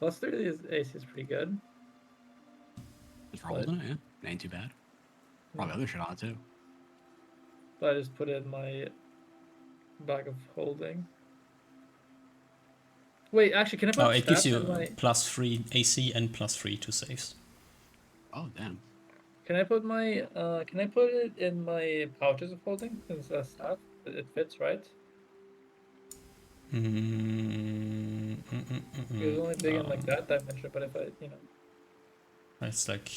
+3 is AC is pretty good. Just for holding it, yeah. Ain't too bad. Probably other shit on it too. But I just put it in my bag of holding. Wait, actually, can I put It gives stats you in my... +3 AC and +3 to saves. Oh damn. Can I put it in my pouches of holding since that's staff? It fits, right? It was only big in like that dimension, but if It's like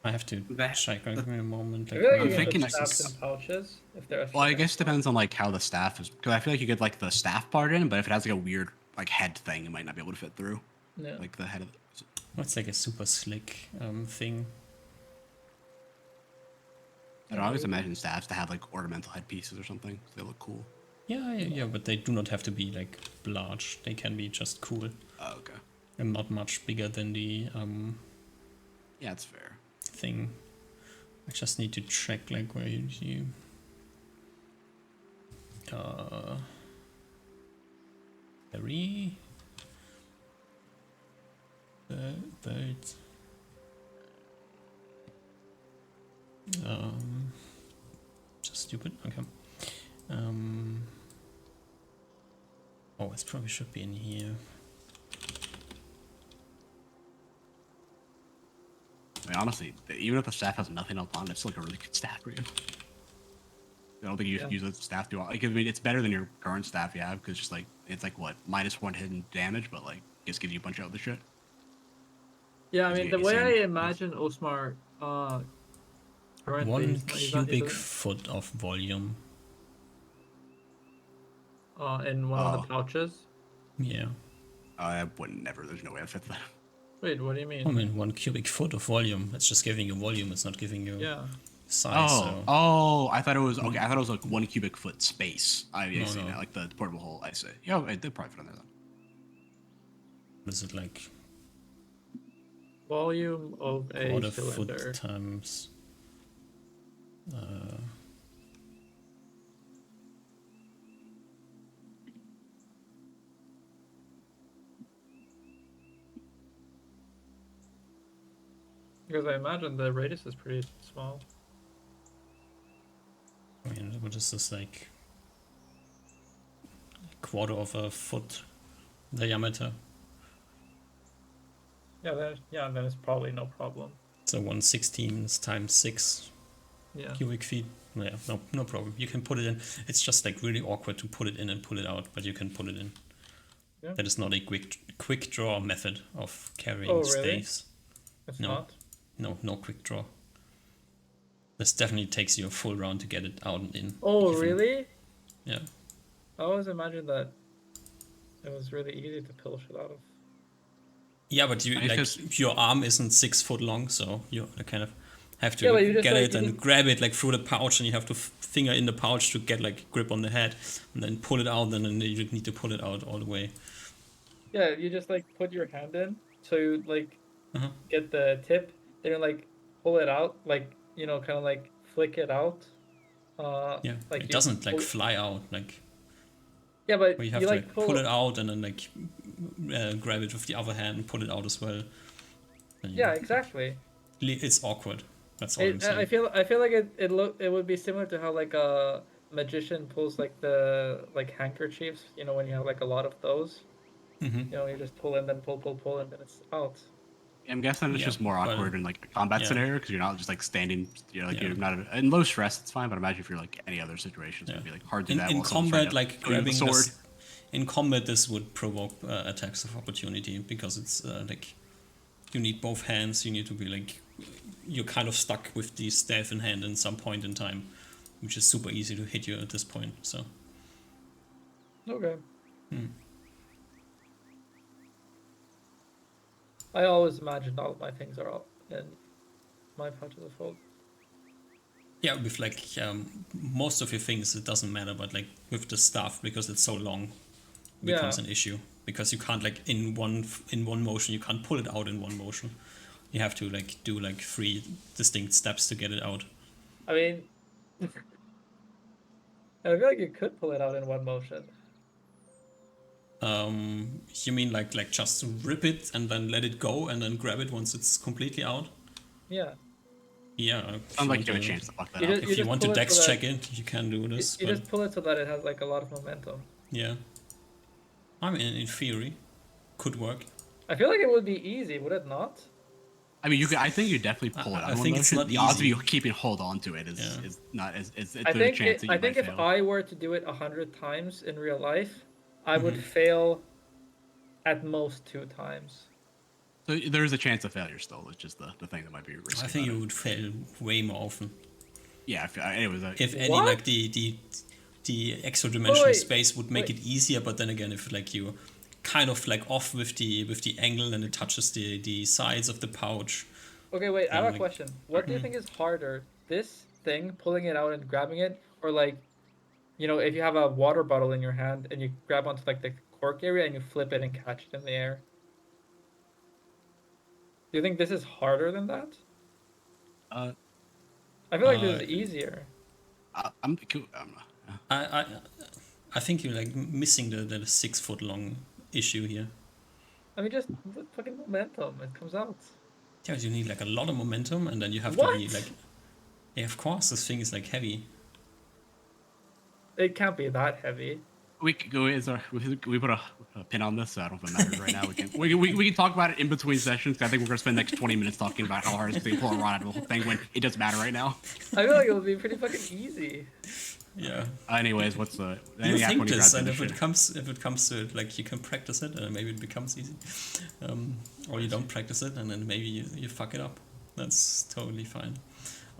I have to check. Give me a moment. I Like, feel like I'm you can thinking put this staffs in pouches if they're. Well, I guess it depends on like how the staff is, because I feel like you get like the staff part in, but if it has like a weird like head thing, it might not be able to fit through. Yeah. Like the head of the... it's like a super slick thing. I don't always imagine staffs to have like ornamental headpieces or something. So they look cool. Yeah, but they do not have to be like large. They can be just cool Oh, okay. and not much bigger than the Yeah, that's fair. thing. I just need to check like where you berry bird just stupid. Okay. Oh, it probably should be in here. I mean, honestly, even if the staff has nothing else on it, it's still like a really good staff for you. I don't think you should use the staff to like. I mean, it's better than your current staff you have because just like it's like what -1 hidden damage, but like just gives you a bunch of other shit. Yeah, I mean the way I It's- imagine Osmar currently 1 he's not- he cubic doesn't- foot of volume. in one of the pouches. Yeah. I would never. There's no way I fit that. Wait, what do you mean? I mean, 1 cubic foot of volume. It's just giving you volume. It's not giving you Yeah. size. Oh, I thought it was okay. I thought it was like 1 cubic foot space. I see no. now, like the portable hole. I see. Yeah, it did probably fit on there then. What is it like? Volume of a Quarter cylinder. foot times. Because I imagine the radius is pretty small. I mean, what is this like? Quarter of a foot diameter. Yeah, then it's probably no problem. So 1/16 times 6 Yeah. cubic feet. Yeah, no problem. You can put it in. It's just like really awkward to put it in and pull it out, but you can put it in. Yeah. That is not a quick draw method of carrying Oh, really? staves. It's No. not. No quick draw. This definitely takes you a full round to get it out and in. Oh, even. really? Yeah. I always imagined that it was really easy to pull shit out of. Yeah, but you I like just- your arm isn't 6 foot long, so you kind of have to Yeah, but you just, get like, it you and just- grab it like through the pouch, and you have to finger in the pouch to get like grip on the head, and then pull it out, and then you need to pull it out all the way. Yeah, you just like put your hand in, so you like Uh-huh. get the tip, then you like pull it out, like kind of like flick it out. Yeah, like it you doesn't like pull- fly out like. Yeah, but Where you have you to like like, pull it out and then like grab it with the other hand and pull it out as well. And Yeah, exactly. It's awkward. That's all I'm saying. I feel like it would be similar to how like a magician pulls like the like handkerchiefs, when you have like a lot of those. You know, you just pull and then pull, and then it's out. I'm guessing it's Yeah, just more but- awkward in like a combat yeah. scenario because you're not just like standing. You're like Yeah. you're not in low stress. It's fine, but imagine if you're like any other situations, Yeah. it'd be like hard to do In, that. in while someone's trying combat, to like swing with a grabbing sword. this, in combat, this would provoke attacks of opportunity because it's like you need both hands. You need to be like you're kind of stuck with the staff in hand in some point in time, which is super easy to hit you at this point. So Okay. I always imagined all of my things are up in my part of the fold. yeah, with like most of your things, it doesn't matter. But like with the staff, because it's so long, it becomes Yeah. an issue because you can't like in one motion you can't pull it out in one motion. You have to like do like 3 distinct steps to get it out. I mean, I feel like you could pull it out in one motion. You mean like just rip it and then let it go and then grab it once it's completely out? Yeah. Yeah. Sounds like you have a chance to fuck that You up. just- If you want to pull it dex so that- check it, you can do this. You But just pull it so that it has like a lot of momentum. yeah, I mean, in theory, could work. I feel like it would be easy, would it not? I mean, you could. I think you definitely pull it out. I in one think it's motion. not the odds of easy. you keeping hold on to it is Yeah. not as. It's I there's a think chance that you I think might if fail. I were to do it 100 times in real life, I would Mm-hmm. fail at most 2 times. So there's a chance of failure still. It's just the thing that might be risky. I think about you it. would fail way more often. Yeah. Anyways, If any, What? like the extra dimensional wait, space would make wait. it easier. But then again, if like you kind of like off with the angle and it touches the sides of the pouch. Okay, wait, I have a like- question. What do you think is harder? This thing, pulling it out and grabbing it, or like, you know, if you have a water bottle in your hand and you grab onto like the cork area and you flip it and catch it in the air? Do you think this is harder than that? uh, I feel like this Uh, is easier. I'm cool. I think you're like missing the 6 foot long issue here. I mean, just the fucking momentum. It comes out. Yeah, you need like a lot of momentum, and then you have What? to be like, yeah, of course, this thing is like heavy. It can't be that heavy. We could go. We put a pin on this, so I don't know if it matters right now. We can talk about it in between sessions. 'Cause I think we're gonna spend the next 20 minutes talking about how hard it's to pull a rod out of the whole thing when it doesn't matter right now. I feel like it would be pretty fucking easy. Yeah. Anyways, what's the? You think when you this, grab and the if it shit. comes to it, like you can practice it, and maybe it becomes easy, or you don't practice it, and then maybe you fuck it up. That's totally fine.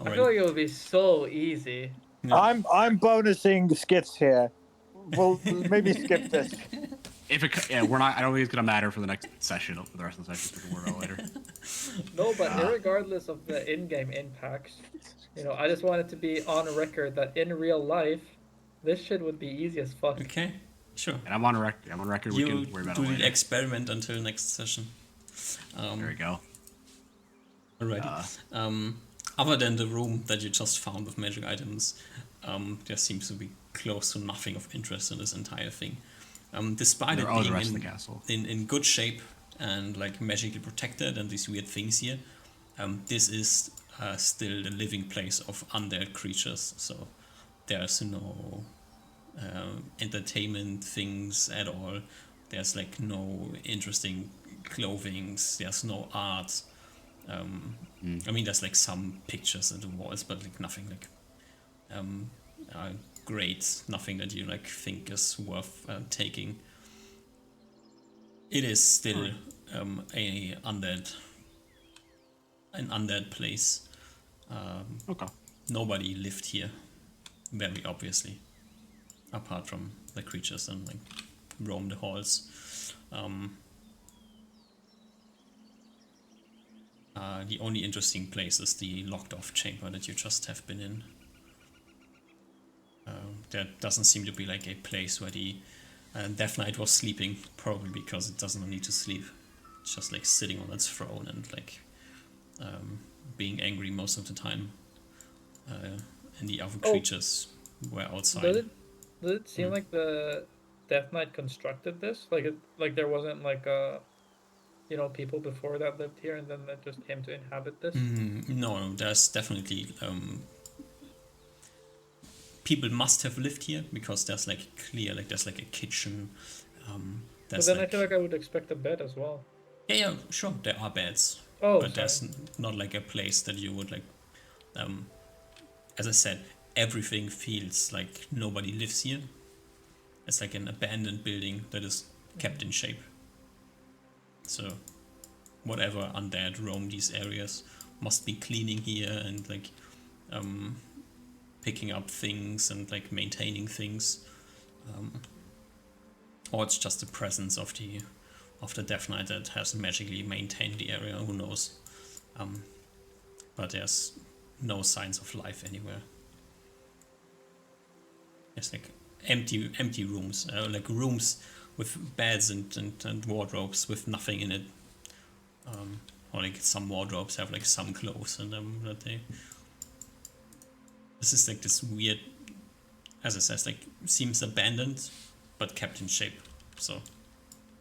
I feel like it would be so easy. Yeah. I'm bonusing skits here. We'll maybe skip this. If it, yeah, we're not. I don't think it's gonna matter for the next session. For the rest of the sessions, we can worry about later. No, but regardless of the in-game impacts, you know, I just want it to be on record that in real life, this shit would be easy as fuck. Okay, sure. And I'm on record. I'm on record. We You can worry about do it the later. experiment until next session. There we go. Alright. Other than the room that you just found with magic items, there seems to be close to nothing of interest in this entire thing. Despite There it are the being rest of the castle. in good shape and like magically protected and these weird things here, this is still the living place of undead creatures. So there's no entertainment things at all. There's like no interesting clothings. There's no art. I mean, there's like some pictures at the walls, but like nothing like great. Nothing that you like think is worth taking. It is still an undead place. Okay. Nobody lived here, very obviously, apart from the creatures and like roam the halls. The only interesting place is the locked off chamber that you just have been in. There doesn't seem to be like a place where the Death Knight was sleeping, probably because it doesn't need to sleep. It's just like sitting on its throne and like being angry most of the time. And the other creatures were outside. Does it seem like the Death Knight constructed this? Like there wasn't like you know, people before that lived here and then they just came to inhabit this? No, there's definitely people must have lived here because there's like clear, like there's like a kitchen, there's then I like feel like I would expect a bed as well. yeah, sure, there are beds, Oh, but sorry. there's not like a place that you would like. As I said, everything feels like nobody lives here. It's like an abandoned building that is kept in shape. So whatever undead roam these areas must be cleaning here and like picking up things and like maintaining things. Or it's just the presence of the Death Knight that has magically maintained the area, who knows. But there's no signs of life anywhere. It's like empty rooms, like rooms with beds and wardrobes with nothing in it. Or like some wardrobes have like some clothes in them that they. This is like this weird, as it says, like seems abandoned, but kept in shape. So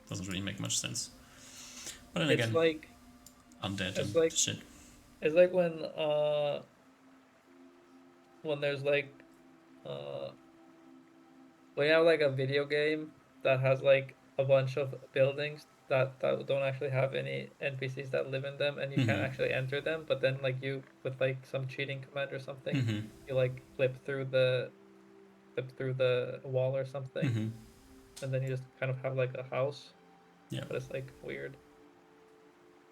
doesn't really make much sense. But then It's again, like undead it's and like shit. it's like when there's like uh when you have like a video game that has like a bunch of buildings that don't actually have any NPCs that live in them, and you can't actually enter them, but then like you with like some cheating command or something, you like flip through the wall or something, and then you just kind of have like a house, Yeah, but it's like weird.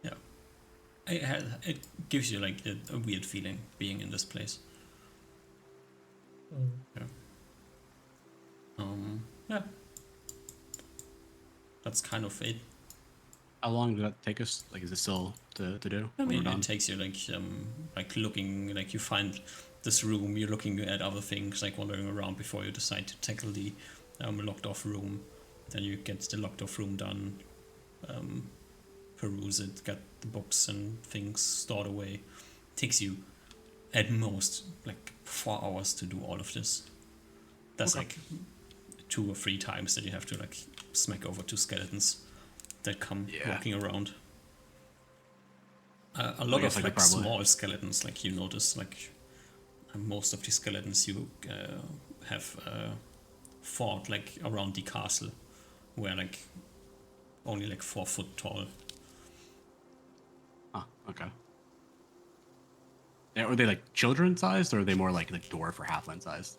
yeah. It gives you like a weird feeling being in this place. Yeah. Yeah. That's kind of it. How long did that take us? Like, is it still to do? I when we're mean, done? it takes you like looking, like you find this room, you're looking at other things, like wandering around before you decide to tackle the locked off room. Then you get the locked off room done, peruse it, get the books and things stored away. Takes you at most like 4 hours to do all of this. That's Okay. like 2 or 3 times that you have to like smack over 2 skeletons that come walking around. A lot guess of I could like probably- small skeletons, like you notice, like most of the skeletons you have fought like around the castle, were like only like 4 foot tall. Oh, okay. Yeah, are they like children sized, or are they more like dwarf or halfling sized?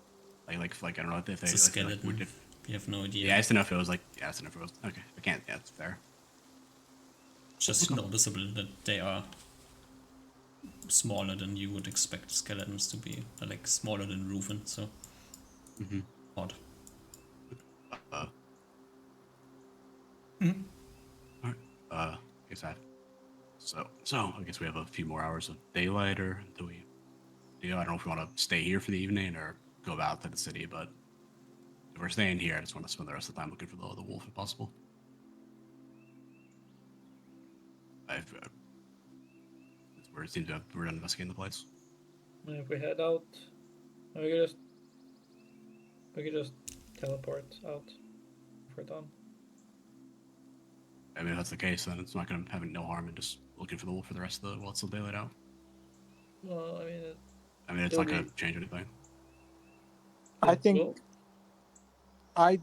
Like I don't know if they. It's a if, skeleton. Like, You have no idea. yeah, I just didn't know if it was like. Yeah, I just didn't know if it was. Okay, I can't. Yeah, it's fair. Just noticeable that they are smaller than you would expect skeletons to be. They're like smaller than Reuven, so odd. All right. Guess I. So I guess we have a few more hours of daylight, or until we. I don't know if we want to stay here for the evening or go out to the city, but if we're staying here, I just want to spend the rest of the time looking for the wolf if possible. It seems to have, we're investigating the place. And if we head out, we could just teleport out if we're done. I mean, if that's the case, then it's not going to have no harm in just looking for the wolf for the rest of the while it's still daylight out. Well, I mean, it's it'll not going be- to change anything. I think well,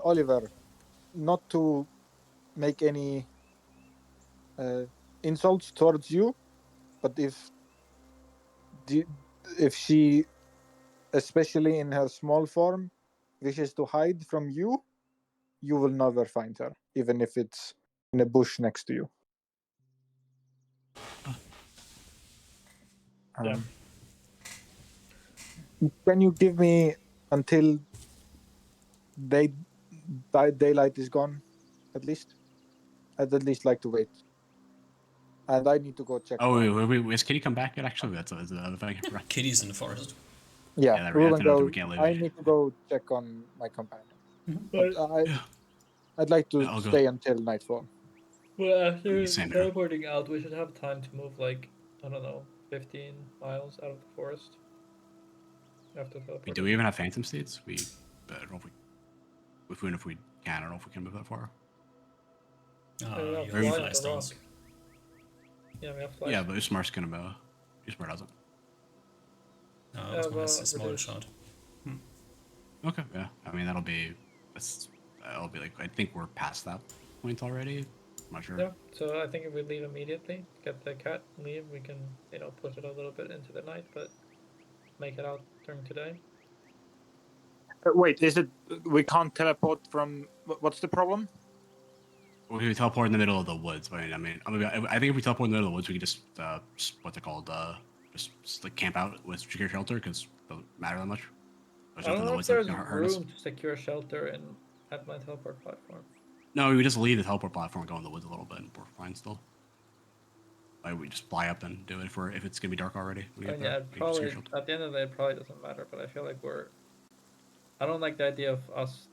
Oliver, not to make any insults towards you, but if she, especially in her small form, wishes to hide from you, you will never find her, even if it's in a bush next to you. Yeah. Can you give me until daylight is gone, at least? I'd at least like to wait. And I need to go check. Oh, wait, has Kitty come back yet? Actually, that's another thing. Kitty's in the forest. Yeah, Yeah, Ruben, we can't leave I it. need to go check on my companion. but, But I'd like to I'll go. stay until nightfall. well, after Same here. teleporting out, we should have time to move like, I don't know, 15 miles out of the forest. After teleporting. Do we even have phantom steeds? I don't know if we can. I don't know if we can move that far. Yeah, You fly have on fly the stones. rock. Yeah, we have flies. Yeah, but Usmar's gonna. Usmar doesn't. Osmar has a small reduce. shot. Okay, yeah. I mean, that's I'll be like, I think we're past that point already. I'm not sure. Yeah. So I think if we leave immediately, get the cat, leave, we can push it a little bit into the night, but make it out during today. Wait, is it we can't teleport from? What's the problem? We could teleport in the middle of the woods. But I think if we teleport in the middle of the woods, we could just what's it called? Just like camp out with secure shelter because it doesn't matter that much. There's I nothing don't in the know if woods that's there's gonna hurt us. room to secure shelter at my teleport platform. No, we just leave the teleport platform and go in the woods a little bit, and we're fine still. Like we just fly up and do it if it's gonna be dark already. I mean, yeah, probably at the end of the day, it probably doesn't matter. But I feel like I don't like the idea of us,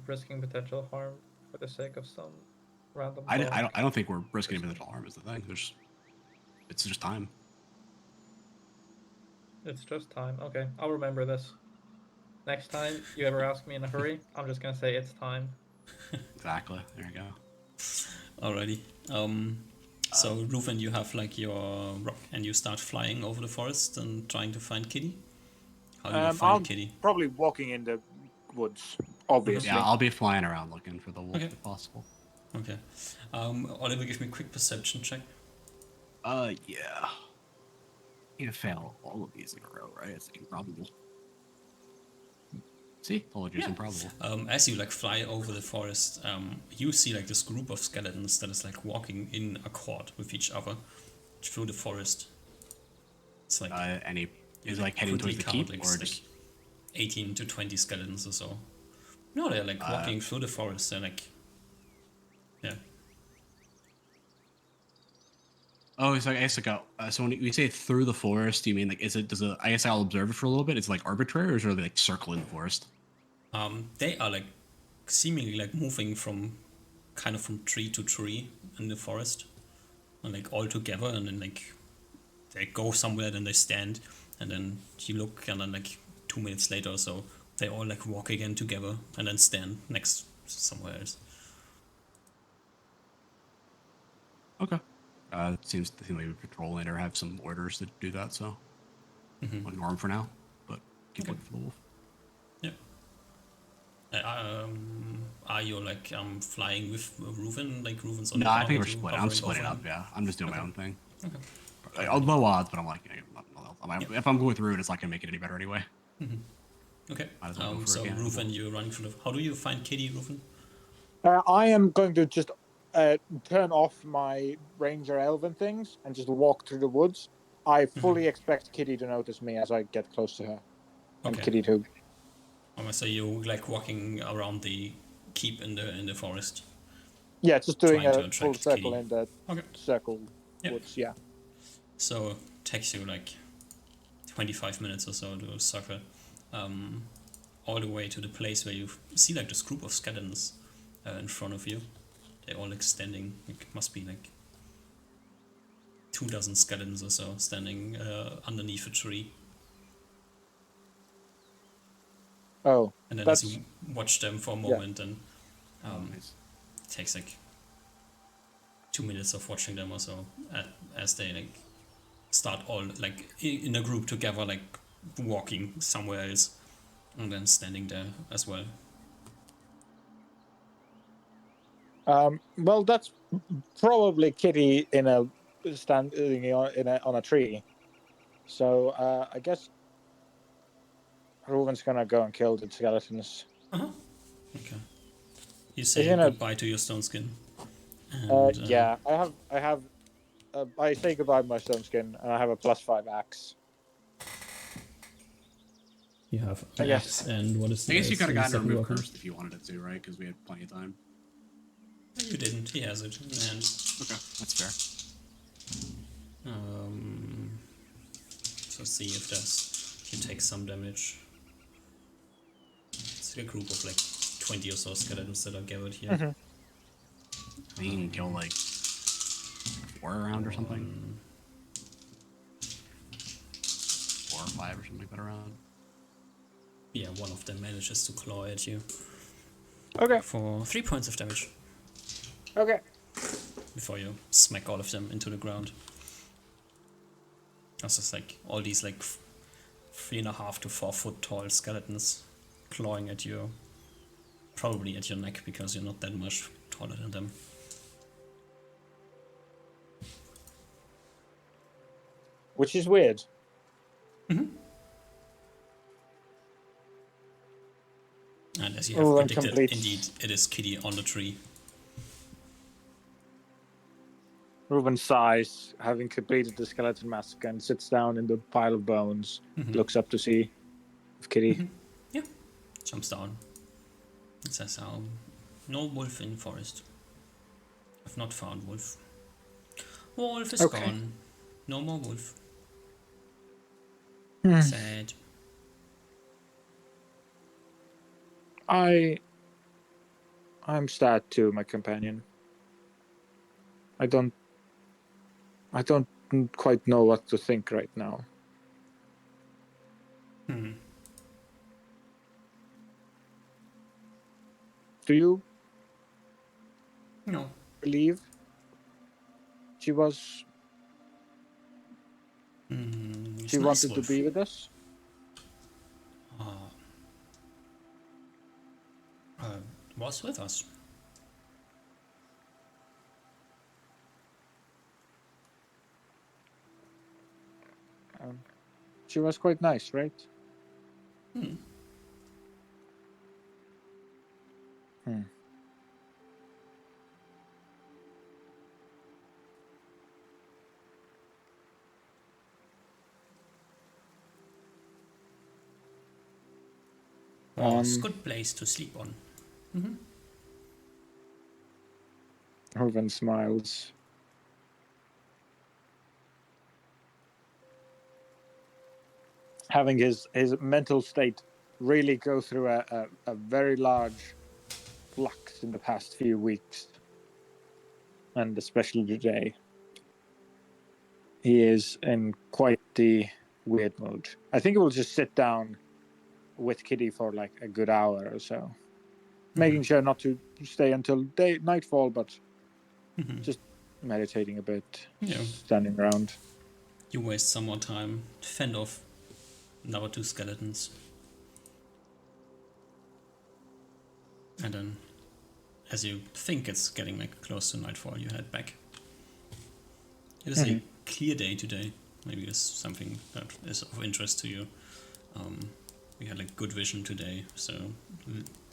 risking potential harm for the sake of some random. I don't think we're risking potential harm is the thing. It's just time. It's just time. Okay, I'll remember this. Next time you ever ask me in a hurry, I'm just gonna say it's time. Exactly. There you go. Alrighty. So Ruven, you have like your rock, and you start flying over the forest and trying to find Kitty. How do you find I'll Kitty? probably walking in the woods, obviously. Yeah, I'll be flying around looking for the wolf Okay. if possible. Okay. Oliver, give me a quick perception check. Yeah. You fail all of these in a row, right? It's improbable. See, told you it's improbable. As you like fly over the forest, you see like this group of skeletons that is like walking in accord with each other through the forest. It's like And is you, like heading quickly towards the count, keep, like, or like just 18 to 20 skeletons or so. No, they're like walking through the forest. They're like, yeah. oh, it's like I guess like so when you say through the forest, do you mean like I guess I'll observe it for a little bit. It's like arbitrary, or is it really like circling the forest? They are like seemingly like moving from tree to tree in the forest, and like all together, and then like they go somewhere, then they stand, and then you look, and then like 2 minutes later or so, they all like walk again together, and then stand next somewhere else. Okay. It seems like we patrol it or have some orders to do that. So, ignore them for now, but keep looking for the wolf. Yeah. Are you like flying with Ruven? Like Ruven's on the No, I ground, think we're you splitting. I'm hovering splitting over up. him? Yeah, I'm just doing my own thing. Okay. Like, low odds, but I'm like, if I'm going through it, it's not gonna make it any better anyway. Okay. Might as well go for So it, yeah. Ruven, you're running through the. How do you find Kitty, Ruven? I am going to just turn off my ranger elven things and just walk through the woods. I fully expect Kitty to notice me as I get close to her, and Okay. Kitty too. So you like walking around the keep in the forest. Yeah, just doing Trying to a full attract circle Kitty. in the Okay. circle Yeah. woods. Yeah. So it takes you like 25 minutes or so to circle all the way to the place where you see like this group of skeletons in front of you. They're all like standing. It must be like 24 skeletons or so standing underneath a tree. Oh, And then that's as you watch them for a moment, and Nice. it takes like 2 minutes of watching them or so as they like start all like in a group together, like walking somewhere else, and then standing there as well. well, that's probably Kitty in a standing on a tree. So I guess Ruven's gonna go and kill the skeletons. Okay. You say in a- goodbye to your stone skin. And, Yeah, I have. I say goodbye to my stone skin, and I have a +5 axe. You have I an guess. axe, and what is the I guess you could have gotten to second remove weapon? cursed if you wanted it to, right? Because we had plenty of time. You didn't. He has it in hand. Okay, that's fair. So see if you take some damage. It's a group of like 20 or so skeletons that are gathered here. I think you can kill like 4 around or something. 4 or 5 or something like that around. Yeah, one of them manages to claw at you Okay. for 3 points of damage Okay. before you smack all of them into the ground. That's just like all these like 3.5 to 4 foot tall skeletons clawing at you probably at your neck because you're not that much taller than them. Which is weird. And as you have Reuven predicted, completes. indeed, it is Kitty on the tree. Reuven sighs, having completed the skeleton mask, and sits down in the pile of bones. Looks up to see if Kitty. Yeah, jumps down. It says, no wolf in forest. I've not found wolf. Wolf is Okay. gone. No more wolf. Sad. I'm sad too, my companion. I don't quite know what to think right now. Do you No. believe she was It's she nice wanted to wolf. be with us? Was with us. She was quite nice, right? Was good place to sleep on. Reuven smiles. Having his mental state really go through a very large flux in the past few weeks, and especially today. He is in quite the weird mood. I think he will just sit down with Kitty for like a good hour or so, making sure not to stay until nightfall, but just meditating a bit, Yeah. standing around. You waste some more time to fend off another 2 skeletons. And then, as you think it's getting like close to nightfall, you head back. It is a clear day today. Maybe it's something that is of interest to you. We had like good vision today, so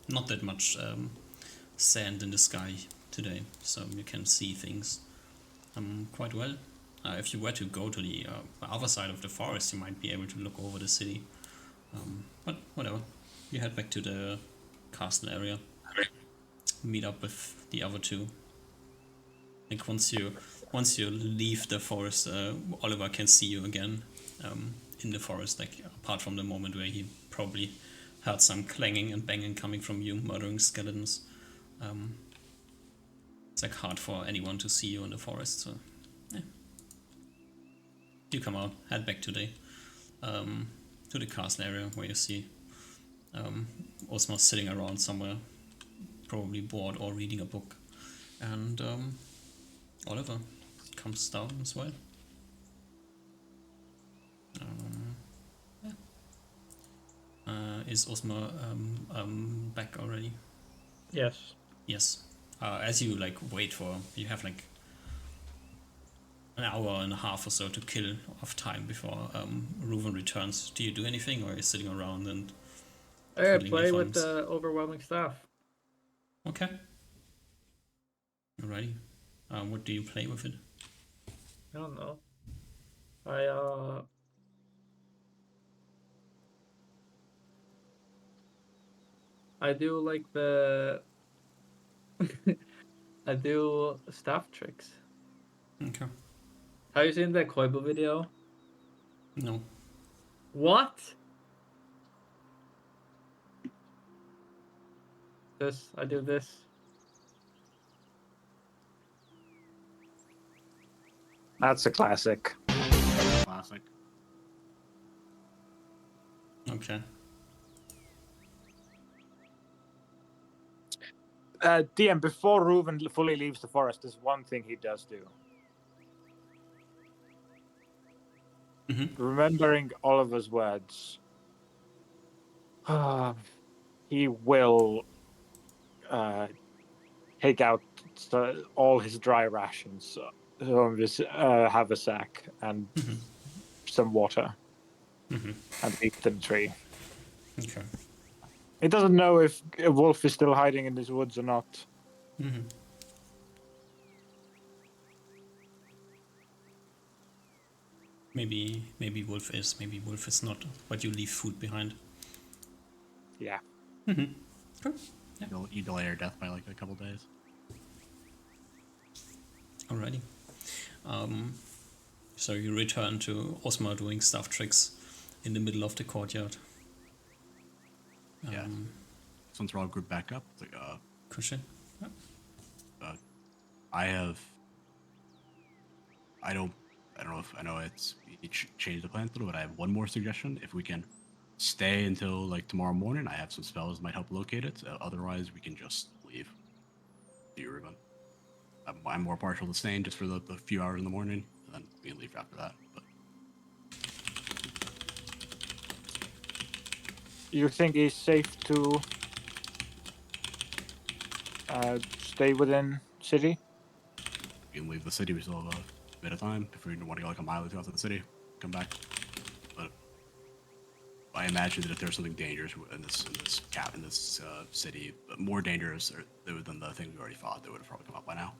not that much sand in the sky today, so you can see things quite well. If you were to go to the other side of the forest, you might be able to look over the city. But whatever, you head back to the castle area. Meet up with the other 2. Like once you leave the forest, Oliver can see you again in the forest. Like apart from the moment where he probably heard some clanging and banging coming from you, murdering skeletons. It's like hard for anyone to see you in the forest. So yeah, you come out, head back to the castle area where you see Osmo sitting around somewhere, probably bored or reading a book, and Oliver comes down as well. Is Osmo back already? Yes. Yes. As you like wait for, you have like an hour and a half or so to kill of time before Reuven returns. Do you do anything, or are you sitting around and I twiddling play your with thumbs? the overwhelming staff. Okay. Alrighty. What do you play with it? I don't know. I do like the I do staff tricks. Okay. Have you seen the Koibu video? No. What? I do this. That's a classic. Classic. Okay. DM, before Reuven fully leaves the forest, there's one thing he does do. Remembering Oliver's words, he will take out all his dry rations from his haversack and some water and leave it in the tree. Okay. He doesn't know if a wolf is still hiding in these woods or not. Maybe wolf is, maybe wolf is not, but you leave food behind. Yeah. Cool. Yeah. You delay her death by like a couple days. Alrighty. So you return to Osmar doing stuff tricks in the middle of the courtyard. Yeah. Since we're all grouped back up, it's like Cushion. Yeah. I don't know if I know it's changed the plan a little, but I have one more suggestion. If we can stay until like tomorrow morning, I have some spells that might help locate it. Otherwise, we can just leave. Do you, Ruben? I'm more partial to staying just for the few hours in the morning, and then we can leave after that. But You think it's safe to stay within city? we can leave the city. We still have a bit of time. If we want to go like a mile or two outside the city, come back. But I imagine that if there's something dangerous in this city, more dangerous than the thing we already fought, they would have probably come up by now.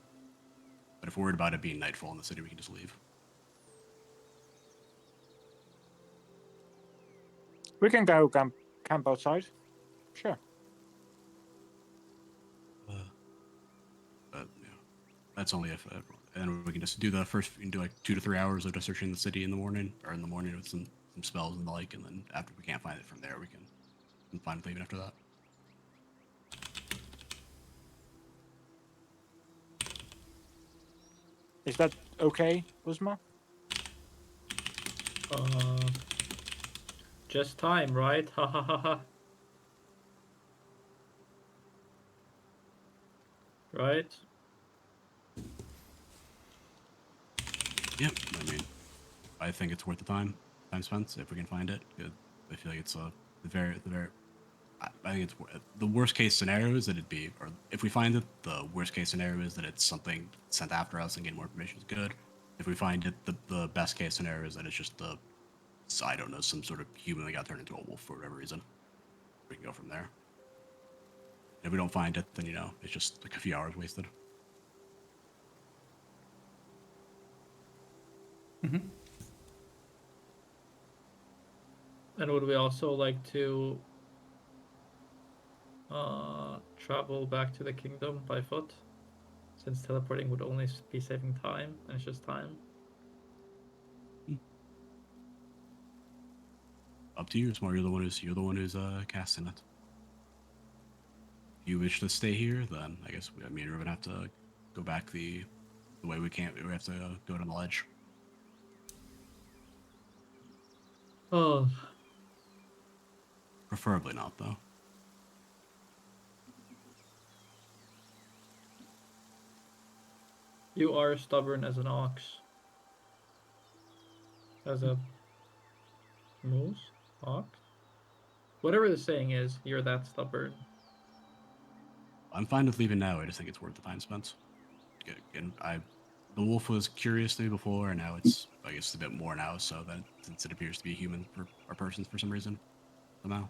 But if we're worried about it being nightfall in the city, we can just leave. We can go camp outside. Sure. But yeah, that's only if, and we can just do the first. We can do like 2 to 3 hours of just searching the city in the morning, with some spells and the like, and then after we can't find it from there, we can find leaving after that. Is that okay, Uzma? Just time, right? Ha ha ha ha. Right? Yeah, I mean, I think it's worth the time spent if we can find it. I feel like it's the very. I think it's the worst case scenario is that it'd be, or if we find it, the worst case scenario is that it's something sent after us and getting more information is good. If we find it, the best case scenario is that it's just I don't know, some sort of human that got turned into a wolf for whatever reason. We can go from there. If we don't find it, then it's just like a few hours wasted. And would we also like to travel back to the kingdom by foot? Since teleporting would only be saving time, and it's just time. Up to you, Smart. You're the one who's casting it. If you wish to stay here, then I guess me and Ruben have to go back the way we can't. We have to go to the ledge. Oh, Preferably not, though. you are stubborn as an ox. As a moose? Ox? Whatever the saying is, you're that stubborn. I'm fine with leaving now. I just think it's worth the time spent. Again, the wolf was curious to me before, and now it's, I guess, a bit more now. So that since it appears to be a human or person for some reason, somehow,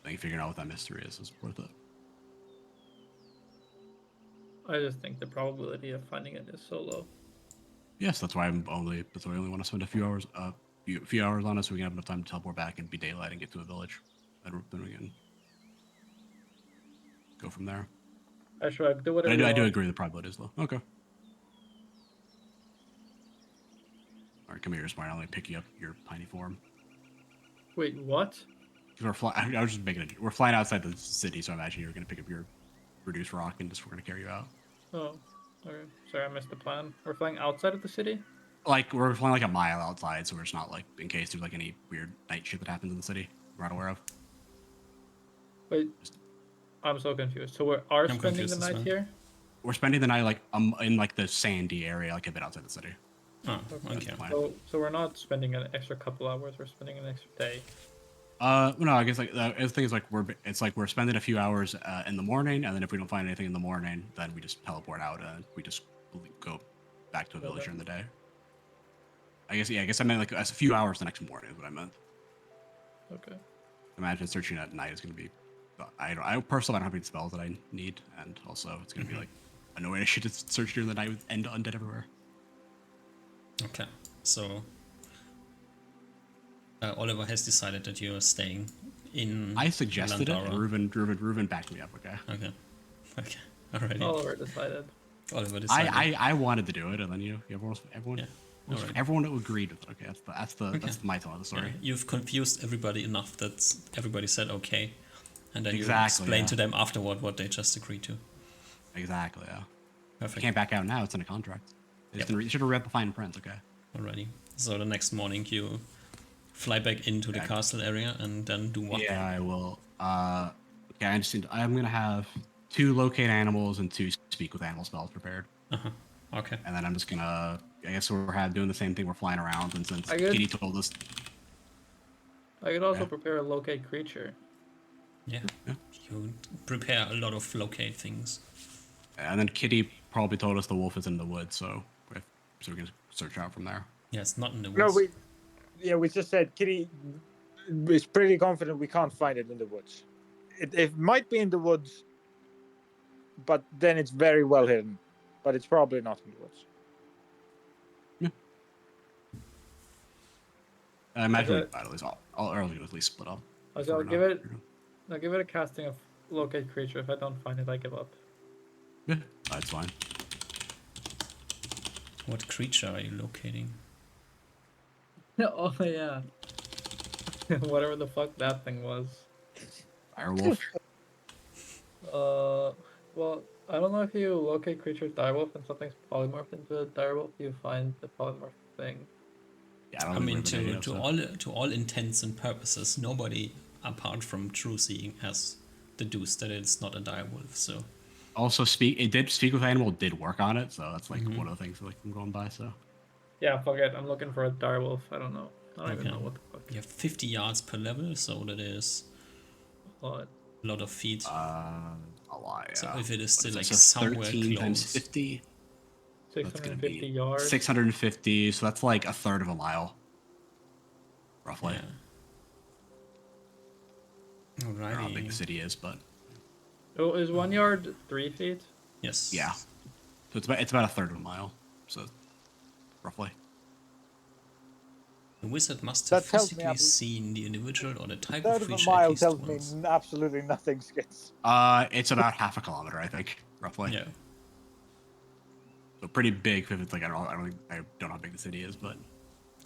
I think figuring out what that mystery is worth it. I just think the probability of finding it is so low. Yes, that's why I only want to spend a few hours on it, so we can have enough time to teleport back and be daylight and get to a village. And then we can go from there. I shrug. Do whatever. I do agree with the probability is low. Okay. All right, come here, Smart. I'll only pick you up your tiny form. Wait, what? We're flying. I was just making it. We're flying outside the city, so I imagine you're going to pick up your reduced rock and we're going to carry you out. Oh, okay. Sorry, I missed the plan. We're flying outside of the city? Like, we're flying like a mile outside, so it's not like in case there's like any weird night shit that happens in the city we're not aware of. Wait, I'm so confused. So I'm spending the night here? We're spending the night like in like the sandy area, like a bit outside the city. Oh, okay. So we're not spending an extra couple hours. We're spending an extra day. No, I guess like the thing is like we're spending a few hours in the morning, and then if we don't find anything in the morning, then we just teleport out and we just go back to a village during the day. I guess I meant like a few hours the next morning is what I meant. Okay. Imagine searching at night is going to be. I personally don't have any spells that I need, and also it's going to be like annoying as shit to search during the night with undead everywhere. Okay, so Oliver has decided that you're staying in. I suggested it, and Landara. Ruben backed me up. Okay. Okay, alrighty. Oliver decided. Oliver decided. I wanted to do it, and then everyone Yeah. Alright. everyone agreed with it. Okay, that's my tell of the story. Yeah, you've confused everybody enough that everybody said okay, and then you Exactly, explain yeah. to them afterward what they just agreed to. Exactly. Yeah. Perfect. You can't back out now. It's in a contract. You should have read the fine print. Okay. Alrighty. So the next morning you fly back into the castle area and then do what? Yeah, I will. Okay, I'm gonna have 2 locate animals and 2 speak with animal spells prepared. Okay. And then I'm just gonna. I guess we're doing the same thing. We're flying around, and since I guess- Kitty told us, I could also Yeah. prepare a locate creature. Yeah. Yeah. You prepare a lot of locate things. and then Kitty probably told us the wolf is in the woods, so we're gonna search out from there. Yeah, it's not in the No, woods. we just said Kitty is pretty confident we can't find it in the woods. It might be in the woods, but then it's very well hidden. But it's probably not in the woods. I imagine Okay. at least I'll early at least split up. Okay, I'll give it a casting of locate creature. If I don't find it, I give up. Yeah, that's fine. What creature are you locating? Oh yeah. Whatever the fuck that thing was. Firewolf. Well, I don't know if you locate creatures direwolf and something's polymorphed into a direwolf, you find the polymorph thing. Yeah, I mean, to all intents and purposes, nobody apart from True Seeing has deduced that it's not a direwolf. So Also, speak with animal did work on it, so that's like one of the things like I'm going by. So Yeah, fuck it. I'm looking for a direwolf. I don't know. I don't even Okay. know what the fuck. you have 50 yards per level, so that is What? a lot of feet. a lot. Yeah. So if it is What still is like this, somewhere 13 times close, 50. That's gonna 650 be yards. 650. So that's like a third of a mile, roughly. yeah. I don't know how big the Alrighty. city is, but Oh, is 1 yard 3 feet? Yes. yeah. So it's about a third of a mile. So roughly. The wizard must That have tells me physically seen the individual or the type Third of of a creature at mile least tells me once. absolutely nothing, Skits. It's about half a kilometer, I think, roughly. Yeah. So pretty big. If it's like I don't know how big the city is, but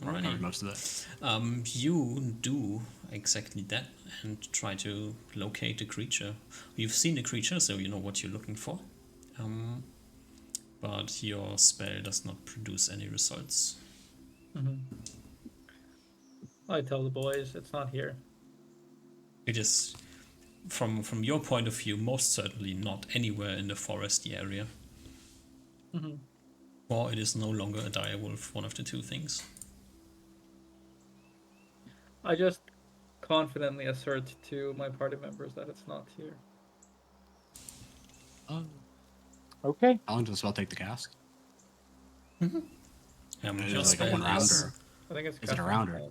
Alrighty. covered most of it. You do exactly that and try to locate the creature. You've seen the creature, so you know what you're looking for. But your spell does not produce any results. I tell the boys it's not here. It is, from your point of view, most certainly not anywhere in the foresty area. Or it is no longer a direwolf, one of the two things. I just confidently assert to my party members that it's not here. Okay. How long does the spell take to cast? Your Is it like a spell one round is, or? I think it's Is it a casting rounder?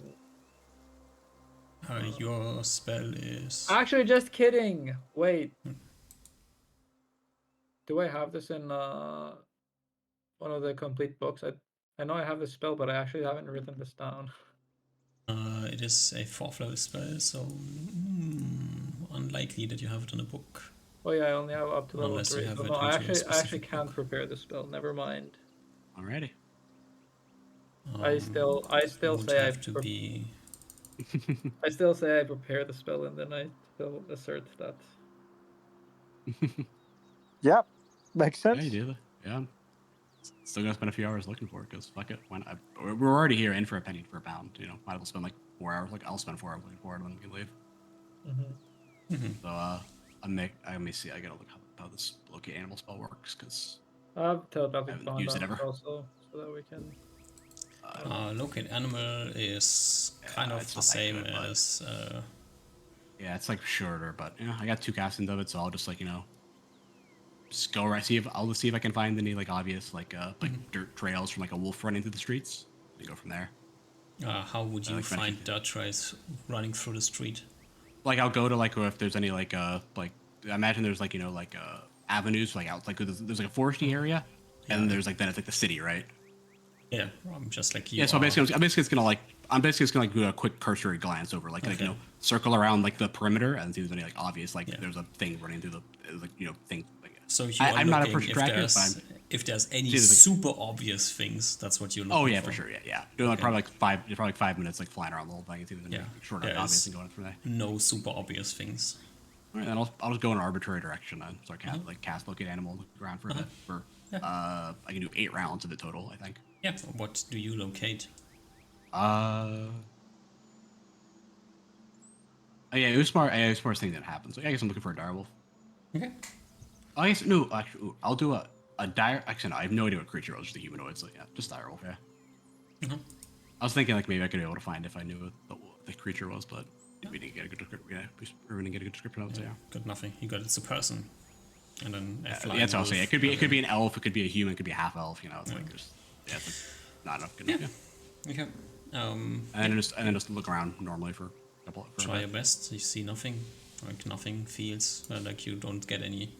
spell. your spell is. Actually, just kidding. Wait. Do I have this in one of the complete books? I know I have the spell, but I actually haven't written this down. It is a 4th level spell, so unlikely that you have it in a book. Oh yeah, I only have up to level Unless you 3. have So it no, I into a actually specific can't book. prepare the spell. Never mind. Alrighty. I still would say have to be. I still say I prepare the spell, and then I still assert that. Yep. Makes sense. Yeah, you do. Yeah. Still gonna spend a few hours looking for it because fuck it. We're already here in for a penny per pound. You know, might as well spend like 4 hours. Like I'll spend 4 hours looking for it when we can leave. So let me see. I gotta look how this locate animal spell works because I have telepathic haven't bond used it on ever. also, so that we can. Locate animal is kind of it's the not that same good, but- as Yeah, it's like shorter, but I got 2 castings of it, so I'll just like just go right. I'll just see if I can find any like obvious like dirt trails from like a wolf running through the streets. And go from there. How would you Like find mentioned. dirt trails running through the street? Like I'll go to like if there's any like I imagine there's like avenues like out like there's like a foresty area, and then Yeah. there's like then it's like the city, right? Yeah, just like you Yeah, so are. I'm basically just gonna do a quick cursory glance over like Okay. circle around like the perimeter and see if there's any like obvious like there's a thing running through the like thing. Like, So you are I'm not a looking person tracker, but I'm if there's any See, there's, like- super obvious things, that's what you're looking for. oh yeah, for sure, yeah. Doing like, probably like 5 minutes like flying around the whole thing and see if there's any Yeah. short There obvious is thing going from there. no super obvious things. All right, then I'll just go in an arbitrary direction and start cast locate animal look around for a bit. For I can do 8 rounds of it total, I think. Yeah. What do you locate? Oh, yeah, it was smart. It was smartest thing that happened. So I guess I'm looking for a direwolf. Okay. I guess no. Actually, I'll do a dire. Actually, no, I have no idea what creature it was. Just a humanoid. So yeah, just direwolf. Yeah. I was thinking like maybe I could be able to find if I knew what the creature was, but we didn't get a good description. Yeah, we didn't get a good description of it. So yeah. Got nothing. You got it's a person, and then a Yeah, flying that's what I'll wolf. say. It could be an elf. It could be a human. It could be a half elf. It's like just it's like not enough. Good enough. Yeah. Okay. And then just look around normally for a couple. Try your best. You see nothing. Like nothing feels like you don't get any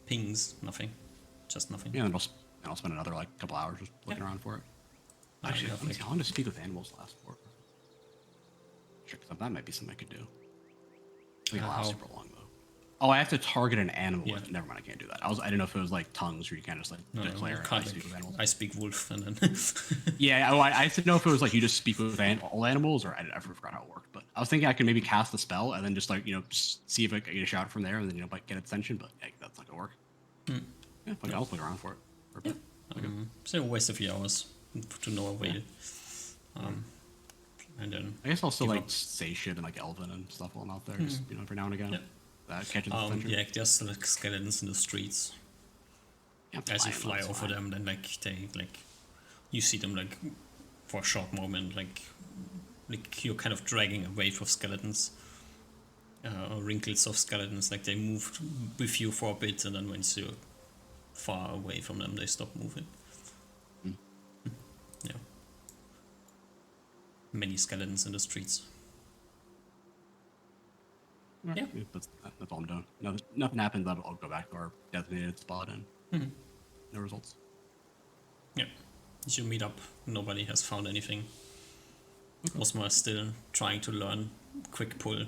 pings. Nothing. Just nothing. Yeah, and I'll spend another like couple hours just looking around for it. Actually, yeah, I want to speak with animals last for. Sure, 'cause that might be something I could do. I think it'll last how? super long though. Oh, I have to target an animal. Yeah. Never mind, I can't do that. I didn't know if it was like tongues, or you can't just like No, declare you I can't, speak with animals. I speak wolf, and then Yeah, I didn't know if it was like you just speak with all animals, or I forgot how it worked. But I was thinking I could maybe cast the spell and then just like just see if I could get a shot from there, and then like get its attention. But that's not gonna work. Yeah, fuck it, I'll look around for it. For a bit. it's a waste of your hours to know a way. And then I guess I'll still give like up. say shit and like Elven and stuff while I'm out there, just every now and again. Yeah. That catches the attention. yeah, there's like skeletons in the streets. Yeah, As you flying, fly that's over fine. them, then like you see them like for a short moment, like you're kind of dragging a wave of skeletons, or wrinkles of skeletons. Like they move with you for a bit, and then once you're far away from them, they stop moving. Yeah. Many skeletons in the streets. Yeah, that's all I'm doing. Nothing happens. I'll go back to our designated spot and no results. Yeah. You meet up. Nobody has found anything. Osmo is still trying to learn quick pull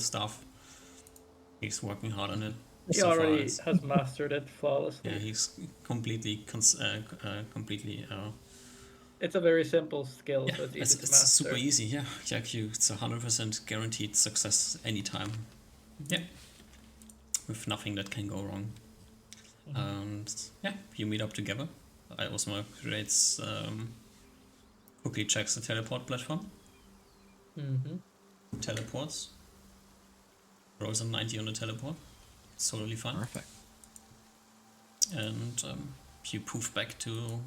stuff. He's working hard on it. He So far, already it's- has mastered it flawlessly. yeah, he's completely It's a very simple skill, yeah, so it's easy it's to master. super easy. Yeah, it's 100% guaranteed success anytime. Yeah, with nothing that can go wrong. And yeah, you meet up together. I also creates quickly checks the teleport platform. Teleports. Rolls a 90 on the teleport. It's totally fine. Perfect. And you poof back to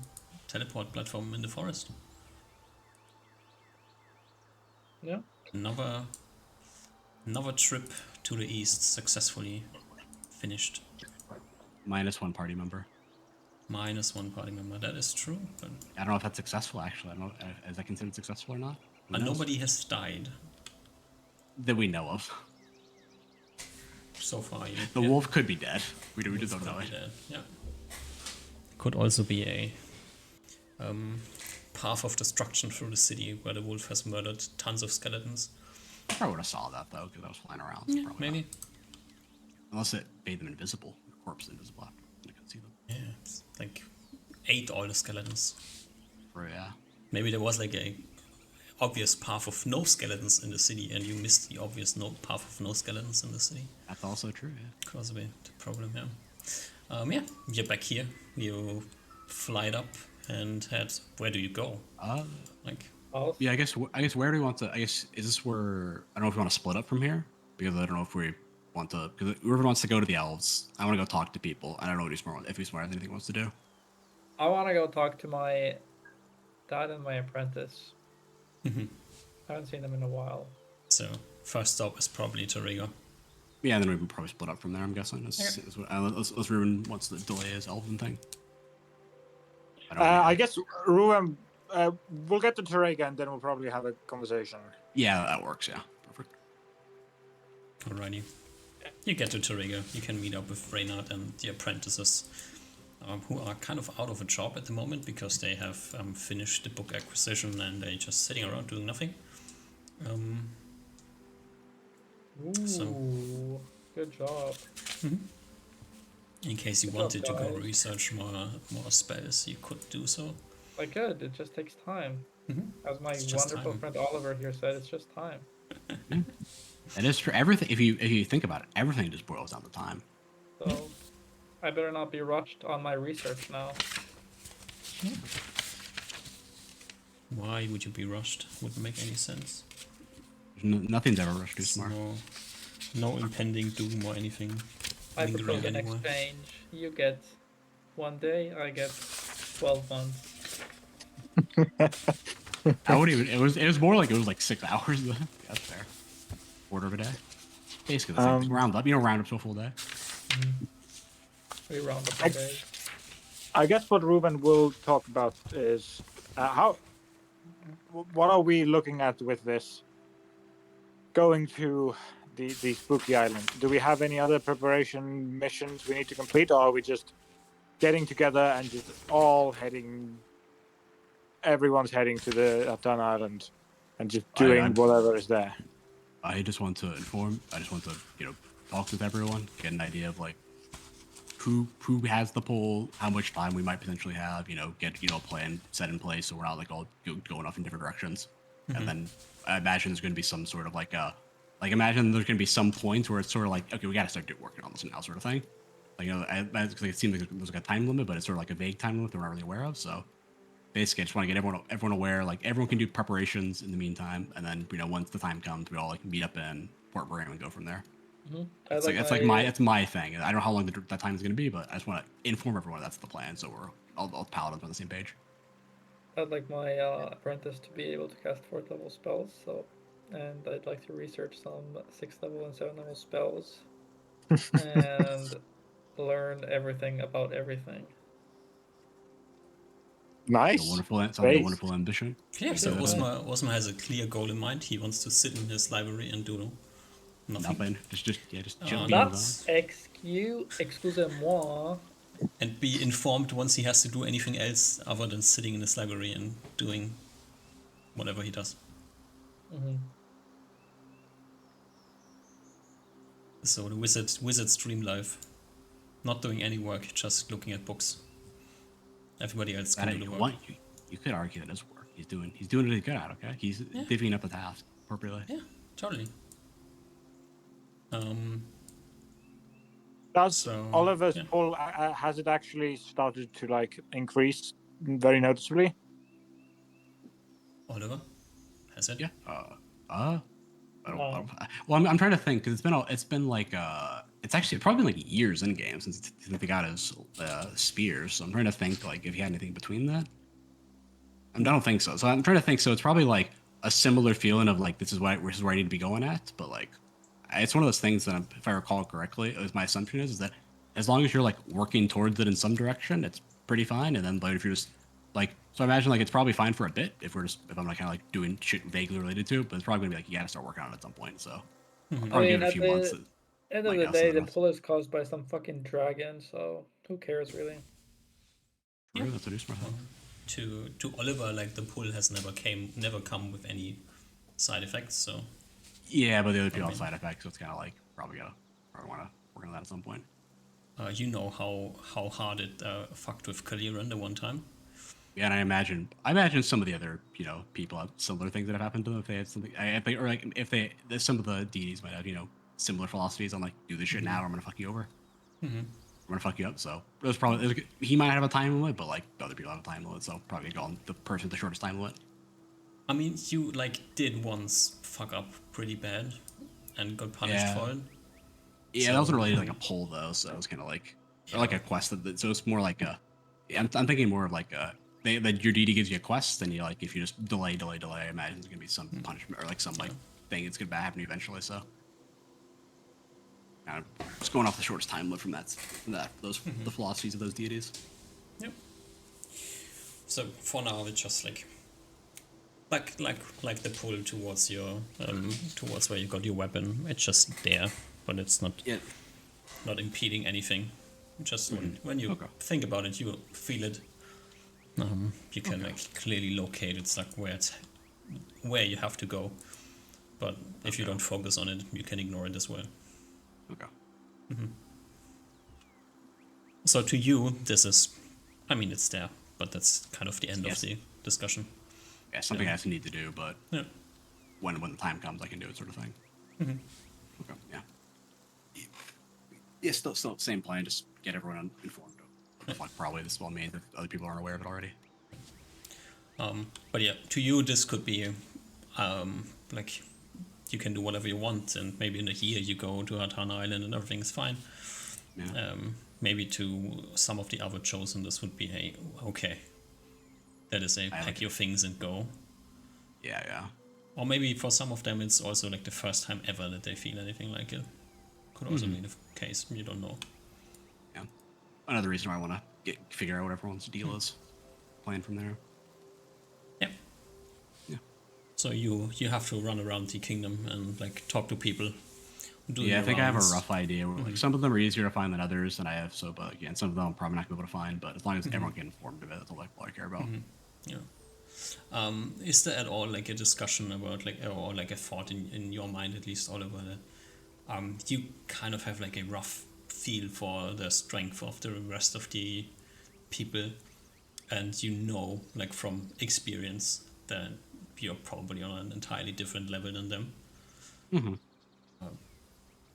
teleport platform in the forest. Yeah. Another trip to the east successfully finished. -1 party member. -1 party member. That is true. But I don't know if that's successful. Actually, I don't know. Is that considered successful or not? Who knows? nobody has died that we know of. so far. The wolf could be dead. We just don't know Could it. be dead, yeah. Could also be a path of destruction through the city where the wolf has murdered tons of skeletons. I probably would have saw that though, because I was flying around. So probably Maybe. not. Unless it made them invisible, the corpse invisible. After I couldn't see them. Yeah, it's like ate all the skeletons. Yeah. Maybe there was like a obvious path of no skeletons in the city, and you missed the obvious path of no skeletons in the city. That's also true. Yeah. Could also be the problem. Yeah. Yeah. You're back here. You flied up and head. Where do you go? Like. Yeah, I guess where do we want to? I guess is this where I don't know if we want to split up from here because I don't know if we want to because whoever wants to go to the elves, I want to go talk to people. I don't know what if Usmar has anything he wants to do. I want to go talk to my dad and my apprentice. Mhm. I haven't seen them in a while. So first stop is probably Torrigo. Yeah, and then we would probably split up from there. I'm guessing. Unless Ruben wants to delay his Elven thing. I guess Ruben, we'll get to Terega and then we'll probably have a conversation. Yeah, that works. Yeah, perfect. Alrighty. You get to Torrigo. You can meet up with Reynard and the apprentices, who are kind of out of a job at the moment because they have finished the book acquisition and they're just sitting around doing nothing. Ooh, good job. In case you Good wanted job, to go guys. research more spells, you could do so. I could. It just takes time. As my It's just wonderful time. friend Oliver here said, it's just time. It is true. Everything. If you think about it, everything just boils down to time. So I better not be rushed on my research now. Why would you be rushed? Wouldn't make any sense. Nothing's ever rushed too There's smart. no impending doom or anything I lingering propose an anywhere. exchange. You get 1 day, I get 12 months. I wouldn't even. It was more like it was like 6 hours. That's fair. Quarter of a day. Basically, the same. Round up. You know, round up to a full day. We round up the days. I guess what Ruben will talk about is what are we looking at with this going to the spooky island? Do we have any other preparation missions we need to complete, or are we just getting together and just everyone's heading to the Atan Island and just doing whatever is there? I just want to inform. I just want to talk with everyone, get an idea of like who has the pull, how much time we might potentially have. Get a plan set in place so we're not like all going off in different directions. And then I imagine there's going to be some sort of imagine there's going to be some points where it's sort of like, okay, we got to start working on this now, sort of thing. It seems like there's like a time limit, but it's sort of like a vague time limit that we're not really aware of. So basically, I just want to get everyone aware. Like everyone can do preparations in the meantime, and then once the time comes, we all like meet up in Port Brigham and go from there. It's my thing. I don't know how long that time is going to be, but I just want to inform everyone that's the plan, so we're all paladins on the same page. I'd like my apprentice to be able to cast 4th level spells, and I'd like to research some 6th level and 7th level spells, and learn everything about everything. Nice. Sounds like a wonderful ambition. Yeah, so Osma has a clear goal in mind. He wants to sit in his library and do nothing. Just chill. Excusez-moi. And be informed once he has to do anything else other than sitting in his library and doing whatever he does. So the wizard stream life, not doing any work, just looking at books. Everybody else can do the work. You could argue that his work. He's doing really good at. Okay, he's divvying up the task appropriately. Yeah, totally. Does Oliver's pull has it actually started to like increase very noticeably? Oliver, has it? Yeah. I don't. Well, I'm trying to think because it's been like it's actually probably like years in game since they got his spears. So I'm trying to think like if he had anything between that. I don't think so. So I'm trying to think. So it's probably like a similar feeling of like this is where I need to be going at, but like it's one of those things that if I recall correctly, my assumption is that as long as you're like working towards it in some direction, it's pretty fine. And then but if you're just like, so I imagine like it's probably fine for a bit if I'm like kind of like doing shit vaguely related to it, but it's probably gonna be like you gotta start working on it at some point. So probably give it a few months. End of the day, the pull is caused by some fucking dragon, so who cares really? True, that's what smart. To Oliver, like the pull has never come with any side effects. So yeah, but the other people have side effects, so it's kind of like probably want to work on that at some point. You know how hard it fucked with Kaliran the one time. Yeah, and I imagine some of the other people have similar things that have happened to them if they had something. I think, or like if some of the deities might have similar philosophies on like do this shit now or I'm gonna fuck you over. I'm gonna fuck you up. So there's probably he might have a time limit, but like other people have a time limit, so probably go on the person with the shortest time limit. I mean, you like did once fuck up pretty bad and got punished for it. Yeah, so, that wasn't related to like a pull though, so it was kind of like or like a quest. So it's more like I'm thinking more of like that your deity gives you a quest, and you like if you just delay, I imagine there's gonna be some punishment or like some like thing it's gonna happen eventually. So, kind of just going off the shortest time lived from those the philosophies of those deities. Yep. So for now, it's just like the pull towards your towards where you got your weapon. It's just there, but it's not not impeding anything. Just when you think about it, you feel it. You can like clearly locate it's like where you have to go. But if you don't focus on it, you can ignore it as well. Okay. So to you, this is, I mean, it's there, but that's kind of the end of the discussion. Yeah, something I need to do, but Yeah. when the time comes, I can do it, sort of thing. Okay. Yeah. Yeah. Still same plan. Just get everyone informed. Like probably this will mean that other people aren't aware of it already. But yeah, to you, this could be like you can do whatever you want, and maybe in a year you go to Hatana Island and everything's fine. Yeah. Maybe to some of the other chosen, this would be okay. That is pack your things and go. Yeah. Or maybe for some of them, it's also like the first time ever that they feel anything like it. Could also be the case. You don't know. Yeah. Another reason why I want to figure out what everyone's deal is. Plan from there. Yeah. Yeah. So you have to run around the kingdom and like talk to people. I think I have a rough idea. Like some of them are easier to find than others, and I have but again, some of them I'm probably not gonna be able to find. But as long as everyone can informed of it, that's all I care about. Yeah. Is there at all like a discussion about like or like a thought in your mind at least, Oliver, that you kind of have like a rough feel for the strength of the rest of the people, and you know like from experience that you're probably on an entirely different level than them.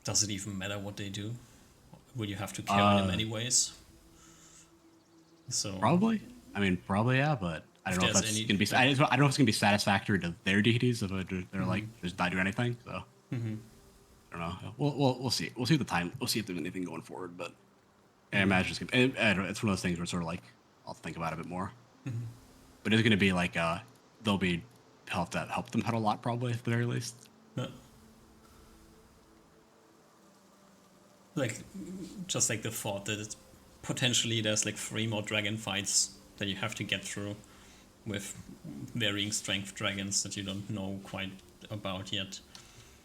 Does it even matter what they do? Will you have to carry them anyways? So probably. I mean, probably yeah, but I don't know if that's gonna be. I don't know if it's gonna be satisfactory to their deities if they're like just not doing anything. So I don't know. We'll see. We'll see the time. We'll see if there's anything going forward. But I imagine it's gonna. It's one of those things where it's sort of like I'll think about it a bit more. But it's gonna be like they'll be help them out a lot probably at the very least. Yeah. Like just like the thought that it's potentially there's like 3 more dragon fights that you have to get through with varying strength dragons that you don't know quite about yet.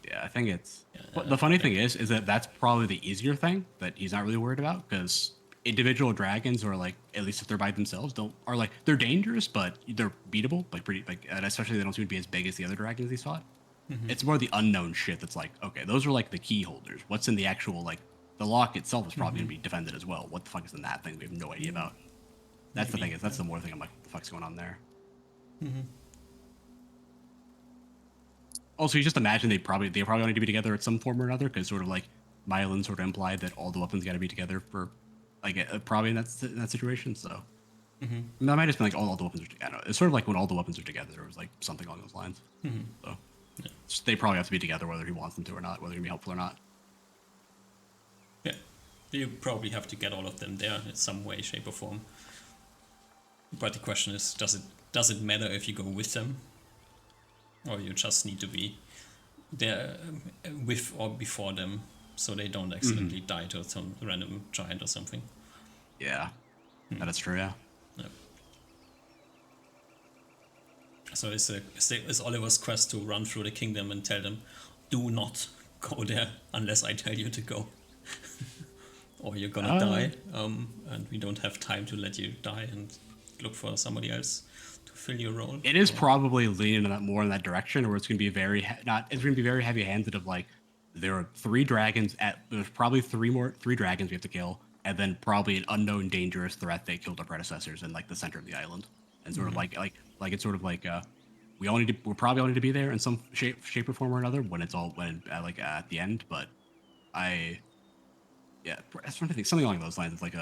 Yeah, I think it's. But the funny thing is that that's probably the easier thing that he's not really worried about because individual dragons, or like at least if they're by themselves, they're dangerous, but they're beatable. Like pretty and especially they don't seem to be as big as the other dragons he's fought. It's more the unknown shit that's like, okay, those are like the key holders. What's in the actual like the lock itself is probably gonna be defended as well. What the fuck is in that thing? We have no idea about. That's the thing. That's the more thing. I'm like, what the fuck's going on there? Also, you just imagine they probably need to be together at some form or another, because sort of like Mylan sort of implied that all the weapons got to be together for like probably in that situation. So that might just be like all the weapons are together. I don't know. It's sort of like when all the weapons are together, or it was like something along those lines. So they probably have to be together whether he wants them to or not, whether it'd be helpful or not. Yeah, you probably have to get all of them there in some way, shape, or form. But the question is, does it matter if you go with them, or you just need to be there with or before them, so they don't accidentally die to some random giant or something? Yeah, that is true. Yeah. So is Oliver's quest to run through the kingdom and tell them, do not go there unless I tell you to go, or you're gonna die, and we don't have time to let you die and look for somebody else to fill your role. It is probably leaning more in that direction, where it's going to be very it's going to be very heavy-handed. Of like, there are 3 dragons there's probably 3 dragons we have to kill, and then probably an unknown dangerous threat that killed our predecessors in like the center of the island, and sort of like it's sort of like we're probably all need to be there in some shape or form or another when it's all at the end. But I was trying to think something along those lines. It's like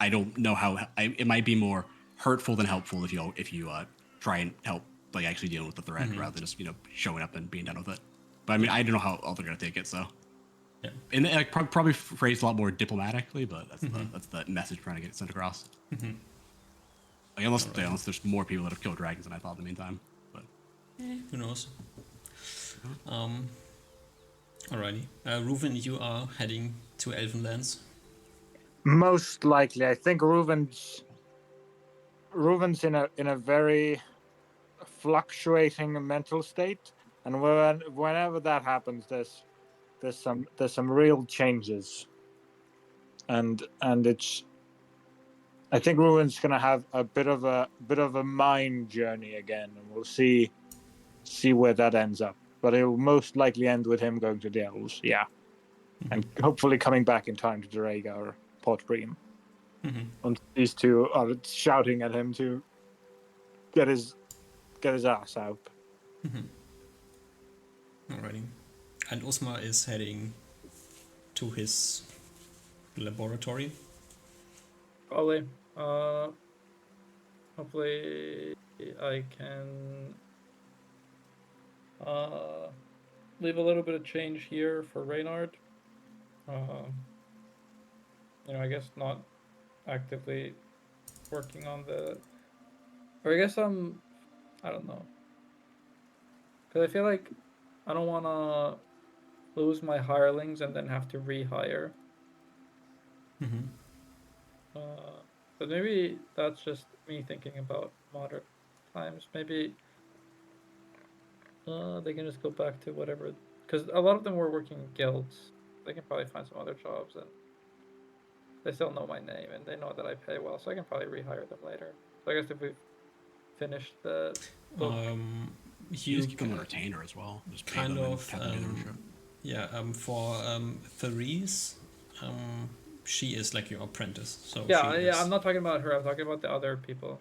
I don't know how it might be more hurtful than helpful if you try and help like actually dealing with the threat rather than just showing up and being done with it. But I mean, I don't know how all they're gonna take it. So and like, probably phrased a lot more diplomatically, but that's the message trying to get sent across. Like, unless there's more people that have killed dragons than I thought in the meantime. But who knows? Alrighty. Reuven, you are heading to Elvenlands. Most likely, I think Reuven's in a very fluctuating mental state, and whenever that happens, there's some real changes, and it's. I think Reuven's gonna have a bit of a mind journey again, and we'll see where that ends up. But it will most likely end with him going to the elves, yeah, and hopefully coming back in time to Dorega or Port Bream. And these two are shouting at him to get his ass out. Alrighty. And Usma is heading to his laboratory. Probably. Hopefully I can leave a little bit of change here for Reynard. I guess not actively working on the... Or I guess I don't know. Because I feel like I don't want to lose my hirelings and then have to rehire. But maybe that's just me thinking about modern times. Maybe they can just go back to whatever, because a lot of them were working in guilds. They can probably find some other jobs, and they still know my name, and they know that I pay well, so I can probably rehire them later. So I guess if we've finished the book, you just keep them on retainer as well. Just pay kind them of, and for Therese, she is like your apprentice. So yeah, I'm not talking about her. I'm talking about the other people.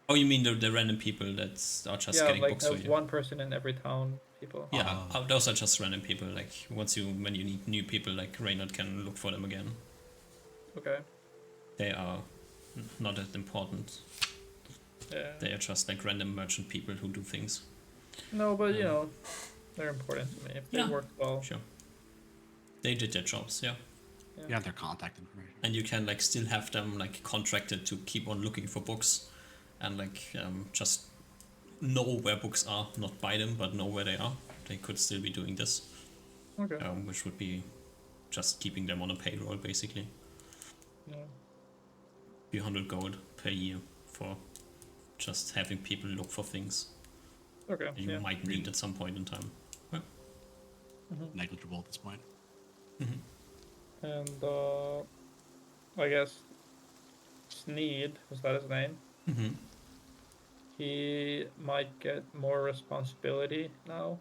Oh, you mean the random people that are just getting like books for you? One person in every town people. Yeah, those are just random people. Like when you need new people, like Reynard can look for them again. Okay. They are not that important. Yeah. They are just like random merchant people who do things. No, but they're important to me if they work well. Sure. They did their jobs, yeah. You have their contact information. And you can like still have them like contracted to keep on looking for books, and like just know where books are, not buy them, but know where they are. They could still be doing this. Okay. Which would be just keeping them on a payroll, basically. Yeah. Be 100 gold per year for just having people look for things Okay. you might need at some point in time. Yeah. Negligible at this point. And I guess Sneed, is that his name? He might get more responsibility now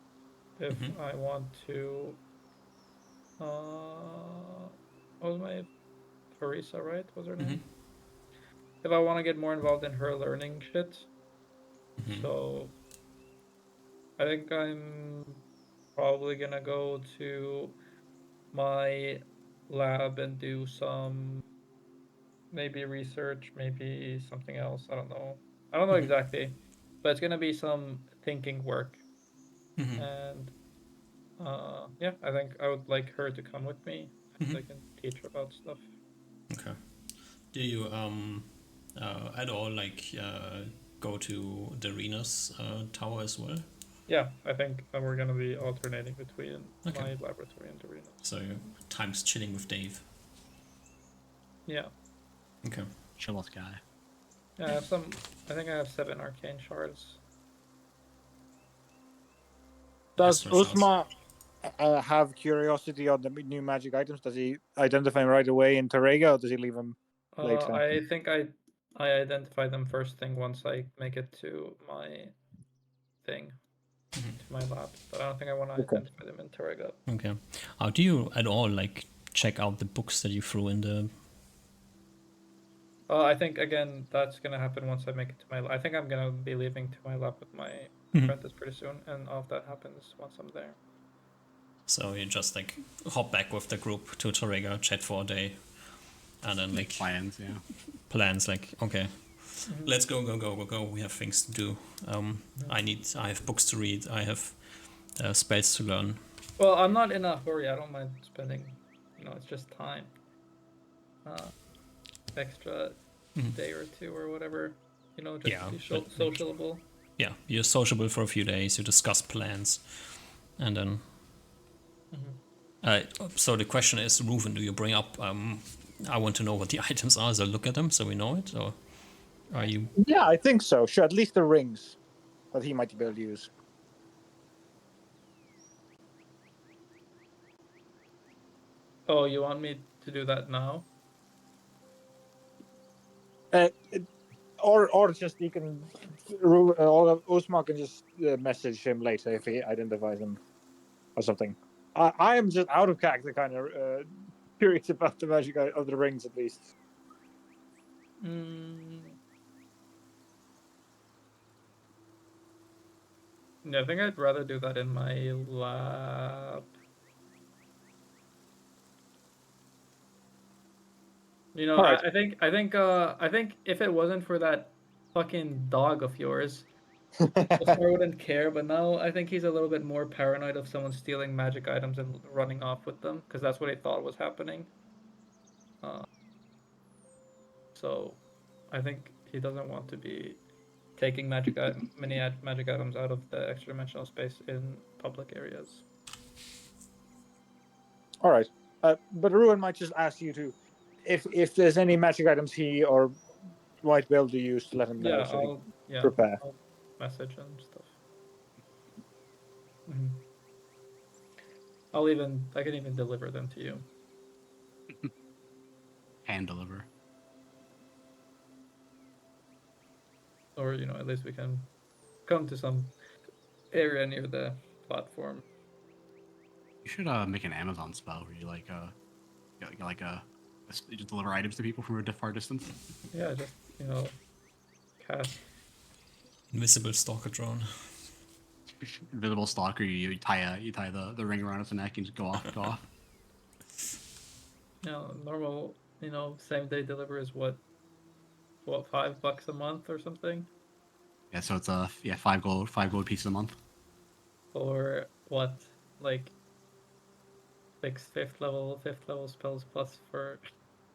if I want to. What was my Teresa, right? Was her name? If I want to get more involved in her learning shit. So I think I'm probably gonna go to my lab and do some maybe research, maybe something else. I don't know exactly, but it's gonna be some thinking work. And I think I would like her to come with me, and I can teach her about stuff. Okay. Do you at all like go to Darina's tower as well? Yeah, I think we're gonna be alternating between my laboratory and Darina. So time's chilling with Dave. Yeah. Okay. Chillest guy. Yeah, I have some. I think I have 7 arcane shards. Does Usma have curiosity on the new magic items? Does he identify them right away in Terega, or does he leave them later? I think I identify them first thing once I make it to my thing, to my lab. But I don't think I want to identify them in Terega. Okay. Do you at all like check out the books that you threw in the... I think again that's gonna happen once I make it to my. I think I'm gonna be leaving to my lab with my apprentice pretty soon, and all of that happens once I'm there. So you just like hop back with the group to Torrega, chat for a day, and then like plans, plans like okay, let's go. We have things to do. I have books to read. I have spells to learn. Well, I'm not in a hurry. I don't mind spending. It's just time. Extra day or two or whatever, just to be sociable. Yeah, you're sociable for a few days, you discuss plans, and then. So the question is, Reuven, do you bring up? I want to know what the items are, so look at them so we know it, or are you? Yeah, I think so. Sure, at least the rings that he might be able to use. Oh, you want me to do that now? Or just he can, or Usma can just message him later if he identifies him or something. I am just out of character, kind of curious about the magic of the rings, at least. Yeah, I think I'd rather do that in my lab. You know, Alright. I think if it wasn't for that fucking dog of yours, Oscar wouldn't care. But now I think he's a little bit more paranoid of someone stealing magic items and running off with them, because that's what he thought was happening. So, I think he doesn't want to be taking magic items out of the extra dimensional space in public areas. All right, but Ruin might just ask you to, if there's any magic items he or might be able to use, to let him know. Yeah, So prepare. I'll message and stuff. I can even deliver them to you. Hand deliver. Or, you know, at least we can come to some area near the platform. You should make an Amazon spell where you you just deliver items to people from a far distance. Yeah, just, you know, cast. Invisible stalker drone. Invisible stalker, you tie the ring around his neck and just go off. You know, normal, you know, same day deliver is what, $5 a month or something? Yeah, so it's 5 gold pieces a month. Or what, like 6 fifth level spells plus for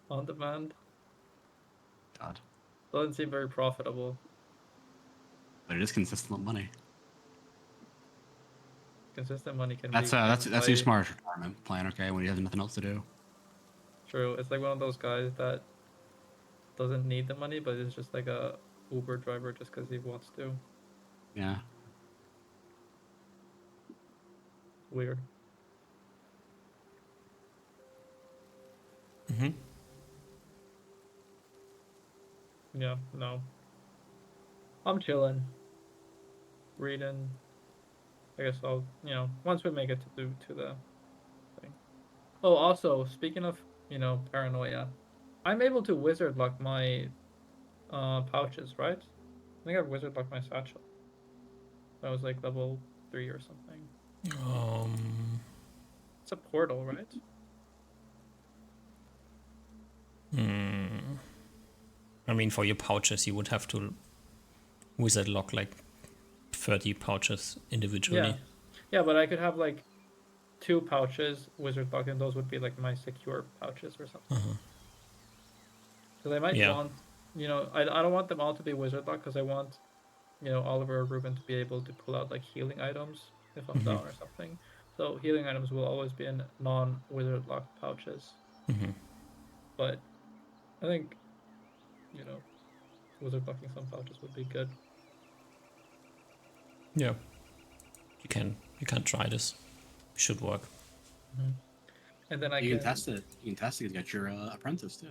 on demand? God, Doesn't seem very profitable. but it is consistent money. Consistent money can That's be that's your smart retirement plan, okay? When he has nothing else to do. true. It's like one of those guys that doesn't need the money, but is just like a Uber driver just because he wants to. Yeah. Weird. Yeah, no. I'm chilling. Reading. I guess I'll, you know, once we make it to the thing. Oh, also, speaking of, you know, paranoia, I'm able to wizard lock my pouches, right? I think I've wizard locked my satchel. That was like level 3 or something. It's a portal, right? I mean, for your pouches, you would have to wizard lock like 30 pouches individually. Yeah, but I could have like 2 pouches wizard locked, and those would be like my secure pouches or something. So they might want, you know, I don't want them all to be wizard locked, because I want, you know, Oliver or Ruben to be able to pull out like healing items if I'm down or something. So healing items will always be in non-wizard locked pouches. But I think, you know, wizard locking some pouches would be good. Yeah. You can try this. It should work. And then You can test it. You can test it and get your apprentice too.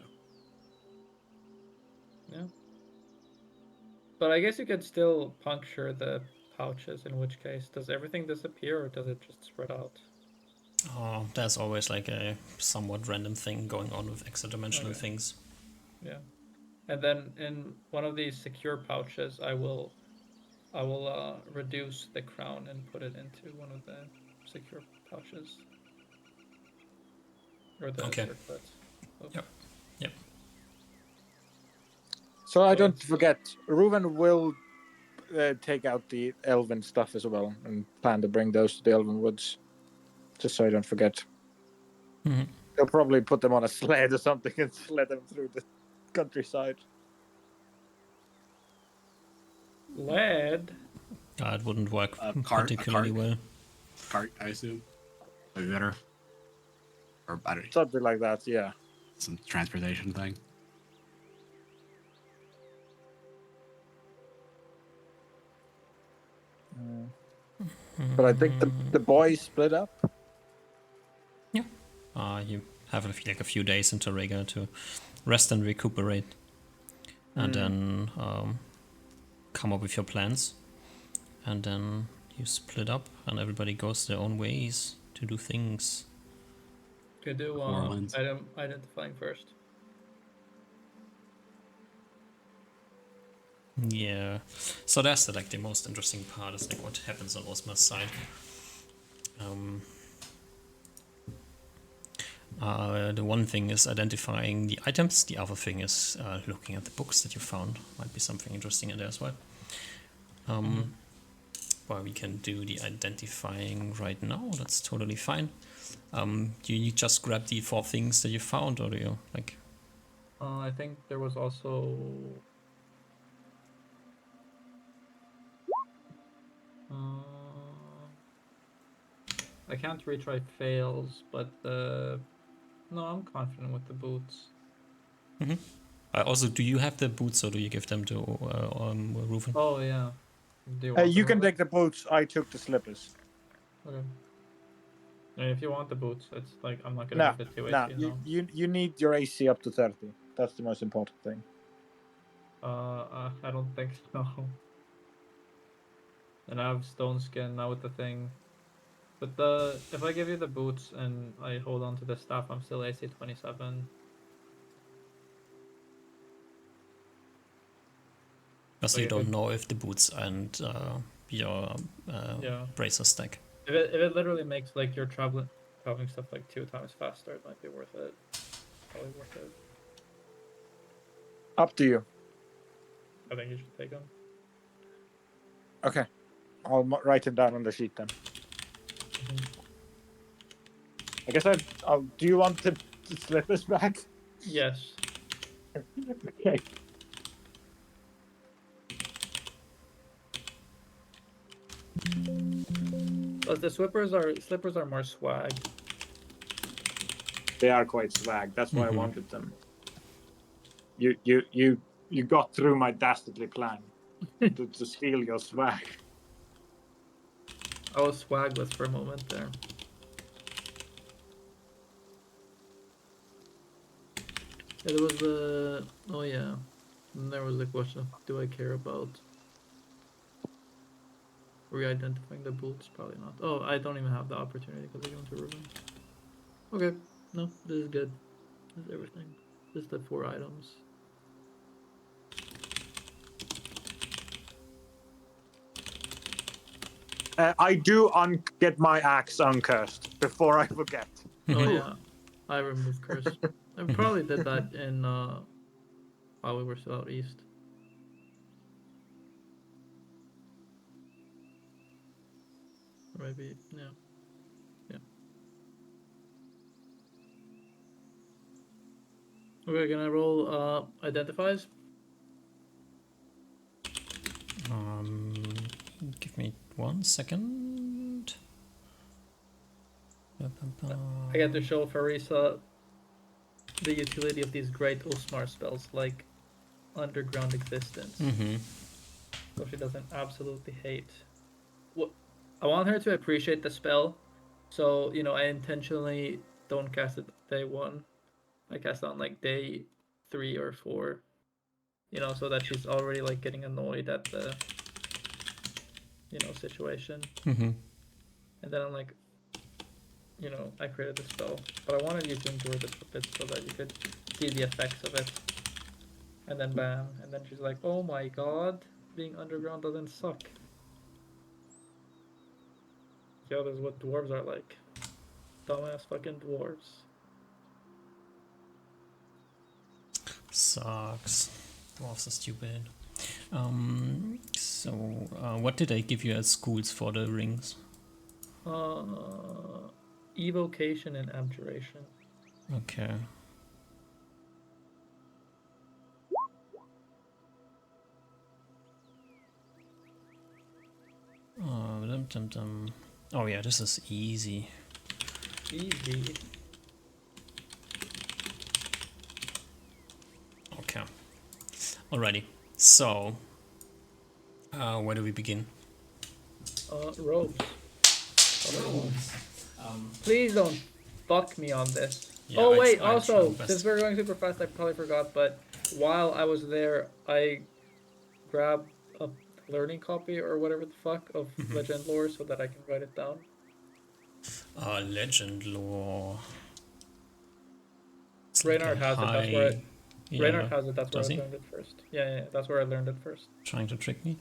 Yeah. But I guess you could still puncture the pouches, in which case, does everything disappear or does it just spread out? Oh, there's always like a somewhat random thing going on with extra-dimensional things. Yeah. And then in one of these secure pouches, I will reduce the crown and put it into one of the secure pouches. Or the circlets. Yep. So I don't forget, Reuven will take out the elven stuff as well and plan to bring those to the elven woods, just so I don't forget. He'll probably put them on a sled or something and sled them through the countryside. Lead? It wouldn't work particularly well. cart, I assume. Maybe better. Or I don't know, Something like that, yeah. some transportation thing. But I think the boys split up. Yeah. You have like a few days in Torrega to rest and recuperate, and then come up with your plans, and then you split up, and everybody goes their own ways to do things. Could do Four wins. item identifying first. Yeah. So that's like the most interesting part is like what happens on Osmar's side. The one thing is identifying the items. The other thing is looking at the books that you found. Might be something interesting in there as well. Well, we can do the identifying right now. That's totally fine. Do you just grab the 4 things that you found, or do you like? I think there was also. I can't retry fails, but no, I'm confident with the boots. Also, do you have the boots, or do you give them to Reuven? Oh yeah. Do you want You them, can Ruben? take the boots. I took the slippers. Okay. And if you want the boots, it's like I'm not gonna No, make it too no. easy, you know. You need your AC up to 30. That's the most important thing. I don't think so. And I have stone skin now with the thing. But if I give you the boots and I hold on to the staff, I'm still AC 27. Because Like you if don't it, know if the boots and your yeah. bracer stack. If it literally makes like your traveling stuff like 2 times faster, it might be worth it. Probably worth it. Up to you. I think you should take them. Okay. I'll write them down on the sheet then. I guess I'll. Do you want the slippers back? Yes. Okay. But the slippers are more swag. They are quite swag. That's why I wanted them. You got through my dastardly plan to steal your swag. I was swagless for a moment there. Yeah, there was the oh yeah. And there was the question of do I care about re-identifying the boots? Probably not. Oh, I don't even have the opportunity because I go into Ruben. Okay, no, this is good. This is everything. This is the 4 items. I do get my axe uncursed before I forget. Oh yeah, I removed curse. I probably did that in while we were still out east. Or maybe yeah. Okay, can I roll identifies? Give me 1 second. I get to show Farisa the utility of these great Usmar spells like Underground Existence. So she doesn't absolutely hate. What I want her to appreciate the spell. So, you know, I intentionally don't cast it day 1. I cast it on like day 3 or 4. You know, so that she's already like getting annoyed at the situation. And then I'm like, you know, I created the spell, but I wanted you to enjoy this a bit so that you could see the effects of it. And then bam, and then she's like, oh my god, being underground doesn't suck. Yeah, that's what dwarves are like. Dumbass fucking dwarves. Sucks. Dwarves are stupid. So, what did I give you at schools for the rings? Evocation and abjuration. Okay. Oh yeah, this is easy. Easy. Okay. Alrighty. So, where do we begin? Robes. Please don't fuck me on this. Yeah, Oh I wait, try my also, best. since we're going super fast, I probably forgot, but while I was there, I grabbed a learning copy or whatever the fuck of Legend Lore so that I can write it down. Legend lore. It's Reynard has it, that's where Yeah, Reynard has it, that's where I does he? learned it first. Yeah, that's where I learned it first. Trying to trick me?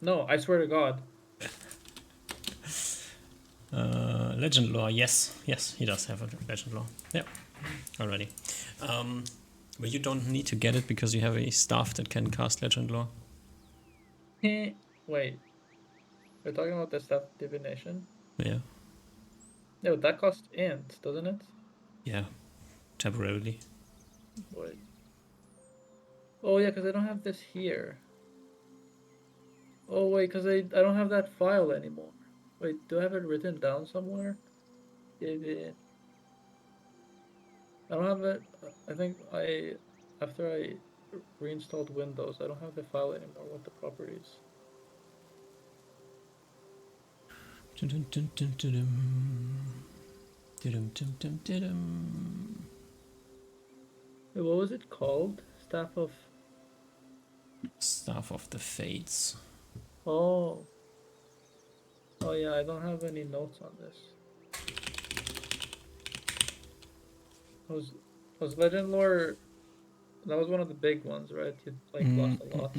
No, I swear to God. Legend lore, yes, he does have a legend lore. Yeah, already. But you don't need to get it because you have a staff that can cast legend lore. Wait, we're talking about the stuff divination? Yeah, No, that costs int, doesn't it? yeah, temporarily. Wait. Oh yeah, because I don't have this here. Oh wait, because I don't have that file anymore. Wait, do I have it written down somewhere? I don't have it. I think after I reinstalled Windows, I don't have the file anymore with the properties. Wait, what was it called? Staff of the Fates. Oh. Oh yeah, I don't have any notes on this. Was Legend Lore? That was one of the big ones, right? You lost a lot.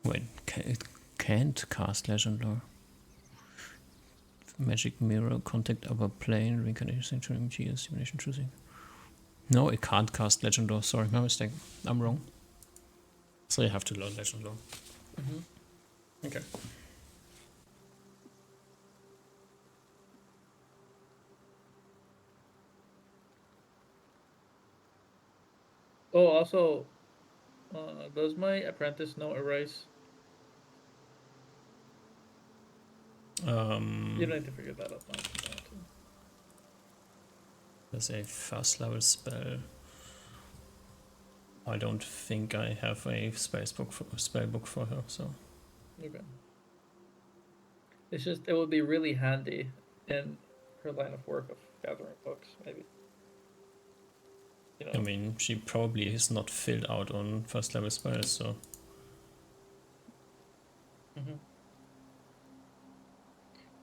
Wait, it can't cast legend lore. Magic mirror, contact upper plane, reincarnation, gear, simulation, choosing. No, it can't cast legend lore. Sorry, my mistake. I'm wrong. So you have to learn legend lore. Okay. Oh, also, does my apprentice know erase? You don't need to figure that out now. There's a first level spell. I don't think I have a spell book for her, so. Okay. It's just it would be really handy in her line of work of gathering books, maybe. You know. I mean, she probably is not filled out on first level spells, so.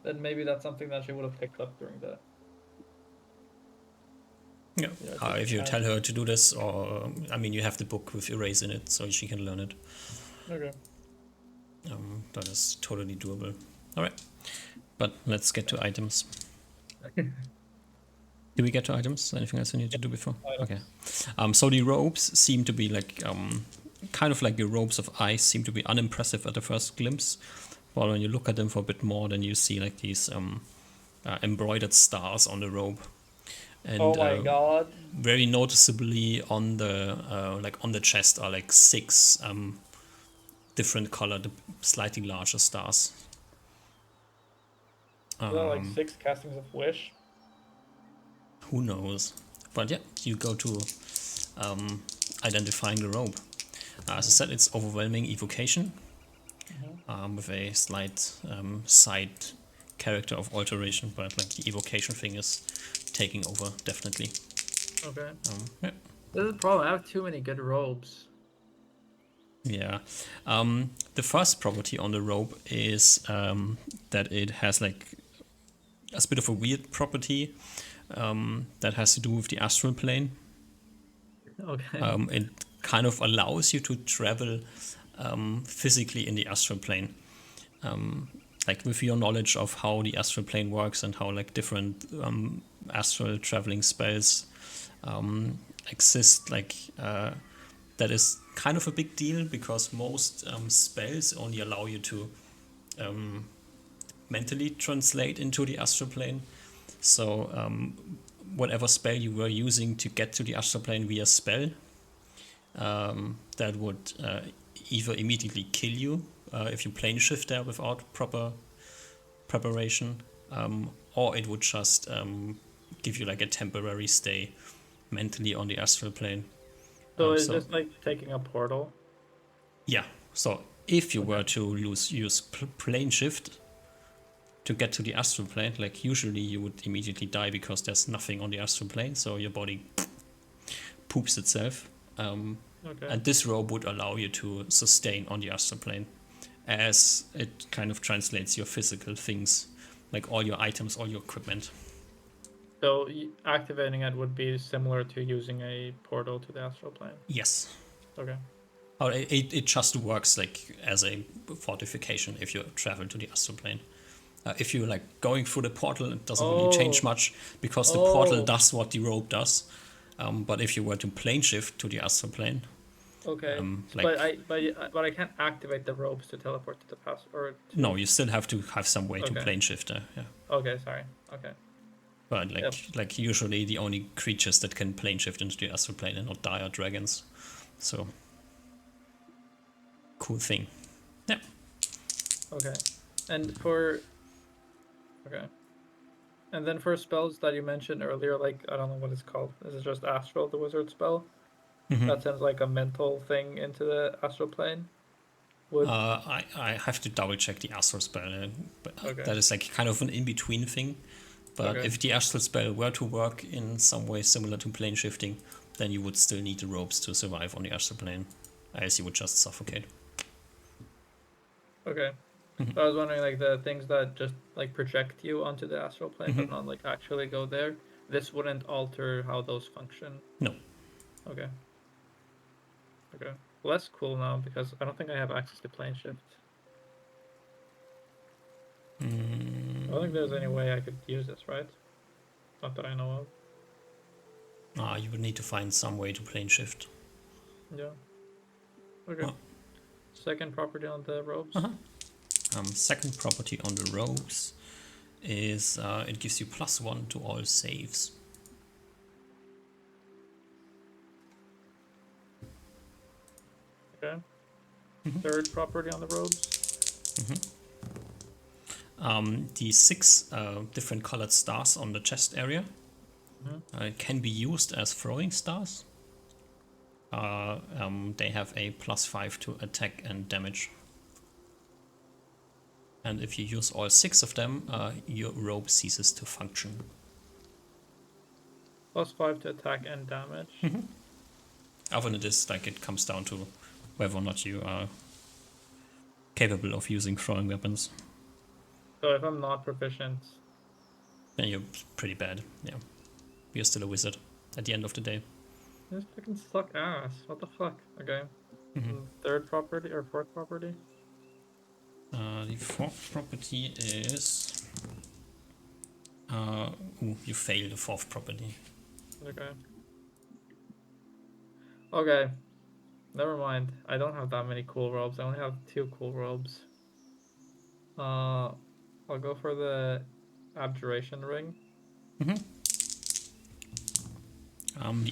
Then maybe that's something that she would have picked up during the. Yeah. If you tell her to do this, or I mean, you have the book with erase in it, so she can learn it. Okay. That is totally doable. All right, but let's get to items. Do we get to items? Anything else we need to do before? Okay. So the robes seem to be like kind of like the robes of ice seem to be unimpressive at the first glimpse, but when you look at them for a bit more, then you see like these embroidered stars on the robe. And, oh my god! Very noticeably on the on the chest are like 6 different colored, slightly larger stars. Is that like 6 castings of wish? Who knows? But yeah, you go to identifying the robe. As I said, it's overwhelming evocation with a slight side character of alteration, but like the evocation thing is taking over definitely. Okay. Yeah. This is the problem. I have too many good robes. Yeah. The first property on the robe is that it has like a bit of a weird property that has to do with the astral plane. Okay. It kind of allows you to travel physically in the astral plane. Like with your knowledge of how the astral plane works and how like different astral traveling spells exist, like that is kind of a big deal because most spells only allow you to mentally translate into the astral plane. So whatever spell you were using to get to the astral plane via spell, that would either immediately kill you if you plane shift there without proper preparation, or it would just give you like a temporary stay mentally on the astral plane. So is this like taking a portal? Yeah. So if you were to use plane shift to get to the astral plane, like usually you would immediately die because there's nothing on the astral plane, so your body poops itself. And this rope would allow you to sustain on the astral plane, as it kind of translates your physical things, like all your items, all your equipment. So activating it would be similar to using a portal to the astral plane? Yes. Okay. Oh, it just works like as a fortification if you travel to the astral plane. If you're like going through the portal, it doesn't really change much because the portal does what the rope does. But if you were to plane shift to the astral plane, okay, like, but I can't activate the ropes to teleport to the past or. No, you still have to have some way to plane shift there. Yeah. Okay, sorry. Okay. But like usually the only creatures that can plane shift into the astral plane and not die are dragons. So cool thing. Yeah. Okay. And then for spells that you mentioned earlier, like I don't know what it's called. Is it just astral, the wizard spell? That sends like a mental thing into the astral plane. I have to double check the astral spell, but that is like kind of an in between thing. But if the astral spell were to work in some way similar to plane shifting, then you would still need the ropes to survive on the astral plane, as you would just suffocate. Okay. So I was wondering, like the things that just like project you onto the astral plane, but not like actually go there. This wouldn't alter how those function. No. Okay. Okay. Well, that's cool now because I don't think I have access to plane shift. I don't think there's any way I could use this, right? Not that I know of. You would need to find some way to plane shift. Yeah. Okay. Second property on the ropes. Second property on the ropes is it gives you +1 to all saves. Okay. Third property on the ropes. The 6 different colored stars on the chest area can be used as throwing stars. They have a +5 to attack and damage. And if you use all 6 of them, your rope ceases to function. +5 to attack and damage. Often it is like it comes down to whether or not you are capable of using throwing weapons. So if I'm not proficient, then you're pretty bad. Yeah, you're still a wizard at the end of the day. this fucking suck ass. What the fuck? Okay. Third property or fourth property? The fourth property is you fail the fourth property. Okay. Okay. Never mind. I don't have that many cool robes. I only have 2 cool robes. I'll go for the abjuration ring. The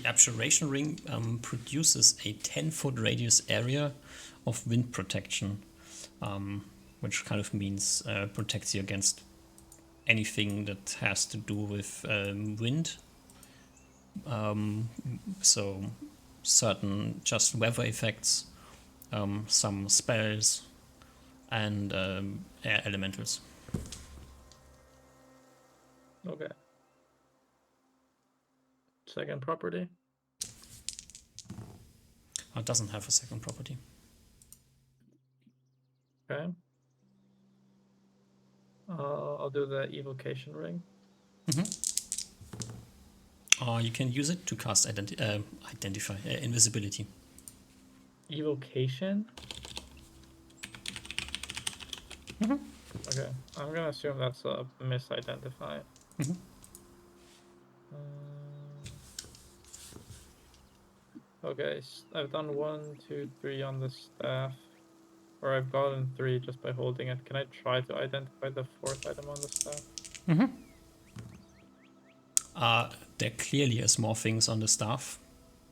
abjuration ring produces a 10-foot radius area of wind protection, which kind of means protects you against anything that has to do with wind. So certain just weather effects, some spells, and air elementals. Okay. Second property. It doesn't have a second property. Okay. I'll do the evocation ring. You can use it to cast invisibility. Evocation? Okay, I'm gonna assume that's a misidentify. Okay, I've done 1, 2, 3 on the staff. Or I've gotten 3 just by holding it. Can I try to identify the 4th item on the staff? There clearly is more things on the staff,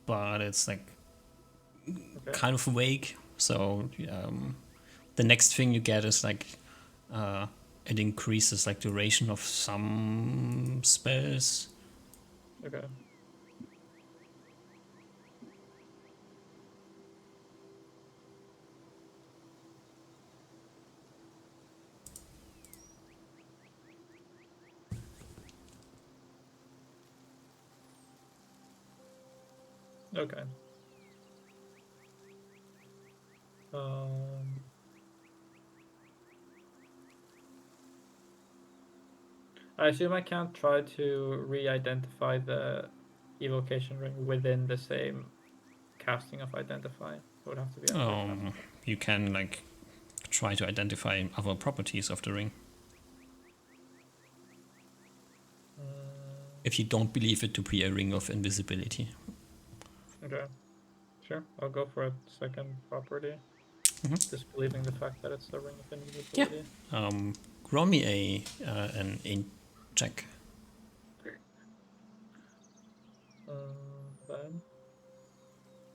but it's like kind of vague. So the next thing you get is like it increases like duration of some spells. Okay. Okay. I assume I can't try to re-identify the evocation ring within the same casting of identify. It would have to be another casting. You can like try to identify other properties of the ring. If you don't believe it to be a ring of invisibility. Okay. Sure, I'll go for a second property. Disbelieving the fact that it's a ring of invisibility. Roll me an int check. Then.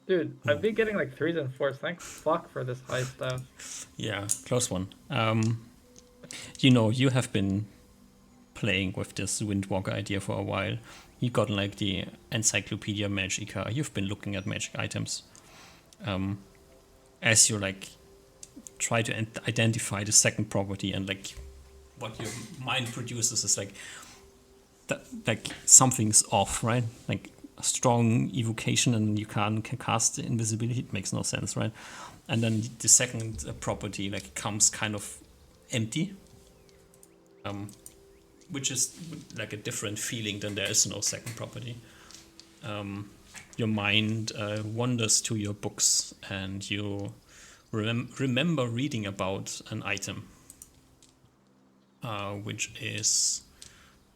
Dude, I've been getting like 3s and 4s. Thank fuck for this high stuff. Yeah, close one. You know, you have been playing with this Windwalker idea for a while. You got like the Encyclopedia Magica. You've been looking at magic items. As you like try to identify the second property, and like what your mind produces is like like something's off, right? Like a strong evocation and you can't cast invisibility. It makes no sense, right? And then the second property like comes kind of empty, which is like a different feeling than there is no second property. Your mind wanders to your books and you remember reading about an item, which is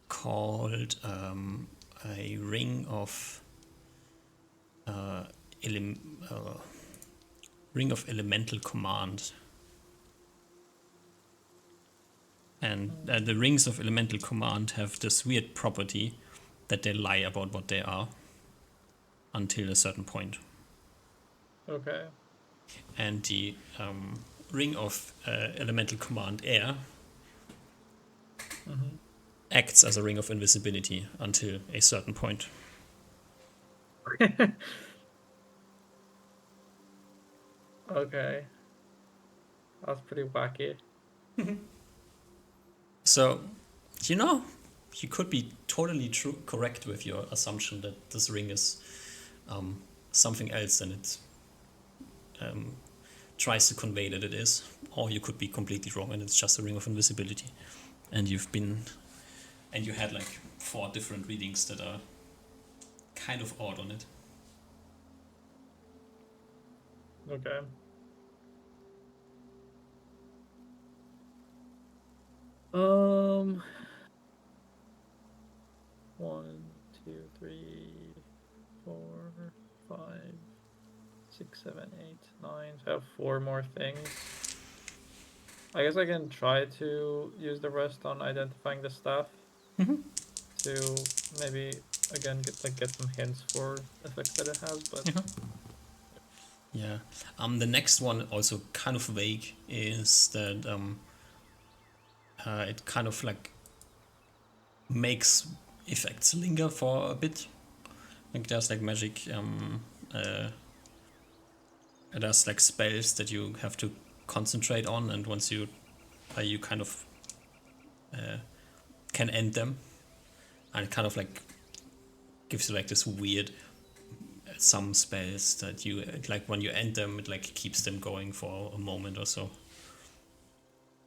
called a ring of elemental command. And the rings of elemental command have this weird property that they lie about what they are until a certain point. Okay. And the ring of elemental command air acts as a ring of invisibility until a certain point. Okay. That's pretty wacky. So, you know, you could be totally correct with your assumption that this ring is something else than it tries to convey that it is. Or you could be completely wrong and it's just a ring of invisibility. And you had like 4 different readings that are kind of odd on it. Okay. One, 2, 3, 4, 5, 6, 7, 8, 9. So I have 4 more things. I guess I can try to use the rest on identifying the stuff to maybe again get some hints for effects that it has, but Yeah. The next one, also kind of vague, is that it kind of like makes effects linger for a bit. Like there's like magic, there's like spells that you have to concentrate on, and once you kind of can end them, and it kind of like gives you like this weird some spells that you like when you end them, it like keeps them going for a moment or so.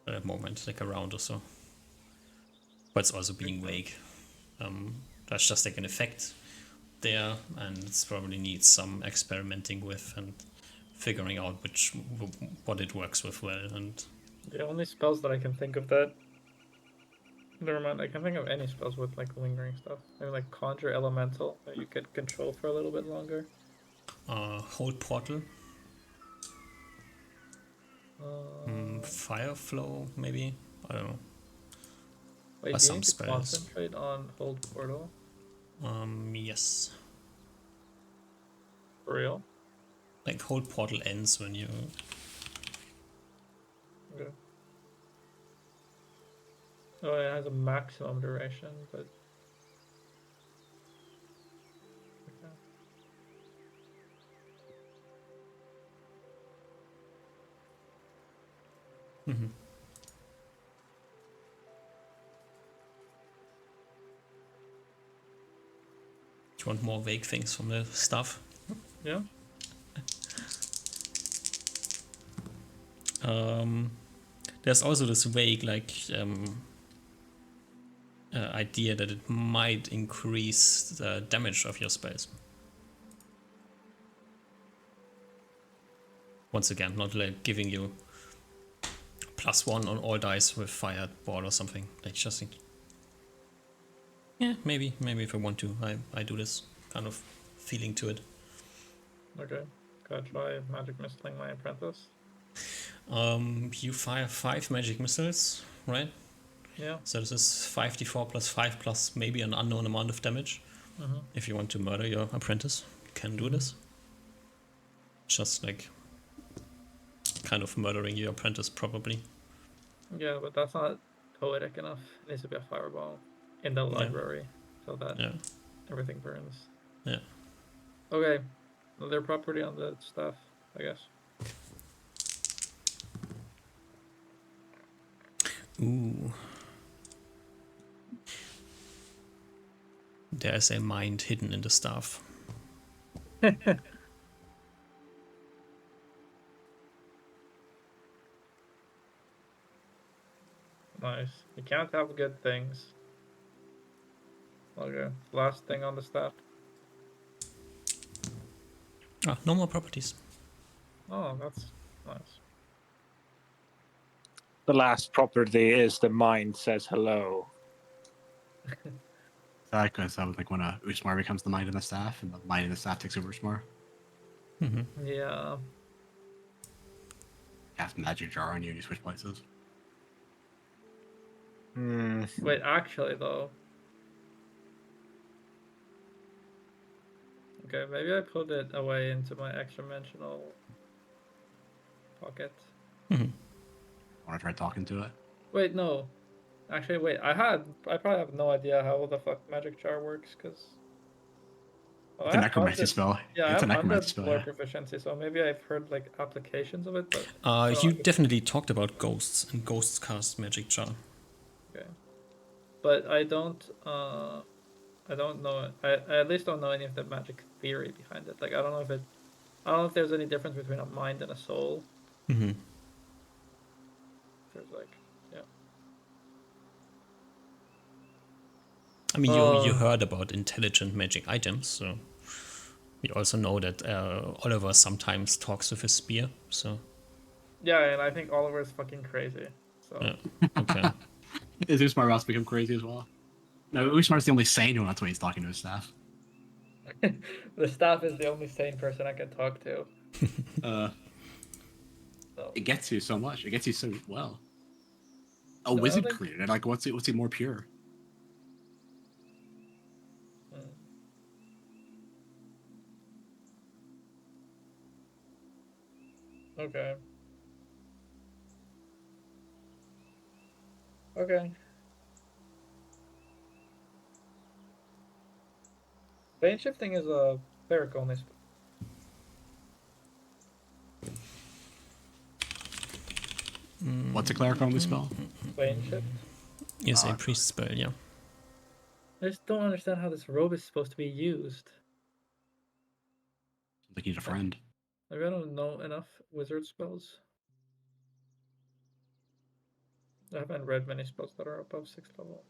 A moment, like a round or so. But it's also being vague. That's just like an effect there, and it's probably needs some experimenting with and figuring out what it works with well. And the only spells that I can think of that. Never mind, I can think of any spells with like lingering stuff. Maybe like Conjure Elemental that you could control for a little bit longer. Hold Portal. Fire Flow, maybe? I don't know. Wait, do you need to concentrate on Hold Portal? Yes. For real? Like Hold Portal ends when you Oh, it has a maximum duration, but okay. Mm-hmm. Do you want more vague things from the stuff? Yeah. There's also this vague idea that it might increase the damage of your spells. Once again, not like giving you +1 on all dice with fireball or something. Like just think, yeah, maybe if I want to, I do this kind of feeling to it. Okay. Gotta try magic missiling my apprentice. You fire 5 magic missiles, right? Yeah. So this is 5d4 plus 5 plus maybe an unknown amount of damage. Mm-hmm. If you want to murder your apprentice, you can do this. Just like kind of murdering your apprentice, probably. Yeah, but that's not poetic enough. It needs to be a fireball in the library so that everything burns. Yeah. Okay. Another property on the staff, I guess. Ooh. There's a mind hidden in the staff. Nice. You can't have good things. Okay. Last thing on the staff. Ah, no more properties. Oh, that's nice. The last property is the mind says hello. Exactly. So like when Usmar becomes the mind in the staff, and the mind in the staff takes over Usmar. Mm-hmm. Yeah. Cast magic jar on you, and you switch places. Wait, actually though. Okay, maybe I put it away into my extra-dimensional pocket. Mm-hmm. Want to try talking to it? Wait, no. Actually, wait. I probably have no idea how the fuck magic jar works, because It's a necromancy spell. Yeah, It's I a have necromancy 100 spell. lore Yeah. proficiency, so maybe I've heard like applications of it, but I You don't definitely talked about ghosts, and ghosts cast magic jar. Okay, but I don't know. I at least don't know any of the magic theory behind it. Like I don't know if there's any difference between a mind and a soul. Mm-hmm. There's like, yeah. I mean, you heard about intelligent magic items, so you also know that Oliver sometimes talks with his spear. So Yeah, and I think Oliver is fucking crazy. So yeah, okay. Is Usmar about to become crazy as well? No, Usmar's the only sane one. That's why he's talking to his staff. the staff is the only sane person I can talk to. So. It gets you so much. It gets you so well. A No, wizard created it. Like, what's it more pure? Okay. Okay. Plane shifting is a cleric only spell. What's a cleric only spell? Plane shift. Is a priest spell, yeah. I just don't understand how this robe is supposed to be used. Like, you need a friend. Maybe I don't know enough wizard spells. I haven't read many spells that are above 6th level.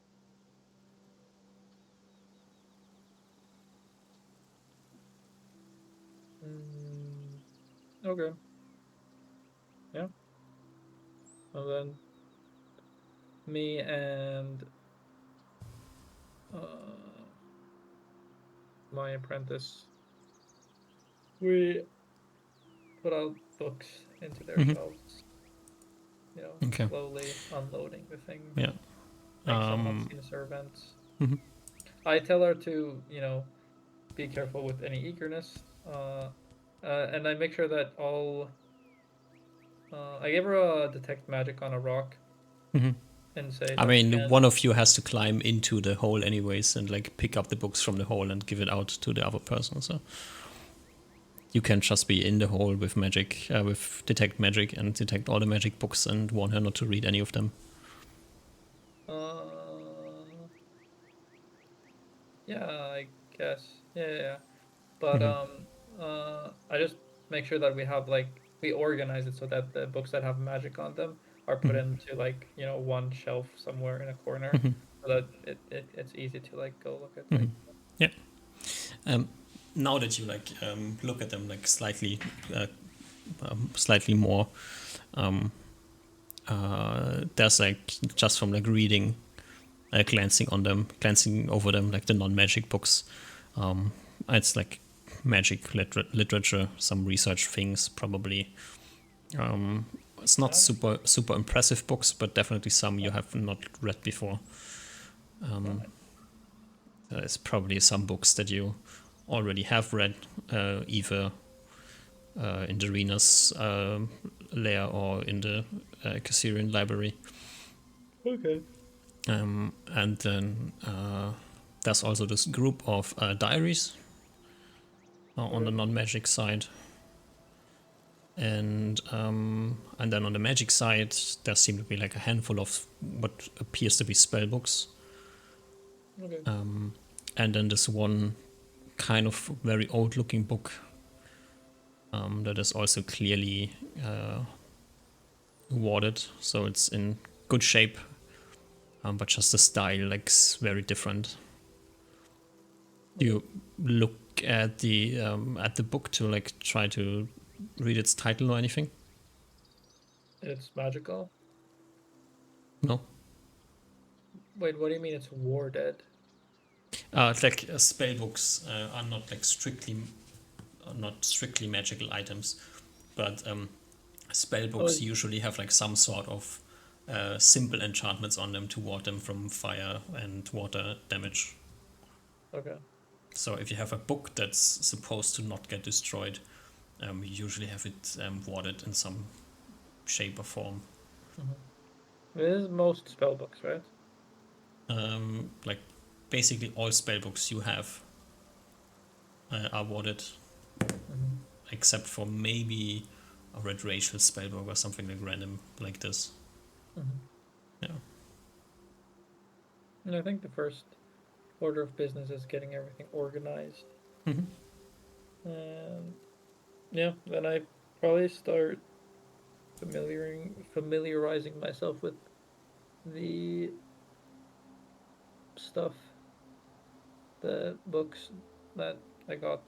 Okay. Yeah. And then me and my apprentice, we put out books into their shelves. You know, Okay. slowly unloading the thing. Yeah. Make some unseen servants. Mhm. I tell her to, be careful with any eagerness. And I make sure that all. I gave her a detect magic on a rock. Mhm. and say. I that mean, can- one of you has to climb into the hole anyways and like pick up the books from the hole and give it out to the other person. So you can just be in the hole with magic, with detect magic and detect all the magic books and warn her not to read any of them. Yeah, I guess. Yeah. But I just make sure that we have like we organize it so that the books that have magic on them are put into like one shelf somewhere in a corner, so that it's easy to like go look at things. Yeah. Now that you like look at them like slightly more, there's like just from like reading, glancing over them, like the non-magic books, it's like magic literature, some research things probably. It's not super impressive books, but definitely some you have not read before. There's probably some books that you already have read, either in the Rena's lair or in the Cassirian library. Okay. And then there's also this group of diaries on the non-magic side. And then on the magic side, there seem to be like a handful of what appears to be spell books. Okay. And then this one kind of very old-looking book that is also clearly warded, so it's in good shape, but just the style like very different. Do you look at the book to like try to read its title or anything? It's magical. No. Wait, what do you mean it's warded? It's like spell books are not like strictly magical items, but spell books usually have like some sort of simple enchantments on them to ward them from fire and water damage. Okay. So if you have a book that's supposed to not get destroyed, you usually have it warded in some shape or form. It is most spell books, right? Like basically all spell books you have are warded, except for maybe a red racial spellbook or something like random like this. Yeah. And I think the first order of business is getting everything organized. And yeah, then I probably start familiarizing myself with the stuff, the books that I got.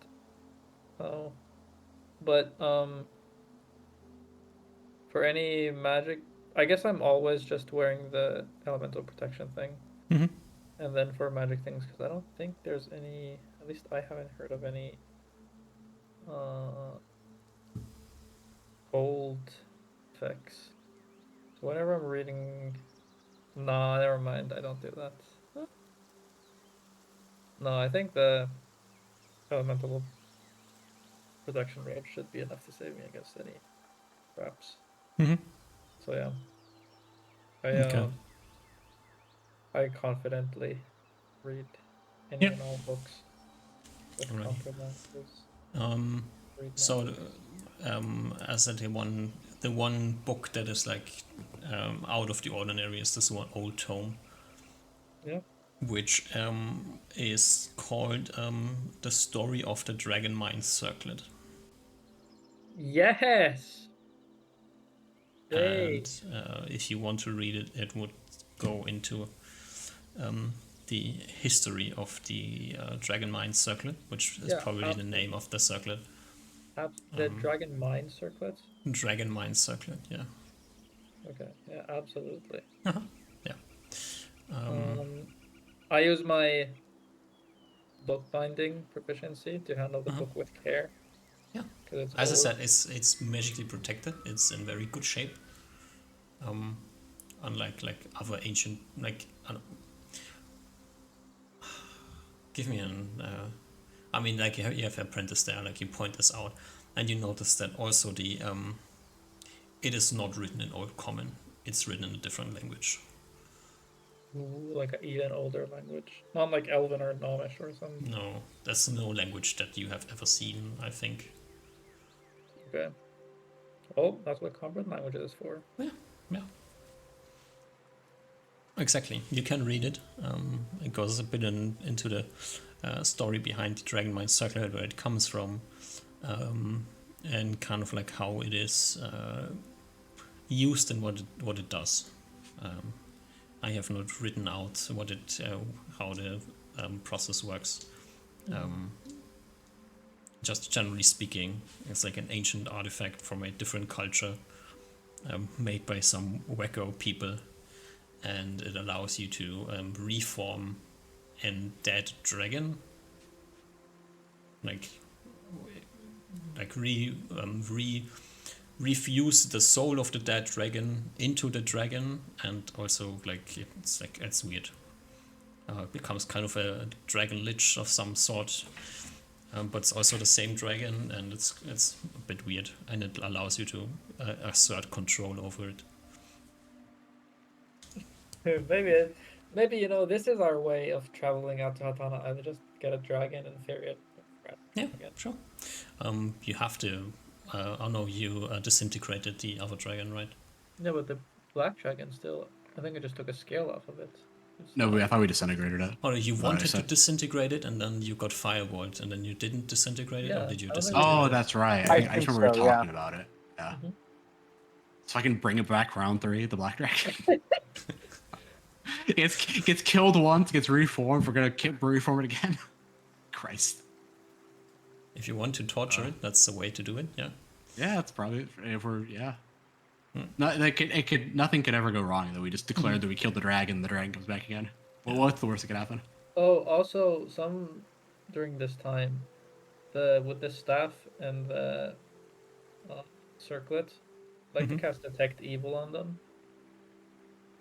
But for any magic, I guess I'm always just wearing the elemental protection thing. And then for magic things, because I don't think there's any, at least I haven't heard of any cold effects. So whenever I'm reading, nah, never mind, I don't do that. No, I think the elemental protection rate should be enough to save me against any traps. So yeah, I confidently read any and all books with confidence. So as the one book that is like out of the ordinary is this one old tome. Yeah. Which is called The Story of the Dragon Mind Circlet. Yes! And if you want to read it, it would go into the history of the Dragon Mind Circlet, which is probably the name of the circlet. The Dragon Mind Circlet? Dragon Mind Circlet, yeah. Okay, yeah, absolutely. Yeah. I use my bookbinding proficiency to handle the book with care. Yeah. As I said, it's magically protected. It's in very good shape. Unlike like other ancient give me an. I mean, like you have apprentice there. Like you point this out, and you notice that also the it is not written in Old Common. It's written in a different language. like an even older language, not like Elven or Gnomish or something. No, there's no language that you have ever seen, I think. Okay. Oh, that's what common language is for. Yeah, yeah. Exactly. You can read it. It goes a bit into the story behind the Dragonmind Circlet, where it comes from, and kind of like how it is used and what it does. I have not written out how the process works. Just generally speaking, it's like an ancient artifact from a different culture, made by some wacko people, and it allows you to reform a dead dragon, like refuse the soul of the dead dragon into the dragon, and also it's weird. It becomes kind of a dragon lich of some sort, but it's also the same dragon, and it's a bit weird, and it allows you to assert control over it. Maybe this is our way of traveling out to Hatana Island. Just get a dragon and ferry it. Yeah, sure. You have to. Oh no, you disintegrated the other dragon, right? Yeah, but the black dragon still. I think I just took a scale off of it. No, I thought we disintegrated it. Oh, you wanted to disintegrate it, and then you got firewalled, and then you didn't disintegrate it, or Yeah, did you I don't think disintegrate Oh, it? that's right. I I just think remember we so, were yeah. talking about it. Yeah. Mhm. So I can bring it back round 3, the black dragon. gets killed once, gets reformed. We're gonna reform it again. Christ. If you want to torture it, that's the way to do it. Yeah. Yeah, that's probably if we're nothing could ever go wrong. That we just declared that we killed the dragon comes back again. Well, what's the worst that could happen? Oh, also during this time, with the staff and the circlet, like to cast detect evil on them.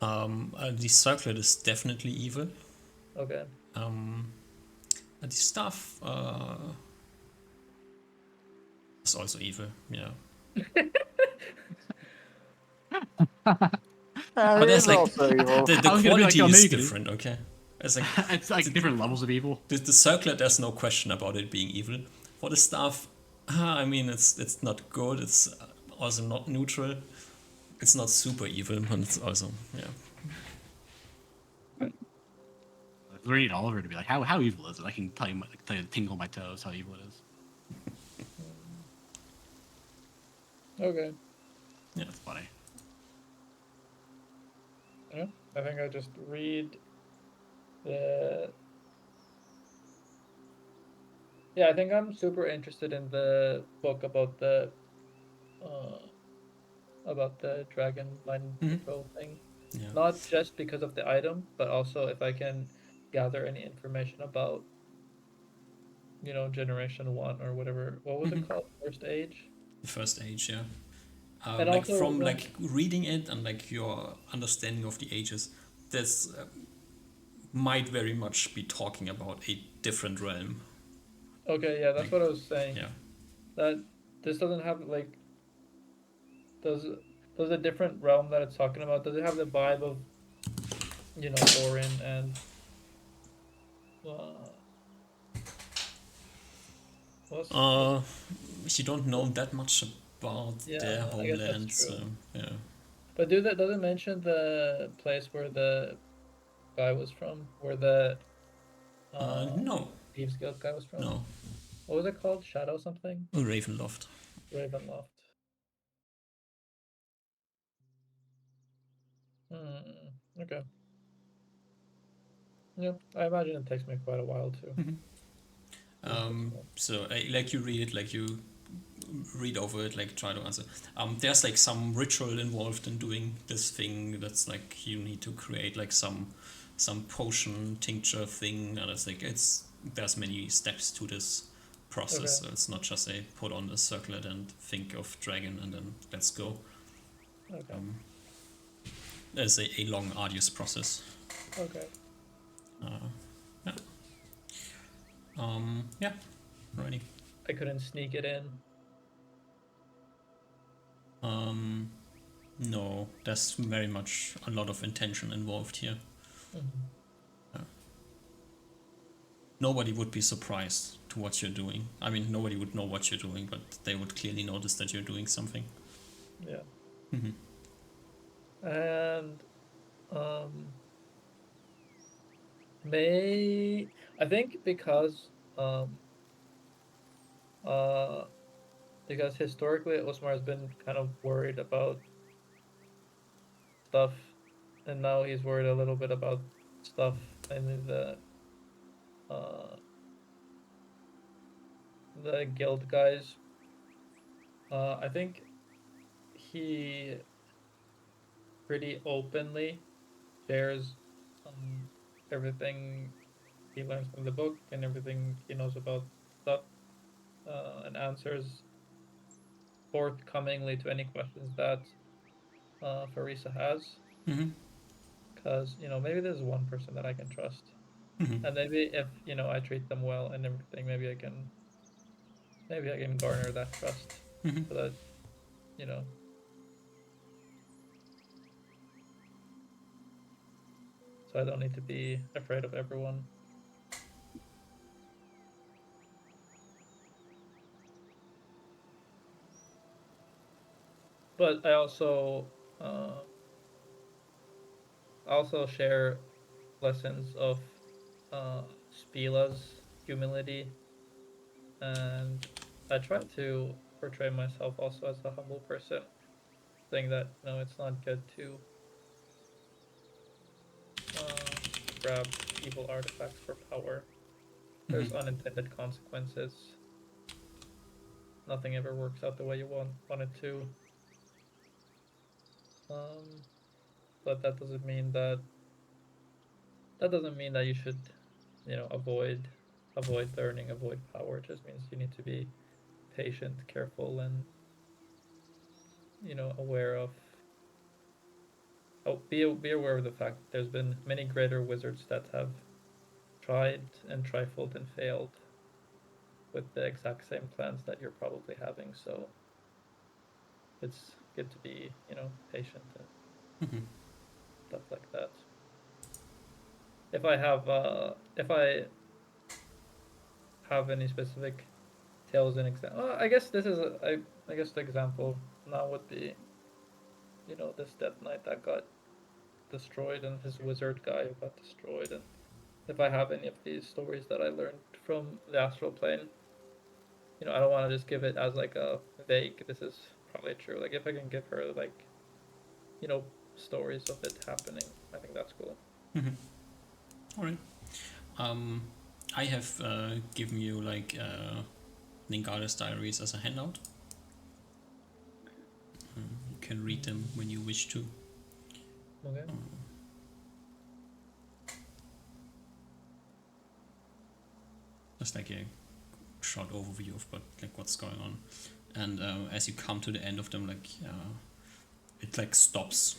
The circlet is definitely evil. Okay. The staff is also evil. Yeah. But there's like also evil. the I was gonna be like, quality oh, is maybe you could- different. Okay. It's like It's like different levels of evil. the circlet. There's no question about it being evil. For the staff, I mean, it's not good. It's also not neutral. It's not super evil, but it's also If we need Oliver to be like, how evil is it? I can tell you, tingle my toes how evil it is. Okay. Yeah. That's funny. Yeah. I think I just read the. Yeah, I think I'm super interested in the book about the dragon mind control thing. Yeah. Not just because of the item, but also if I can gather any information about, Generation 1 or whatever. What was it called? First Age? The first age, yeah. And Like also from when- like reading it and like your understanding of the ages, this might very much be talking about a different realm. Okay, yeah, that's what I was saying. Yeah. That this doesn't have does a different realm that it's talking about, does it have the vibe of, Thorin and You don't know that much about Yeah, their I guess that's homeland, true. so yeah. But does it mention the place where the guy was from? Where the No, Thieves Guild guy was from? no. What was it called? Shadow something? Ravenloft. Ravenloft. Okay. Yeah, I imagine it takes me quite a while too. So like you read it, like you read over it, like try to answer. There's like some ritual involved in doing this thing. That's like you need to create like some potion tincture thing, and it's like there's many steps to this process. Okay. So it's not just a put on the circlet and think of dragon and then let's go. Okay. There's a long, arduous process. Okay. Yeah. Alrighty. I couldn't sneak it in. No, there's very much a lot of intention involved here. Mhm. Nobody would be surprised to what you're doing. I mean, nobody would know what you're doing, but they would clearly notice that you're doing something. Yeah. Mhm. And um, I think uh, because historically Osmar has been kind of worried about stuff, and now he's worried a little bit about stuff in uh the guild guys. I think he pretty openly shares um everything he learns from the book and everything he knows about stuff, and answers forthcomingly to any questions that Farisa has. Mhm. Because maybe there's one person that I can trust, Mhm. and maybe if I treat them well and everything, maybe I can garner that trust, Mhm. so that you know so I don't need to be afraid of everyone. But I also share lessons of Spila's humility, and I try to portray myself also as a humble person, saying that it's not good to uh, grab evil artifacts for power. There's Mhm. unintended consequences. Nothing ever works out the way you want it to. Um, but that doesn't mean that you should, avoid learning, avoid power. It just means you need to be patient, careful, and aware of. Oh, be aware of the fact that there's been many greater wizards that have tried and trifled and failed with the exact same plans that you're probably having. So it's good to be, patient and Mhm. stuff like that. If I have any specific tales and example, I guess I guess the example now would be, this Death Knight that got destroyed and his wizard guy who got destroyed. And if I have any of these stories that I learned from the astral plane, I don't want to just give it as like a vague, this is probably true. Like if I can give her like, you know, stories of it happening, I think that's cool. Mhm. All right. Um, I have given you like Ningarda's diaries as a handout. You can read them when you wish to. Okay. Just like a short overview of what's going on, and as you come to the end of them, it like stops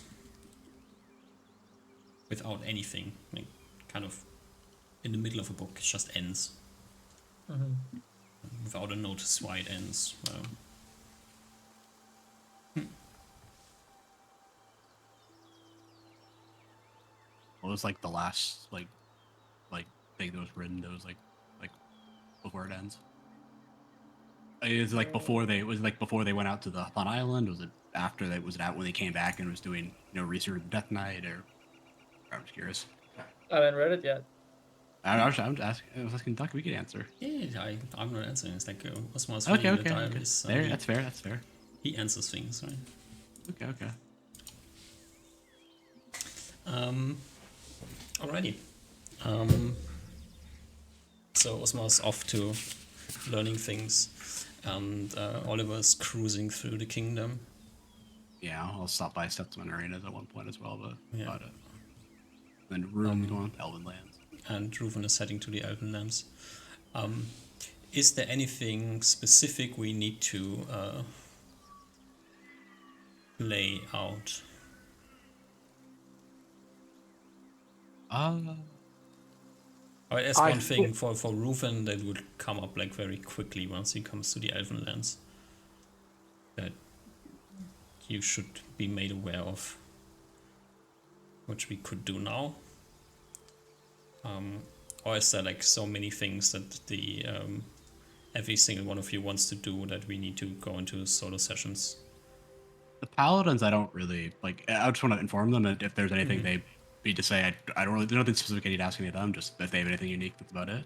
without anything, like kind of in the middle of a book. It just ends Mm-hmm. without a notice why it ends. What was like the last like thing that was written that was like before it ends? Is like before they was like before they went out to the Fun Island? Was it after that? Was it out when they came back and was doing research of Death Knight? Or I'm just curious. I haven't read it yet. I'm just asking. I was asking Duck. We could answer. Yeah, I'm not answering. It's like Osmar's Okay, reading the okay, okay. diaries, so There, that's fair. That's fair. he answers things, right? Okay, okay. Alrighty. Um, so Osmar's off to learning things, and Oliver's cruising through the kingdom. Yeah, I'll stop by Steps on Arenas at one point as well, but Yeah. about it. Then Ruin going to Elven Lands. And Reuven is heading to the Elven Lands. Is there anything specific we need to lay out? I ask I one thing for Reuven that would come up like very quickly once he comes to the Elven Lands. That you should be made aware of, which we could do now. Or is there like so many things that the every single one of you wants to do that we need to go into solo sessions? The paladins, I don't really like. I just want to inform them that if there's anything Mhm. they need to say, I don't really. There's nothing specific I need to ask any of them. Just if they have anything unique, that's about it.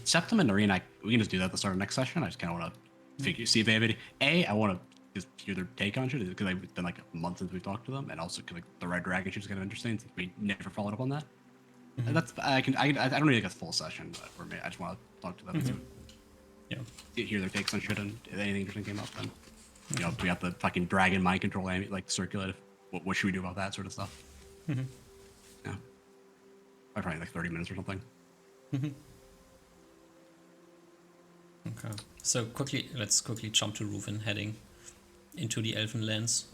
Septim and Noreen, we can just do that at the start of next session. I just kind of want to see if they have any. I want to just hear their take on shit because it's been like a month since we've talked to them, and also because like the Red Dragon shit's kind of interesting since we never followed up on that. And that's I don't need like a full session, but for me, I just want to talk to them and hear their takes on shit, and if anything interesting came up, then you know we got the fucking dragon mind control like circulated. What should we do about that sort of stuff? Yeah, probably like 30 minutes or something. Okay. So let's quickly jump to Reuven heading into the Elven lands.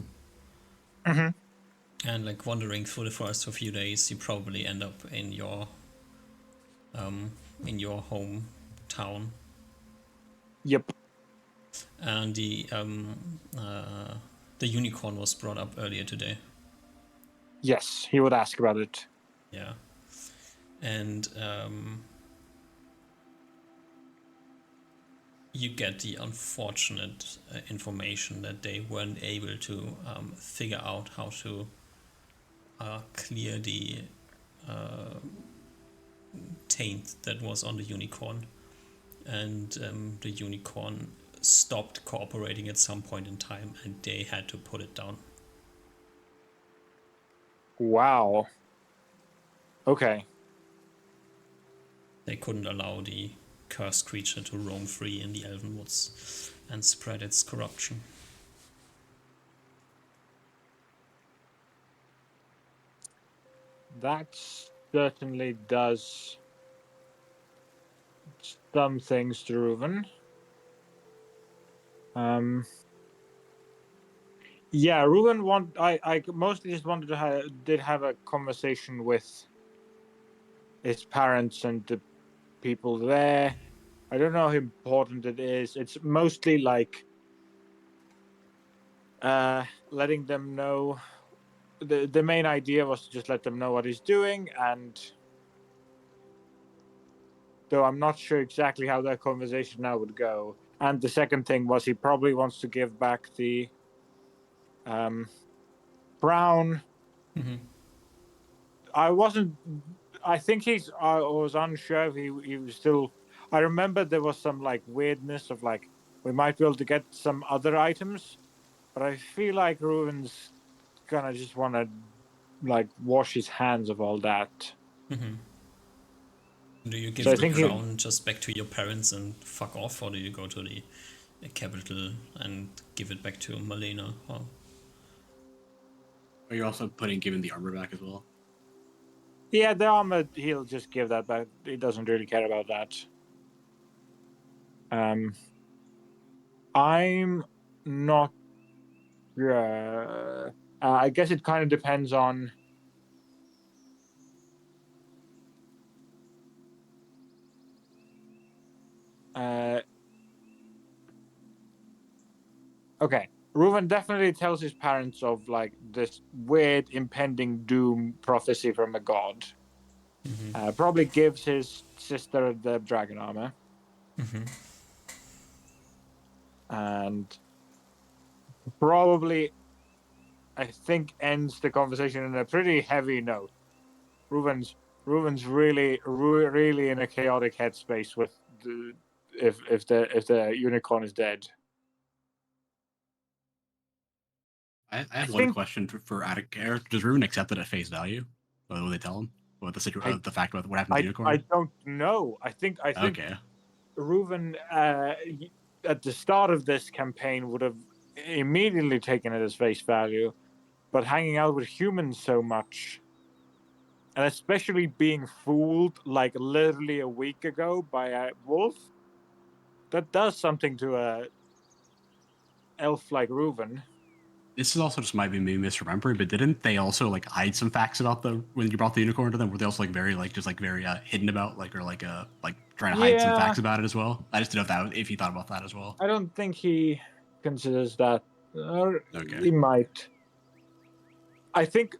And like wandering through the forest for a few days, you probably end up in your hometown. Yep. And the unicorn was brought up earlier today. Yes, he would ask about it. Yeah. And you get the unfortunate information that they weren't able to figure out how to clear the taint that was on the unicorn. And the unicorn stopped cooperating at some point in time, and they had to put it down. Wow. Okay. They couldn't allow the cursed creature to roam free in the Elven Woods and spread its corruption. That certainly does some things to Reuven. Yeah, Reuven I mostly just wanted to have a conversation with his parents and the people there. I don't know how important it is. It's mostly like letting them know. The main idea was to just let them know what he's doing, and though I'm not sure exactly how that conversation now would go. And the second thing was he probably wants to give back the crown. I think I was unsure if he was still. I remember there was some like weirdness of like we might be able to get some other items, but I feel like Ruin's gonna just want to like wash his hands of all that. Do you give So I the think crown just back to your parents and fuck off, or do you go to the capital and give it back to Malena? Or... Are you also giving the armor back as well? Yeah, the armor he'll just give that back. He doesn't really care about that. I'm not sure. I guess it kind of depends on. Okay, Reuven definitely tells his parents of like this weird impending doom prophecy from a god. Probably gives his sister the dragon armor. And probably, I think, ends the conversation in a pretty heavy note. Reuven's really in a chaotic headspace with if the unicorn is dead. I have one question for out of care. Does Ruben accept it at face value? When they tell him about the fact about what happened to the unicorn? I don't know. I think Okay. Reuven at the start of this campaign would have immediately taken it as face value, but hanging out with humans so much, and especially being fooled like literally a week ago by a wolf, that does something to a elf like Reuven. This is also just might be me misremembering, but didn't they also like hide some facts about when you brought the unicorn to them? Were they also like very hidden about like trying to hide some facts about it as well? I just didn't know if he thought about that as well. I don't think he considers that. Okay. He might. I think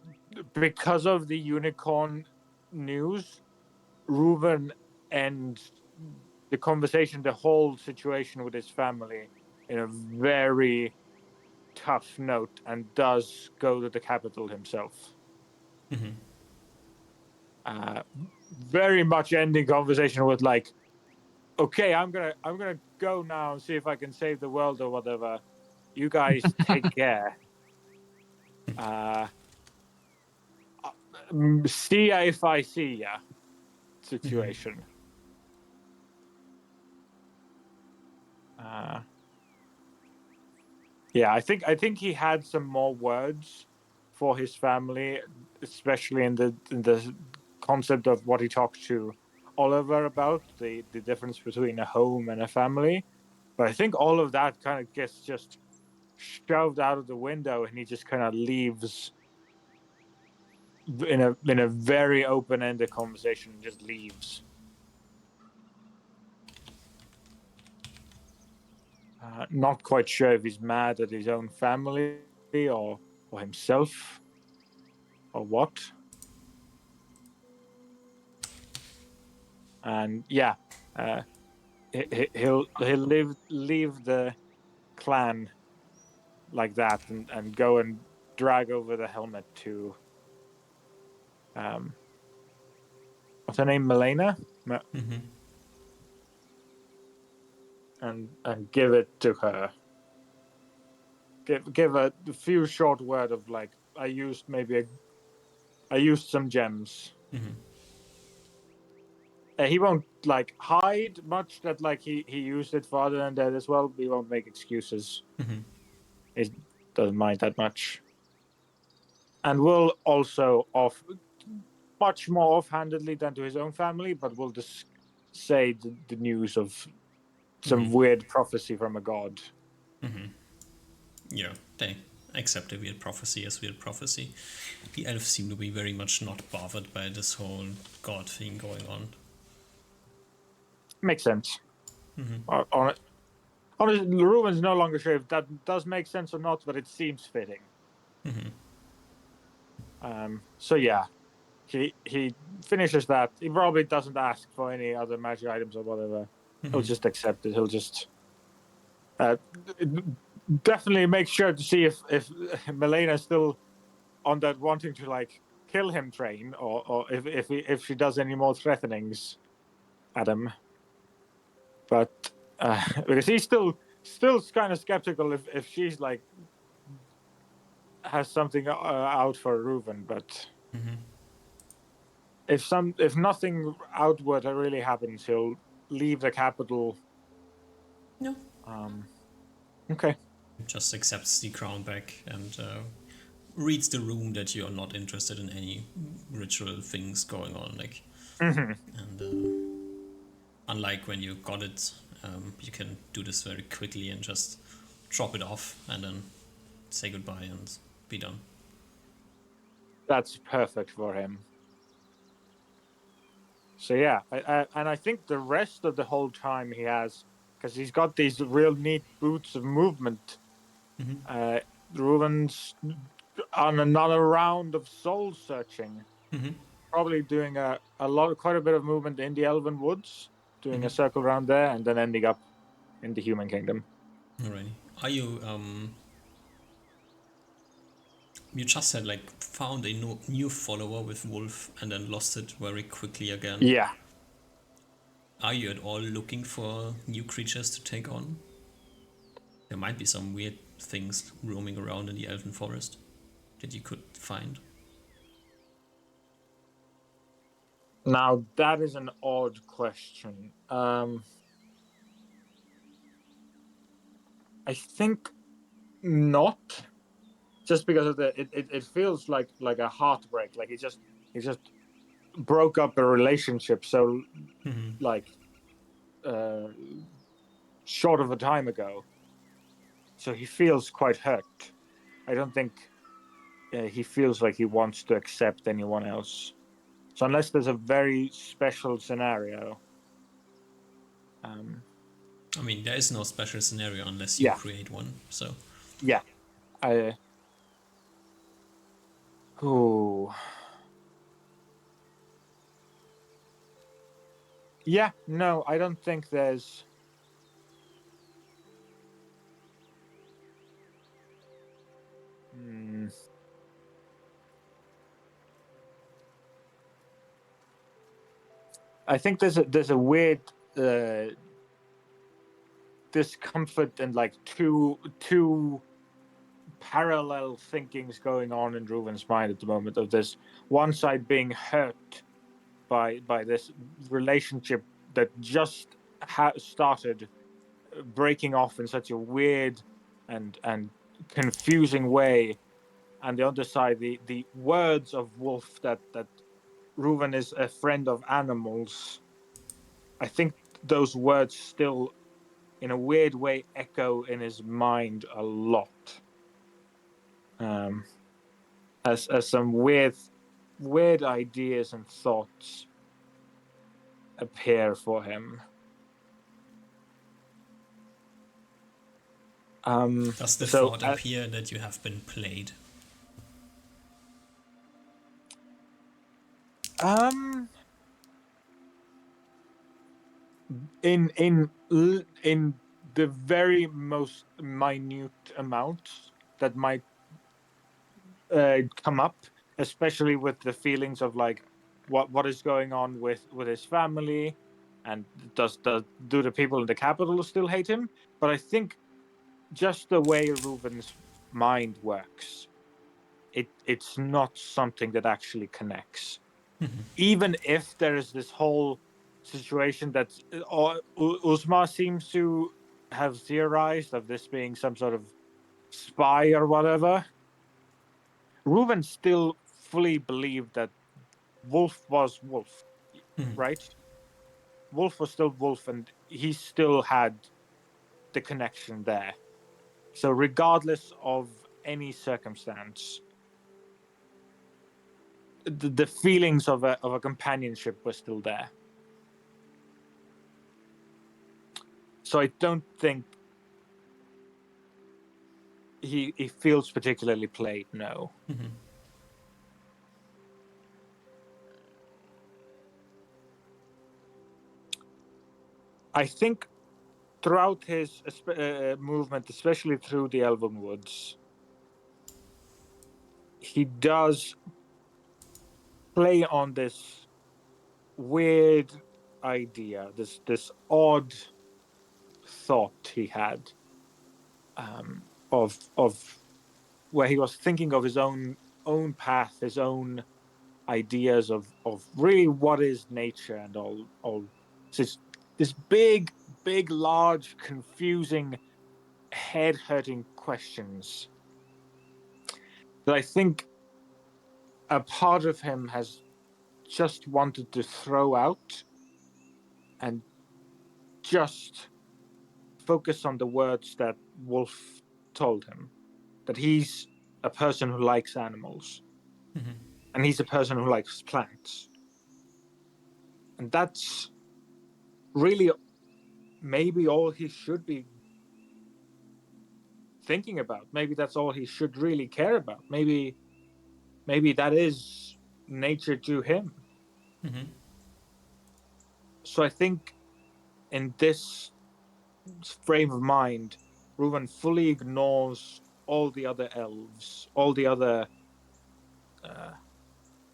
because of the unicorn news, Reuben ends the conversation, the whole situation with his family, in a very tough note, and does go to the capital himself. Mm-hmm. Very much ending conversation with like, okay, I'm gonna go now and see if I can save the world or whatever. You guys take care. See ya if I see ya situation. Yeah, I think he had some more words for his family, especially in the concept of what he talked to Oliver about, the difference between a home and a family. But I think all of that kind of gets just shoved out of the window, and he just kind of leaves in a very open ended conversation, and just leaves. Not quite sure if he's mad at his own family or himself or what. And yeah, he'll leave the clan like that and go and drag over the helmet to what's her name, Milena, Mm-hmm. and give it to her. Give a few short word of like, I used some gems. Mm-hmm. He won't like hide much that like he used it for other than that as well. He won't make excuses. Mm-hmm. He doesn't mind that much, and will also off much more offhandedly than to his own family, but will just say the news of some weird prophecy from a god. Yeah, they accept a weird prophecy as weird prophecy. The elves seem to be very much not bothered by this whole god thing going on. Makes sense. Honestly, Ruben's no longer sure if that does make sense or not, but it seems fitting. So yeah, he finishes that. He probably doesn't ask for any other magic items or whatever. He'll just accept it. He'll just definitely make sure to see if Melena's still on that wanting to like kill him train, or if she does any more threatenings at him. But because he's still kind of skeptical if she's like has something out for Reuven, but if nothing outward really happens, he'll leave the capital. No. Okay. Just accepts the crown back and reads the room that you're not interested in any ritual things going on. Like, and unlike when you got it, you can do this very quickly and just drop it off and then say goodbye and be done. That's perfect for him. So yeah, and I think the rest of the whole time he has, because he's got these real neat boots of movement. Reuven's on another round of soul searching, probably doing quite a bit of movement in the Elven Woods, doing a circle around there, and then ending up in the Human Kingdom. Alrighty. Are you you just said like found a new follower with Wolf and then lost it very quickly again? Yeah. Are you at all looking for new creatures to take on? There might be some weird things roaming around in the Elven Forest that you could find. Now that is an odd question. I think not, just because of it feels like a heartbreak. Like he just broke up a relationship so like short of a time ago. So he feels quite hurt. I don't think he feels like he wants to accept anyone else. So unless there's a very special scenario, I mean, there is no special scenario unless you yeah, create one. So yeah, I. Ooh. Yeah, no, I don't think there's. Hmm. I think there's a weird discomfort and like two parallel thinkings going on in Ruven's mind at the moment. Of this one side being hurt by this relationship that just started breaking off in such a weird and confusing way, and the other side, the words of Wolf that Ruven is a friend of animals. I think those words still, in a weird way, echo in his mind a lot. Um, as some weird ideas and thoughts appear for him. Does the So thought appear that you have been played? in the very most minute amounts that might come up, especially with the feelings of like what is going on with his family, and do the people in the capital still hate him? But I think just the way Ruben's mind works, it's not something that actually connects. Even if there is this whole situation that Uzma seems to have theorized of this being some sort of spy or whatever, Ruben still fully believed that Wolf was Wolf, right? Wolf was still Wolf, and he still had the connection there. So, regardless of any circumstance, the feelings of a companionship were still there. So, I don't think he feels particularly played. No. I think throughout his movement, especially through the Elven Woods, he does play on this weird idea, this odd thought he had, of where he was thinking of his own path, his own ideas of really what is nature and all this big, large, confusing, head hurting questions that I think a part of him has just wanted to throw out and just focus on the words that Wolf told him, that he's a person who likes animals, and he's a person who likes plants. And that's really maybe all he should be thinking about. Maybe that's all he should really care about. Maybe that is nature to him. So I think in this frame of mind, Ruven fully ignores all the other elves, all the other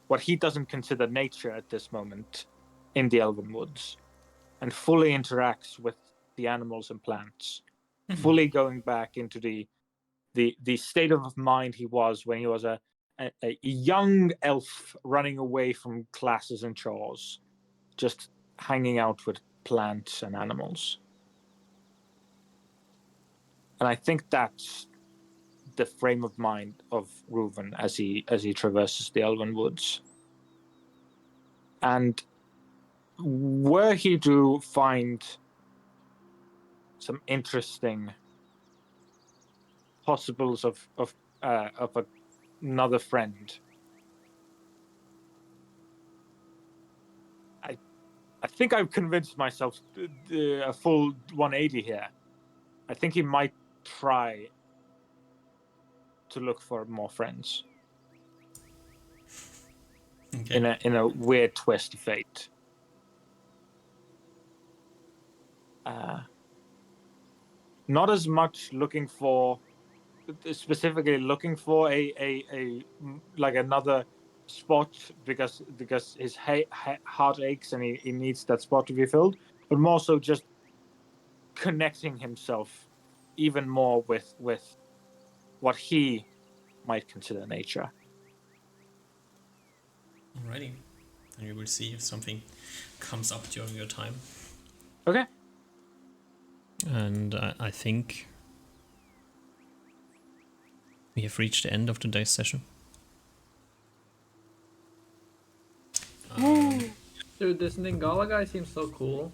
what he doesn't consider nature at this moment in the Elven Woods, and fully interacts with the animals and plants, fully going back into the state of mind he was when he was a young elf running away from classes and chores, just hanging out with plants and animals. And I think that's the frame of mind of Ruven as he traverses the Elven Woods. And were he to find some interesting possibles of another friend, I think I've convinced myself a full 180 here. I think he might try to look for more friends. Okay. In a weird twist of fate. not as much looking for, specifically looking for like another spot because his heart aches and he needs that spot to be filled, but more so just connecting himself even more with what he might consider nature. Alrighty. And you will see if something comes up during your time. Okay. And I think we have reached the end of today's session. Dude, this Ningala guy seems so cool.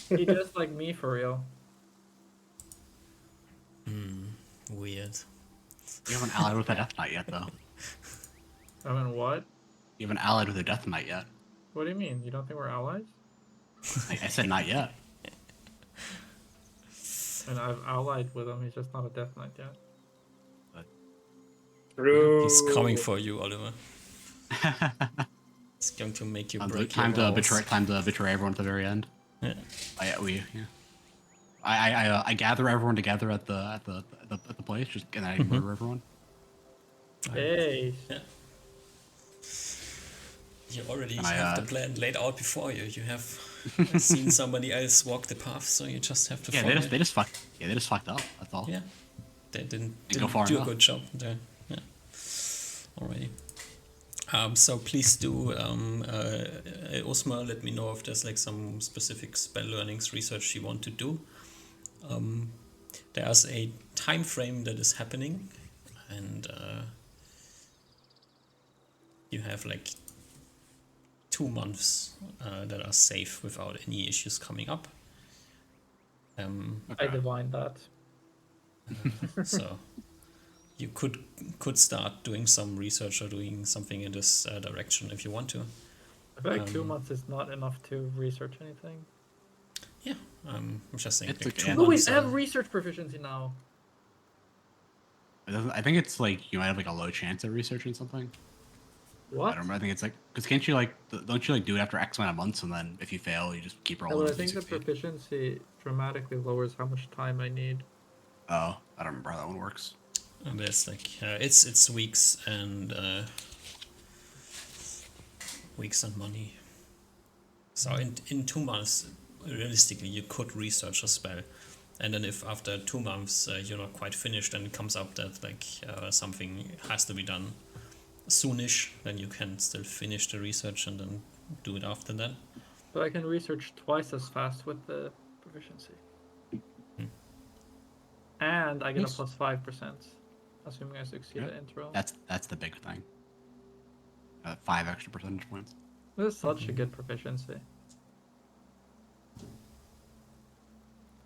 He just like me for real. Weird. You haven't allied with a Death Knight yet, though. I mean, what? You haven't allied with a Death Knight yet. What do you mean? You don't think we're allies? I said not yet. And I've allied with him. He's just not a Death Knight yet. True. He's coming for you, Oliver. He's going to make you break Time your to vows. betray everyone at the very end. Yeah. I gather everyone together at the place, just and I murder everyone. Hey. Yeah. You already And have the plan laid out before you. You have seen somebody else walk the path, so you just have to Yeah, follow they just fucked up. That's all. Yeah, they didn't go far do enough. a good job there. Yeah, alrighty. So please do, Osma, let me know if there's like some specific spell learnings research you want to do. There's a time frame that is happening, and you have like 2 months that are safe without any issues coming up. I divined that. So you could start doing some research or doing something in this direction if you want to. I feel like 2 months is not enough to research anything. Yeah, I'm just saying. It's Like okay. 2 Oh, we months. have research proficiency now. I think it's like you might have like a low chance of researching something. I What? don't remember. I think it's like because can't you like don't you like do it after X amount of months and then if you fail you just keep Yeah, rolling. but I until think you the succeed? proficiency dramatically lowers how much time I need. Oh, I don't remember how that one works. And there's like it's weeks and money. So in 2 months, realistically, you could research a spell, and then if after 2 months you're not quite finished and it comes up that like something has to be done soonish, then you can still finish the research and then do it after that. But I can research twice as fast with the proficiency. And I get Nice. a plus 5%, assuming I succeed Yeah. at intro. That's the big thing. 5 extra percentage points. This is such a good proficiency.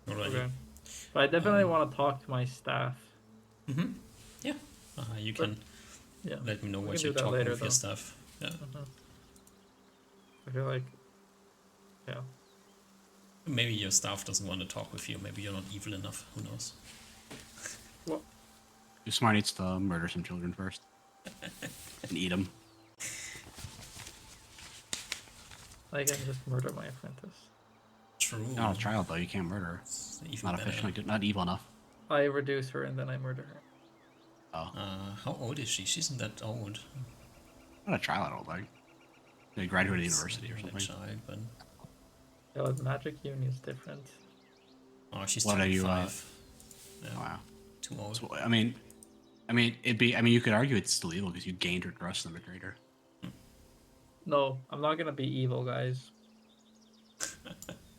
Alrighty. Okay. But I definitely want to talk to my staff. Yeah. You can Yeah. let me know we what can you're do that talking later, with your though. stuff. Yeah. I feel like, yeah. Maybe your staff doesn't want to talk with you. Maybe you're not evil enough. Who knows? Well, Your smart needs to murder some children first and eat them. I can just murder my apprentice. True. Not a child though. You can't murder her. It's even Not better. efficient. Not evil enough. I reduce her and then I murder her. Oh, How old is she? She's not that old. not a child. I don't think. They graduated university or Not a something. child, but Yeah, with magic uni is different. oh, she's What are you, 25. Yeah, Wow. too old. So, I mean, it'd be. I mean, you could argue it's still evil because you gained her trust and betrayed her. No, I'm not gonna be evil, guys.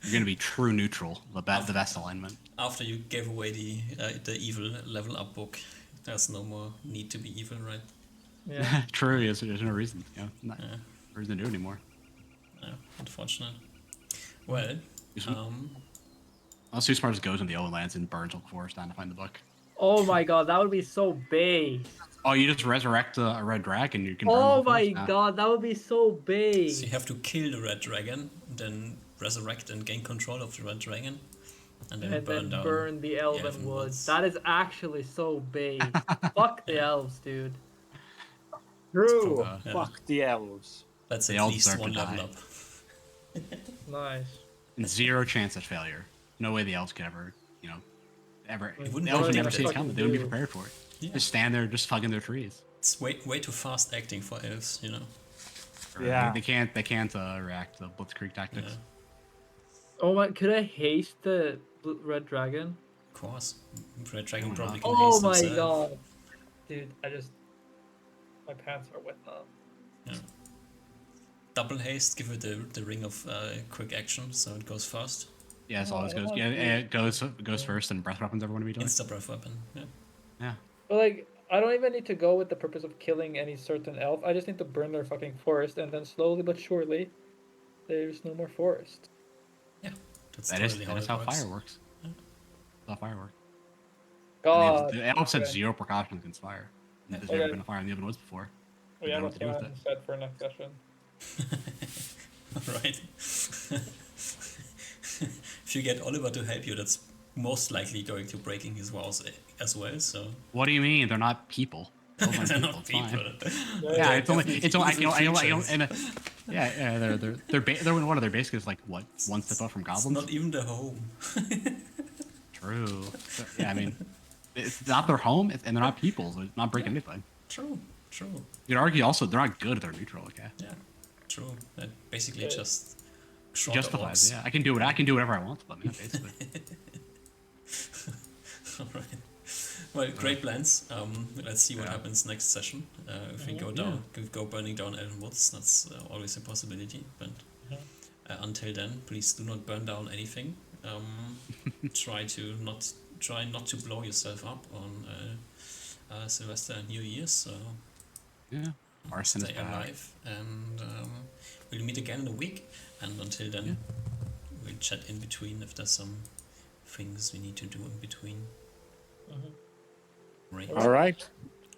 You're gonna be true neutral. The best alignment. After you gave away the evil level up book, there's no more need to be evil, right? Yeah. True. Yes, there's no reason. Yeah. Not Yeah. reason to do it anymore. Yeah, unfortunate. Well, Unless Too Smart just goes in the Owen lands and burns all the forest down to find the book. Oh my god, that would be so base. Oh, you just resurrect a red dragon. You can. Burn Oh the my forest down. god, that would be so so base. you have to kill the red dragon, then resurrect and gain control of the red dragon, and then And burn then down burn the elven elven woods. woods. That is actually so base. Fuck the elves, dude. True. Yeah. Fuck the elves. That's They at all least deserve to one level die. up. Nice. And 0 chance at failure. no way the elves could ever, you know, ever. It The wouldn't elves would be never like see it that. coming. They wouldn't be prepared for it. Yeah. Just stand there, just hugging their trees. It's way too fast acting for elves, you know. Or Yeah. they can't react to the blitzkrieg tactics. Yeah. Oh my! Could I haste the red dragon? Of course, Red Dragon Why probably not? can Oh haste my himself. god, dude! My pants are wet now. Yeah. Double haste, give it the ring of quick action, so it goes fast. Yeah, it Oh, always I goes. want Yeah, to- it goes first, and breath weapons everyone immediately. Insta breath weapon. Yeah. Yeah. But like, I don't even need to go with the purpose of killing any certain elf. I just need to burn their fucking forest, and then slowly but surely, there's no more forest. Yeah. That's That totally is how how it works. fire works. Yeah. That's how fire works. God. The elves had okay. 0 precautions against fire. There's Okay. never been a fire in the open woods before. We They have know a what to do with plan it. set for next session. Right. If you get Oliver to help you, that's most likely going to breaking his vows as well. So What do you mean? They're not people. Elves aren't they're people, not it's fine. people. Yeah, They're it's only definitely I evil don't creatures. and yeah, they're what are they basically is like what one step up from It's goblins. not even the home. True. So, yeah, I mean, it's not their home, and they're not people. So it's not breaking anything. True. You'd argue also they're not good. They're neutral. Okay. Yeah. True. That basically Yeah. just shorter Justifies. orcs. Yeah, I can do whatever I want to them. Yeah, basically. Alright. Well, great plans. Let's see what Yeah. happens next session. If we go down, if we go burning down Elven Woods, that's always a possibility. But until then, please do not burn down anything. Try not to blow yourself up on Sylvester and New Year's. So Yeah. Arson is stay bad. alive, and we'll meet again in a week. And until then, we'll chat in between if there's some things we need to do in between. Right. All right.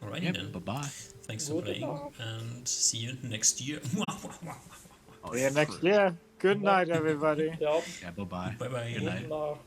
Alrighty Yep. then. Bye bye. Thanks for Good playing, enough. and see you next year. Yeah, next year. Good night, everybody. Yep. Yeah. Bye bye. Bye bye. Good night. Good enough.